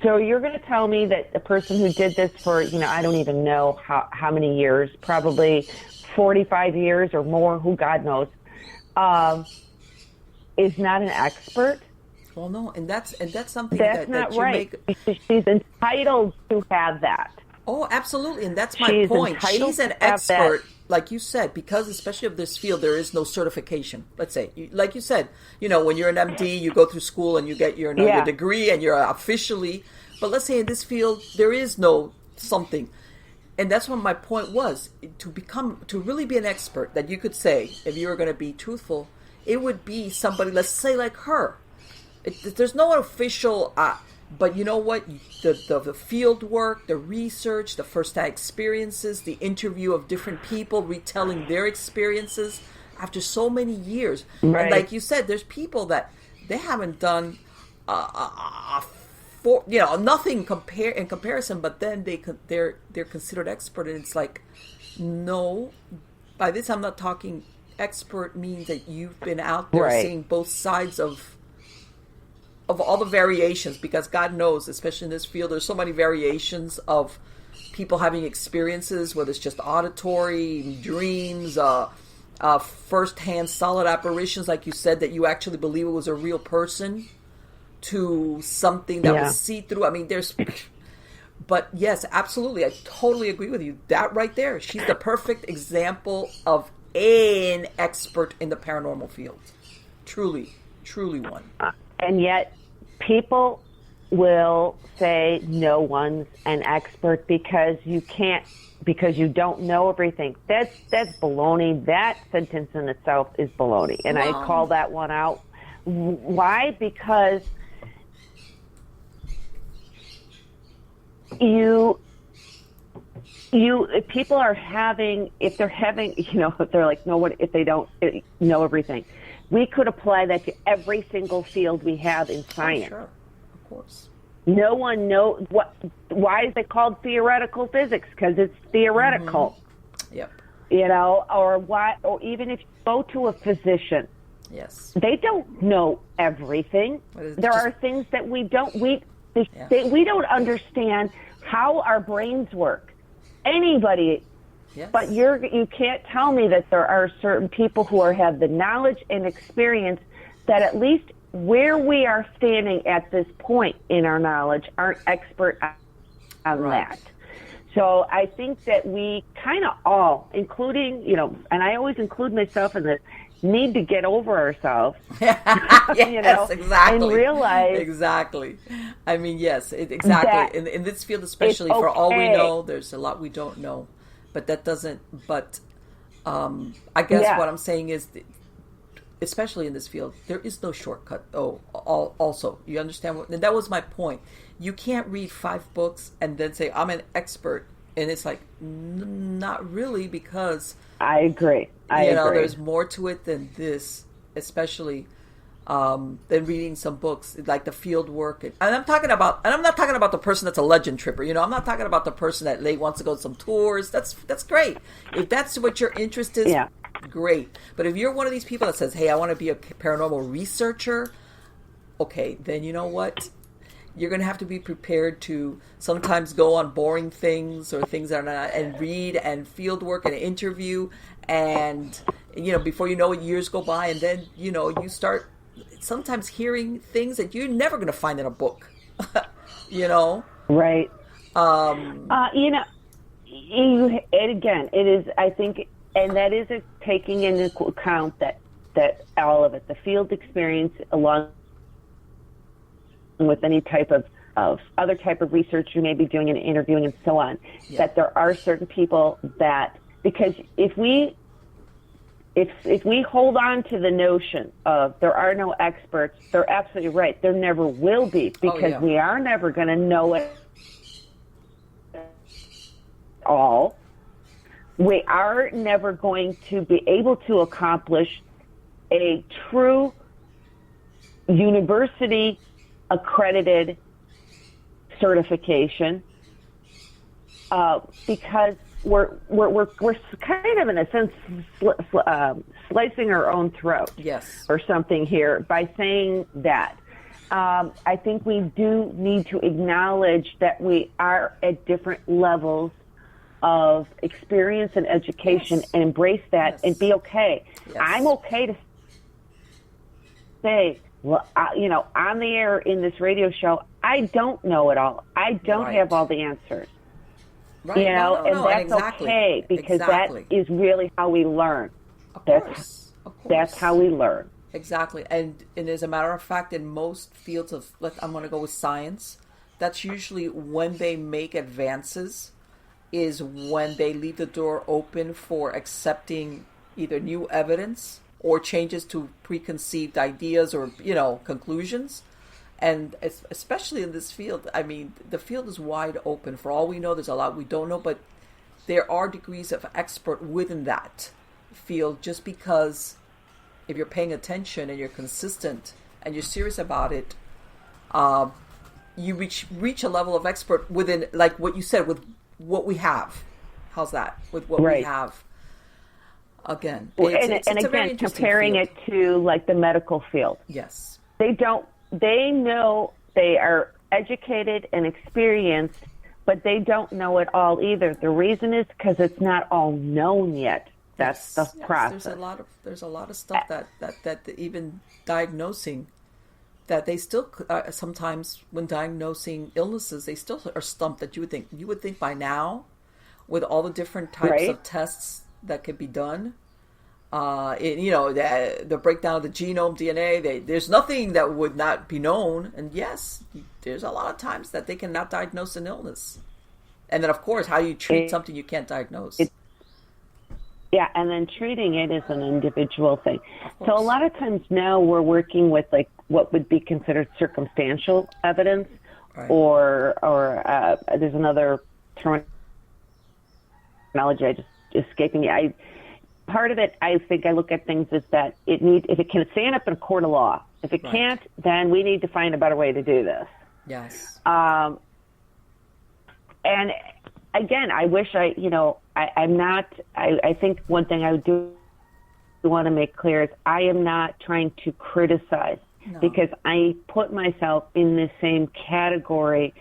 S2: So you're going to tell me that the person who did this for, I don't even know how many years, probably 45 years or more, who God knows, is not an expert?
S1: Well, no, and that's something
S2: That's
S1: that
S2: not
S1: you
S2: right.
S1: make.
S2: She's entitled to have that.
S1: Oh, absolutely, and that's my
S2: She's
S1: point.
S2: entitled
S1: She's an
S2: to have
S1: expert,
S2: that.
S1: like you said, because especially of this field, there is no certification. Let's say, like you said, when you're an MD, you go through school and you get your
S2: Yeah.
S1: degree, and you're officially. But let's say in this field, there is no something, and that's what my point was. To really be an expert, that you could say, if you were going to be truthful, it would be somebody, let's say, like her. There's no official, but you know what? The field work, the research, the first-hand experiences, the interview of different people retelling their experiences after so many years.
S2: Right.
S1: And like you said, there's people that they haven't done nothing in comparison, but then they're considered expert, and it's like, no. By this, I'm not talking expert means that you've been out there
S2: Right.
S1: seeing both sides of all the variations, because God knows, especially in this field, there's so many variations of people having experiences, whether it's just auditory, dreams, first-hand solid apparitions, like you said, that you actually believe it was a real person, to something that was see-through. I mean, but yes, absolutely, I totally agree with you. That right there, she's the perfect example of an expert in the paranormal field. Truly, truly one.
S2: And yet people will say no one's an expert because you don't know everything. That's baloney. That sentence in itself is baloney. And
S1: Wow.
S2: I call that one out. Why? Because if people are having, if they're like, no one, if they don't know everything, we could apply that to every single field we have in science.
S1: Oh, sure, of course.
S2: No one knows why is it called theoretical physics? Because it's theoretical.
S1: Mm-hmm. Yep.
S2: Or even if you go to a physician,
S1: yes,
S2: they don't know everything. There are things that we don't understand how our brains work. Anybody,
S1: yes.
S2: but you can't tell me that there are certain people who have the knowledge and experience that at least where we are standing at this point in our knowledge aren't expert on
S1: Right.
S2: that. So I think that we kind of all, including, and I always include myself in this, need to get over ourselves.
S1: Yes, exactly.
S2: And realize
S1: exactly. I mean, yes, exactly. In this field, especially, for all we know, there's a lot we don't know. But that doesn't. But I guess what I'm saying is, especially in this field, there is no shortcut. Also, you understand what? And that was my point. You can't read 5 books and then say I'm an expert, and it's like not really, because
S2: I agree. I agree.
S1: There's more to it than this, especially than reading some books like the field work. And I'm not talking about the person that's a legend tripper. I'm not talking about the person that wants to go to some tours. That's great. If that's what your interest is, great. But if you're one of these people that says, "Hey, I want to be a paranormal researcher," okay, then you know what? You're going to have to be prepared to sometimes go on boring things or things that are not, and read and field work and interview, and before you know it, years go by, and then you start sometimes hearing things that you're never going to find in a book.
S2: Right. And again, it is, I think, and that is taking into account that all of it, the field experience, along with any type of other type of research you may be doing and interviewing and so on, that there are certain people that, because if we if we hold on to the notion of there are no experts, they're absolutely right. There never will be, because we are never going to know it all. We are never going to be able to accomplish a true university accredited certification, because we're kind of, in a sense, slicing our own throat, or something here by saying that. I think we do need to acknowledge that we are at different levels of experience and education, and embrace that, and be okay. I'm okay to say, well, on the air in this radio show, I don't know it all. I don't have all the answers.
S1: Right.
S2: And that's okay, because that is really how we learn.
S1: Of course.
S2: That's how we learn.
S1: Exactly. And as a matter of fact, in most fields of, I'm going to go with science, that's usually when they make advances, is when they leave the door open for accepting either new evidence or changes to preconceived ideas or, conclusions. And especially in this field, I mean, the field is wide open. For all we know, there's a lot we don't know, but there are degrees of expert within that field, just because if you're paying attention and you're consistent and you're serious about it, you reach a level of expert within, like what you said, with what we have. How's that? With what we have. Again. It's again, comparing
S2: field. It to like the medical field.
S1: Yes.
S2: They know, they are educated and experienced, but they don't know it all either. The reason is because it's not all known yet. That's the process.
S1: There's a lot of stuff that even diagnosing, that they still sometimes when diagnosing illnesses, they still are stumped. That you would think by now, with all the different types of tests that could be done, the breakdown of the genome, DNA, there's nothing that would not be known. And yes, there's a lot of times that they cannot diagnose an illness. And then, of course, how do you treat something you can't diagnose?
S2: And then treating it is an individual thing. So a lot of times now we're working with like what would be considered circumstantial evidence, or there's another terminology just escaping me. Part of it, I think I look at things is that if it can stand up in a court of law. If it can't, then we need to find a better way to do this.
S1: Yes.
S2: And again, I wish I'm not, I think one thing I do want to make clear is I am not trying to criticize, because I put myself in the same category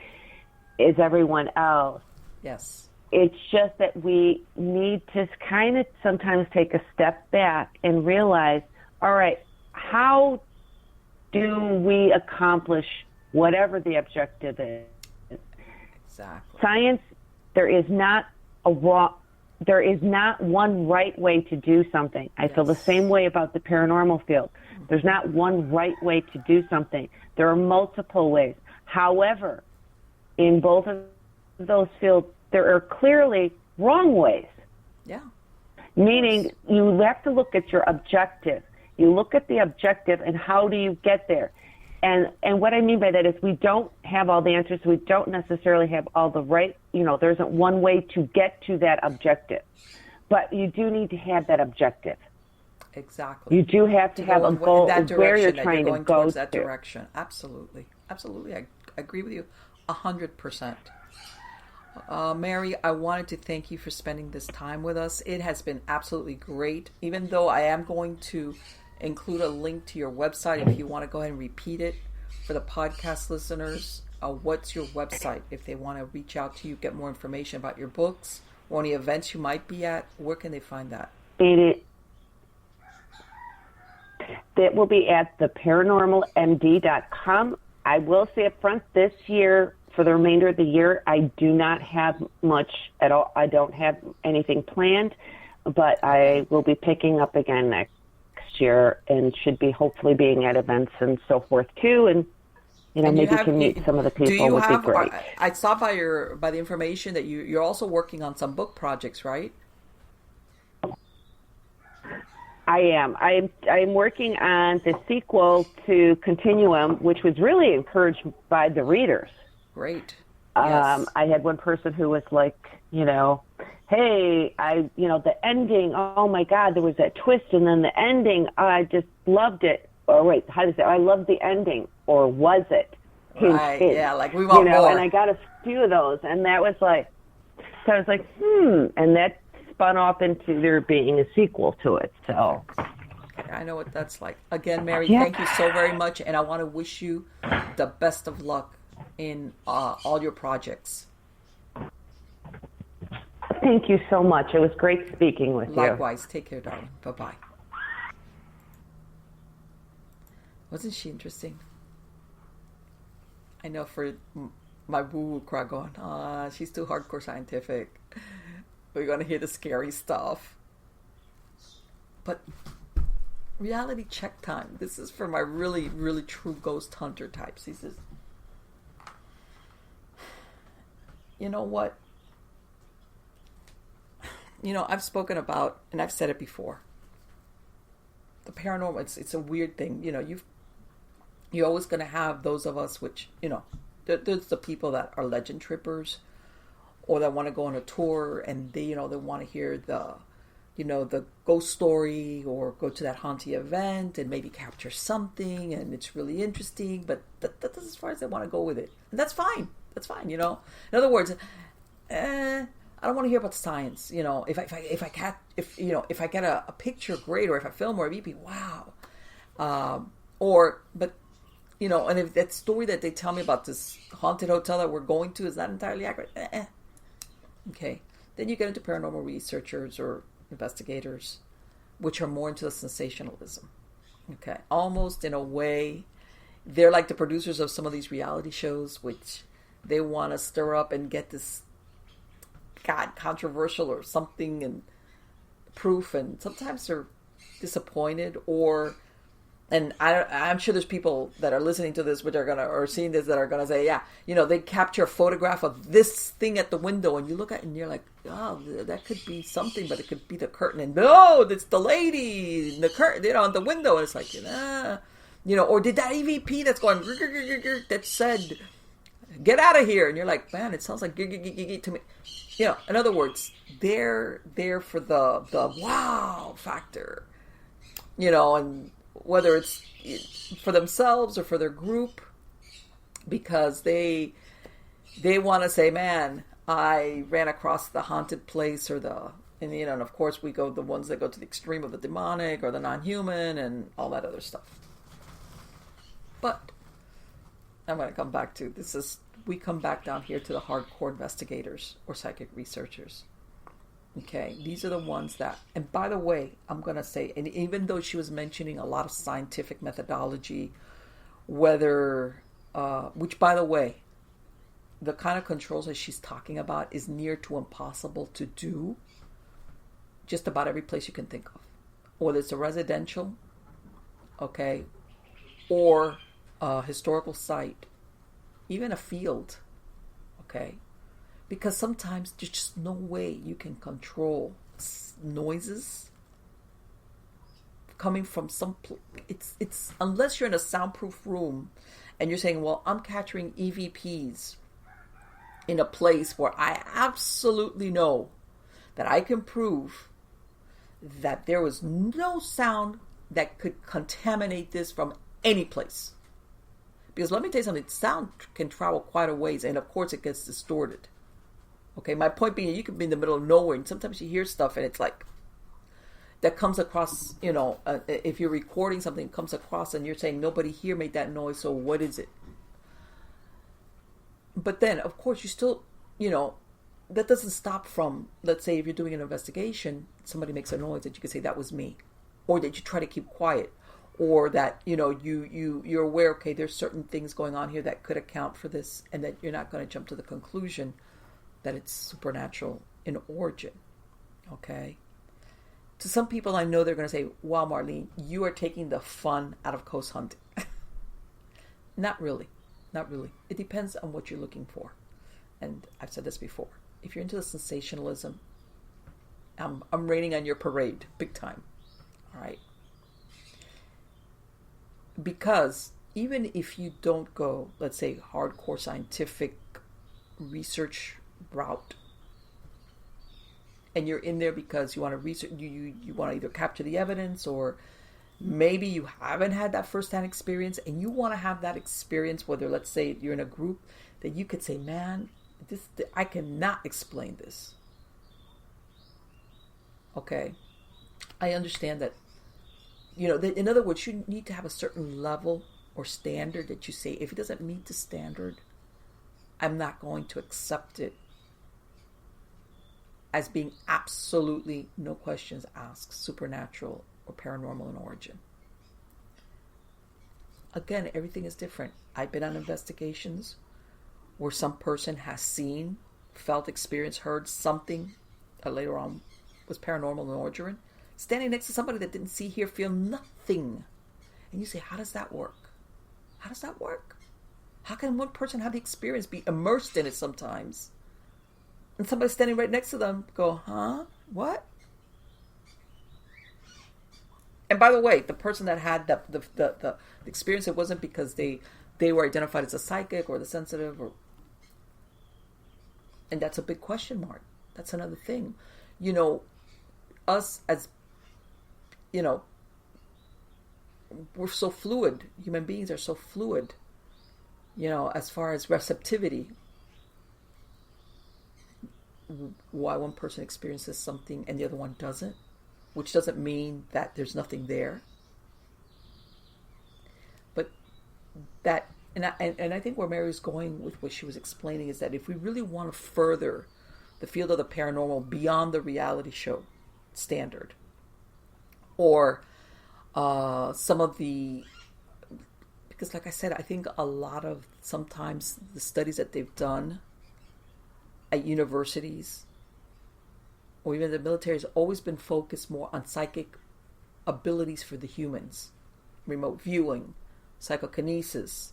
S2: as everyone else.
S1: Yes.
S2: It's just that we need to kind of sometimes take a step back and realize, all right, how do we accomplish whatever the objective is?
S1: Exactly.
S2: Science, there is not one right way to do something. I feel the same way about the paranormal field. There's not one right way to do something. There are multiple ways. However, in both of those fields, there are clearly wrong ways.
S1: Yeah.
S2: Meaning you have to look at your objective. You look at the objective and how do you get there? And what I mean by that is we don't have all the answers. We don't necessarily have all the right, there isn't one way to get to that objective. But you do need to have that objective.
S1: Exactly.
S2: You do have to have a goal of where you're trying to go
S1: towards that direction. Absolutely. Absolutely. I agree with you 100%. Mary, I wanted to thank you for spending this time with us. It has been absolutely great, even though I am going to include a link to your website if you want to go ahead and repeat it for the podcast listeners. What's your website if they want to reach out to you, get more information about your books or any events you might be at? Where can they find that?
S2: That will be at theparanormalmd.com. I will say up front, this year, for the remainder of the year, I do not have much at all. I don't have anything planned, but I will be picking up again next year and should be hopefully being at events and so forth too. And maybe you can meet some of the people would be great.
S1: I saw by the information that you're also working on some book projects, right?
S2: I am. I'm working on the sequel to Continuum, which was really encouraged by the readers.
S1: Great. Yes.
S2: I had one person who was like, hey, the ending, oh my God, there was that twist, and then the ending, I just loved it. Or wait, how does it? I loved the ending, or was it? Hint,
S1: Right.
S2: hint.
S1: Yeah. Like we want more.
S2: And I got a few of those, and that was like, so I was like, and that spun off into there being a sequel to it. So
S1: I know what that's like. Again, Mary,
S2: Yeah.
S1: thank you so very much, and I want to wish you the best of luck in all your projects.
S2: Thank you so much. It was great speaking with you.
S1: Likewise. Take care, darling. Bye-bye. Wasn't she interesting? I know for my woo-woo crowd going, she's too hardcore scientific. We're going to hear the scary stuff. But reality check time. This is for my really, really true ghost hunter types. He says, you know what? I've spoken about, and I've said it before, the paranormal, it's a weird thing. You're always going to have those of us which, there's the people that are legend trippers or that want to go on a tour and they want to hear the ghost story or go to that haunted event and maybe capture something and it's really interesting, but that's as far as they want to go with it. And that's fine. That's fine, In other words, I don't want to hear about science. If I get a picture, great, or if I film or a VP, wow. And if that story that they tell me about this haunted hotel that we're going to is not entirely accurate, okay. Then you get into paranormal researchers or investigators, which are more into the sensationalism. Okay, almost in a way, they're like the producers of some of these reality shows, which they want to stir up and get this controversial or something and proof, and sometimes they're disappointed and I'm sure there's people that are listening to this which are or seeing this that are gonna say, they capture a photograph of this thing at the window and you look at it and you're like, oh, that could be something, but it could be the curtain, and no, it's the lady in the curtain, on the window, and it's like, or did that EVP that's going that said, get out of here, and you're like, man, it sounds like to me. In other words, they're there for the wow factor, and whether it's for themselves or for their group, because they want to say, man, I ran across the haunted place and of course we go the ones that go to the extreme of the demonic or the non-human and all that other stuff. But I'm going to come back to we come back down here to the hardcore investigators or psychic researchers. Okay, these are the ones that, and by the way, I'm going to say, and even though she was mentioning a lot of scientific methodology, which by the way, the kind of controls that she's talking about is near to impossible to do just about every place you can think of. Whether it's a residential, okay, or a historical site, even a field, okay? Because sometimes there's just no way you can control noises coming from it's unless you're in a soundproof room and you're saying, well, I'm capturing EVPs in a place where I absolutely know that I can prove that there was no sound that could contaminate this from any place. Because let me tell you something, sound can travel quite a ways, and of course it gets distorted. Okay, my point being, you could be in the middle of nowhere, and sometimes you hear stuff, and it's like, that comes across, if you're recording something, it comes across, and you're saying, nobody here made that noise, so what is it? But then, of course, you still, that doesn't stop from, let's say, if you're doing an investigation, somebody makes a noise that you can say, that was me. Or that you try to keep quiet. Or that, you're aware, okay, there's certain things going on here that could account for this, and that you're not going to jump to the conclusion that it's supernatural in origin, okay? To some people, I know they're going to say, wow, Marlene, you are taking the fun out of ghost hunting. Not really. Not really. It depends on what you're looking for. And I've said this before. If you're into the sensationalism, I'm raining on your parade, big time. All right. Because even if you don't go, let's say, hardcore scientific research route, and you're in there because you want to research, you want to either capture the evidence, or maybe you haven't had that firsthand experience and you want to have that experience, whether, let's say, you're in a group that you could say, man, I cannot explain this. Okay. I understand that, in other words, you need to have a certain level or standard that you say, if it doesn't meet the standard, I'm not going to accept it as being absolutely, no questions asked, supernatural or paranormal in origin. Again, everything is different. I've been on investigations where some person has seen, felt, experienced, heard something that later on was paranormal in origin, standing next to somebody that didn't see, hear, feel nothing. And you say, how does that work? How does that work? How can one person have the experience, be immersed in it sometimes, and somebody standing right next to them go, huh? What? And by the way, the person that had the experience, it wasn't because they were identified as a psychic or the sensitive, and that's a big question mark. That's another thing. Us as, we're so fluid. Human beings are so fluid, as far as receptivity. Why one person experiences something and the other one doesn't, which doesn't mean that there's nothing there. But that, and I think where Mary's going with what she was explaining is that if we really want to further the field of the paranormal beyond the reality show standard, or some of the, because like I said, I think a lot of sometimes the studies that they've done at universities or even the military has always been focused more on psychic abilities for the humans, remote viewing, psychokinesis,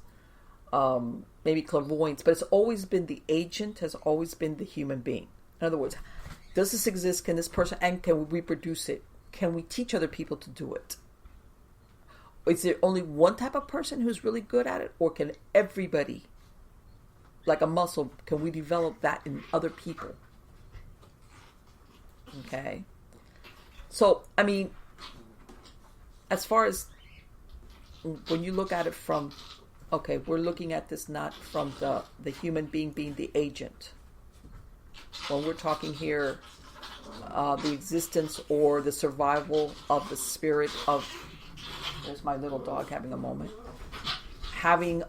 S1: maybe clairvoyance, but it's always been the agent, has always been the human being. In other words, does this exist? Can this person, and can we reproduce it? Can we teach other people to do it? Is there only one type of person who's really good at it, or can everybody, like a muscle, can we develop that in other people? Okay. So, I mean, as far as when you look at it from, okay, we're looking at this not from the human being the agent. When we're talking here, the existence or the survival of the spirit of, there's my little dog having a moment, having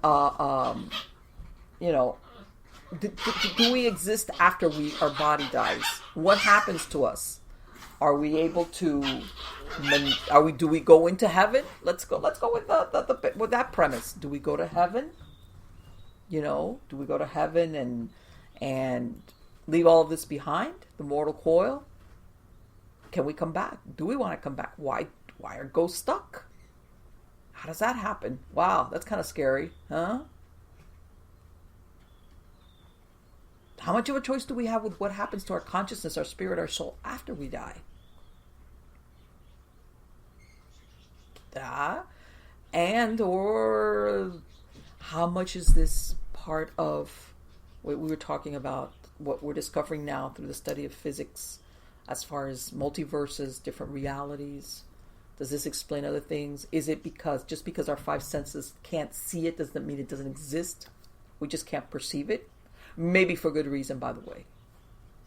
S1: do we exist after our body dies? What happens to us? Are we able to? Do we go into heaven? Let's go with with that premise. Do we go to heaven? Do we go to heaven and leave all of this behind? The mortal coil. Can we come back? Do we want to come back? Why are ghosts stuck? How does that happen? Wow, that's kind of scary, huh? How much of a choice do we have with what happens to our consciousness, our spirit, our soul after we die? And or how much is this part of what we were talking about, what we're discovering now through the study of physics, as far as multiverses, different realities? Does this explain other things? Is it just because our five senses can't see it doesn't mean it doesn't exist? We just can't perceive it? Maybe for good reason, by the way.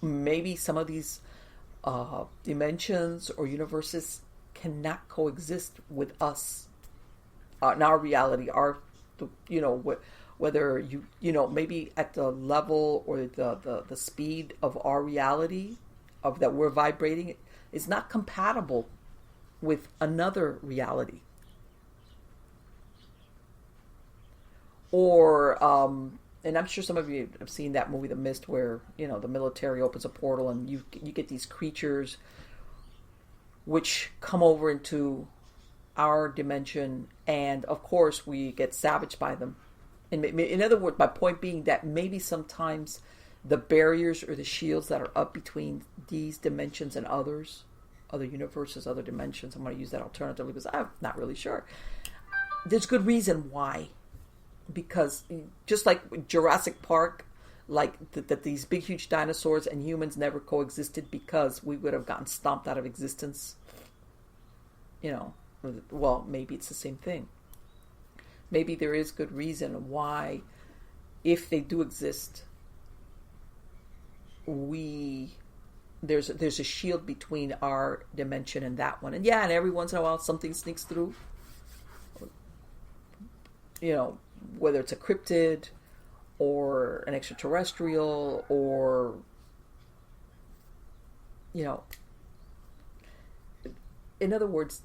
S1: Maybe some of these dimensions or universes cannot coexist with us in our reality. Whether maybe at the level or the speed of our reality of that we're vibrating is not compatible with another reality. Or and I'm sure some of you have seen that movie, The Mist, where the military opens a portal and you get these creatures which come over into our dimension, and of course we get savaged by them. And in other words, my point being that maybe sometimes the barriers or the shields that are up between these dimensions and others other universes, other dimensions. I'm going to use that alternatively because I'm not really sure. There's good reason why. Because just like Jurassic Park, like that these big, huge dinosaurs and humans never coexisted because we would have gotten stomped out of existence. Well, maybe it's the same thing. Maybe there is good reason why, if they do exist, there's a shield between our dimension and that one. And and every once in a while something sneaks through. Whether it's a cryptid or an extraterrestrial or, in other words,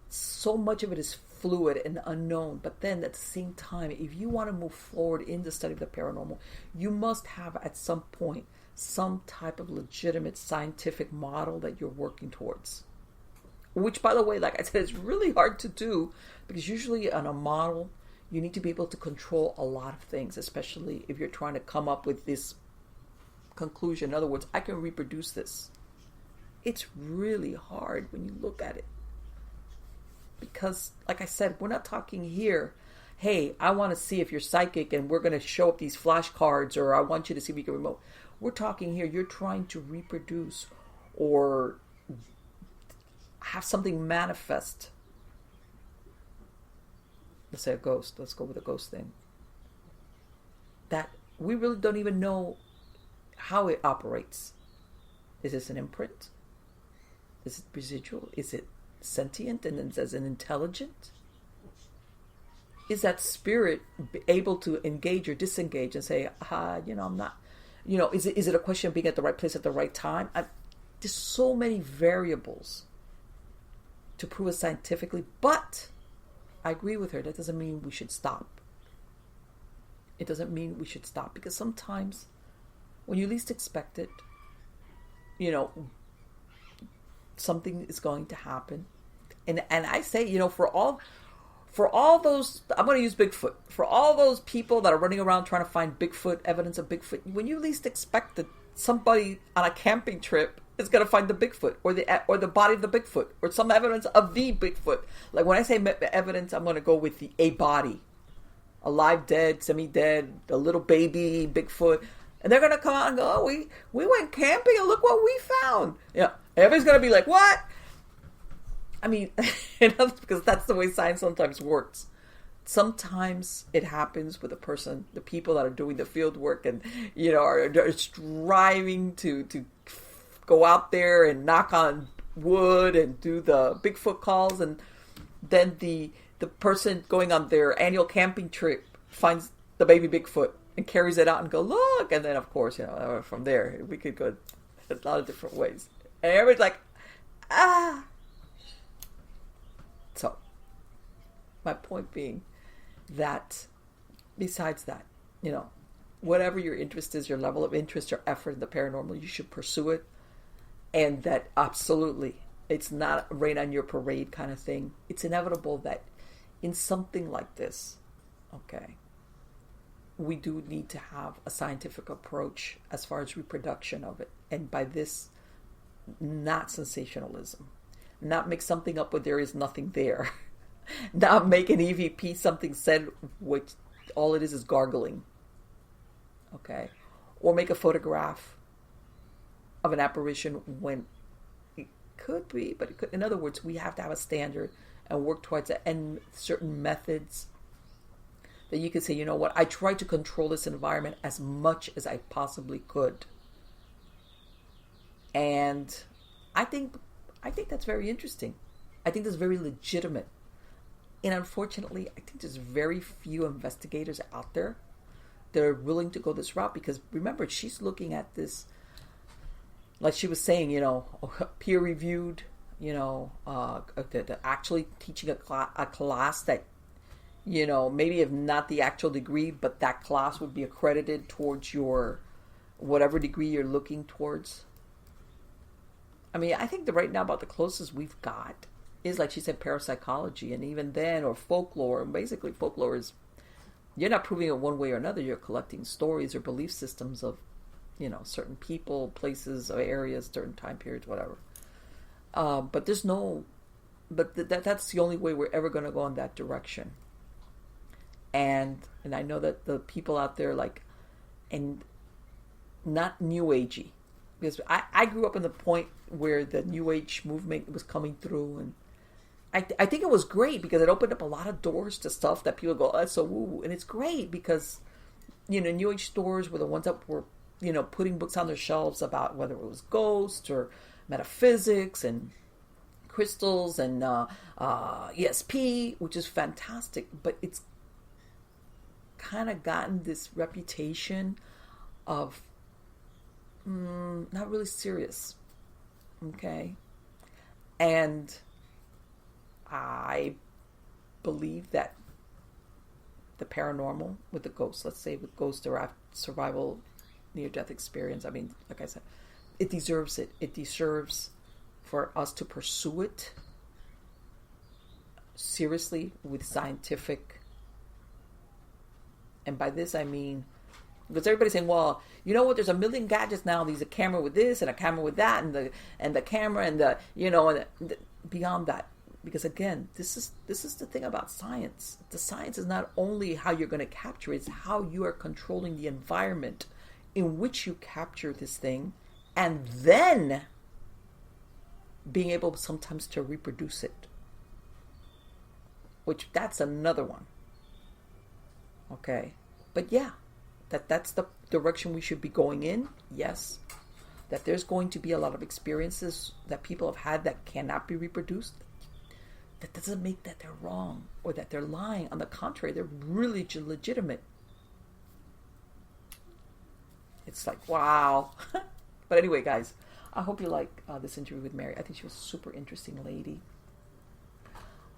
S1: so much of it is fluid and unknown. But then at the same time, if you want to move forward in the study of the paranormal, you must have at some point some type of legitimate scientific model that you're working towards. Which, by the way, like I said, is really hard to do because usually on a model, you need to be able to control a lot of things, especially if you're trying to come up with this conclusion. In other words, I can reproduce this. It's really hard when you look at it. Because, like I said, we're not talking here, hey, I want to see if you're psychic and we're going to show up these flashcards, or I want you to see if you can remote. We're talking here, you're trying to reproduce or have something manifest. Let's say a ghost. Let's go with a ghost thing. That we really don't even know how it operates. Is this an imprint? Is it residual? Is it sentient and then as an intelligent? Is that spirit able to engage or disengage and say, I'm not, is it a question of being at the right place at the right time? There's so many variables to prove it scientifically, but I agree with her. That doesn't mean we should stop. It doesn't mean we should stop because sometimes when you least expect it, something is going to happen. And I say, for all those, I'm going to use Bigfoot. For all those people that are running around trying to find Bigfoot, evidence of Bigfoot, when you least expect it, somebody on a camping trip is going to find the Bigfoot or the body of the Bigfoot or some evidence of the Bigfoot. Like when I say evidence, I'm going to go with a body, alive, dead, semi-dead, a little baby Bigfoot, and they're going to come out and go, "Oh, we went camping and look what we found." Everybody's going to be like, "What?" I mean, because that's the way science sometimes works. Sometimes it happens with a person, the people that are doing the field work and, are striving to go out there and knock on wood and do the Bigfoot calls. And then the person going on their annual camping trip finds the baby Bigfoot and carries it out and go, "Look." And then, of course, from there, we could go a lot of different ways. And everybody's like, "Ah." So, my point being that besides that, whatever your interest is, your level of interest, your effort in the paranormal, you should pursue it. And that absolutely, it's not rain on your parade kind of thing. It's inevitable that in something like this, okay, we do need to have a scientific approach as far as reproduction of it. And by this, not sensationalism. Not make something up where there is nothing there. Not make an EVP something said which all it is gargling. Okay? Or make a photograph of an apparition when it could be, but it could. In other words, we have to have a standard and work towards it, and certain methods that you could say, you know what, I tried to control this environment as much as I possibly could. And I think that's very interesting. I think that's very legitimate. And unfortunately, I think there's very few investigators out there that are willing to go this route because remember, she's looking at this, like she was saying, peer-reviewed, actually teaching a class that, maybe if not the actual degree, but that class would be accredited towards your whatever degree you're looking towards. I mean, I think that right now about the closest we've got is, like she said, parapsychology, and even then, or folklore. And basically, folklore is, you're not proving it one way or another. You're collecting stories or belief systems of, certain people, places, or areas, certain time periods, whatever. But there's no, but that's the only way we're ever going to go in that direction. And I know that the people out there like, and not new agey, because I grew up in the point where the new age movement was coming through, and I think it was great because it opened up a lot of doors to stuff that people go, oh, that's so woo, and it's great because, you know, new age stores were the ones that were, you know, putting books on their shelves about whether it was ghosts or metaphysics and crystals and ESP, which is fantastic, but it's kind of gotten this reputation of not really serious. Okay. And I believe that the paranormal with the ghosts, let's say with ghost or survival near-death experience, I mean, like I said, it deserves it. It deserves for us to pursue it seriously with scientific. And by this I mean, because everybody's saying, well, you know what? There's a million gadgets now. There's a camera with this and a camera with that, and the camera and the, you know, and beyond that. Because again, this is the thing about science. The science is not only how you're going to capture it; it's how you are controlling the environment in which you capture this thing, and then being able sometimes to reproduce it. Which that's another one. Okay, but yeah, that's the direction we should be going in. Yes, that there's going to be a lot of experiences that people have had that cannot be reproduced. That doesn't make that they're wrong or that they're lying. On the contrary, they're really legitimate. It's like, wow. But anyway, guys, I hope you like this interview with Mary. I think she was a super interesting lady.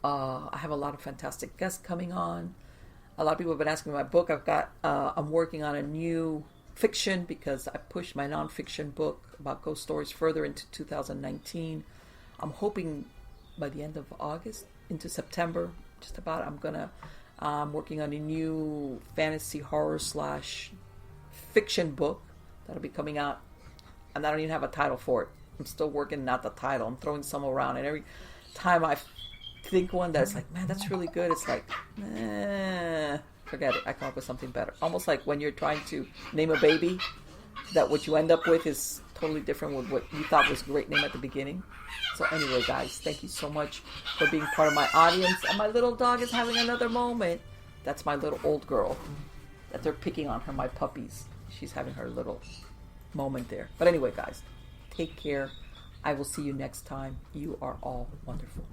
S1: I have a lot of fantastic guests coming on. A lot of people have been asking me my book. I'm working on a new fiction because I pushed my nonfiction book about ghost stories further into 2019. I'm hoping by the end of August into September, just about, I'm working on a new fantasy horror / fiction book that'll be coming out, and I don't even have a title for it. I'm still working out the title. I'm throwing some around, and every time I think one that's like, man, that's really good, it's like, forget it. I come up with something better. Almost like when you're trying to name a baby, that what you end up with is totally different with what you thought was a great name at the beginning. So anyway, guys, thank you so much for being part of my audience. And my little dog is having another moment. That's my little old girl that they're picking on her, my puppies. She's having her little moment there. But anyway, guys, take care. I will see you next time. You are all wonderful.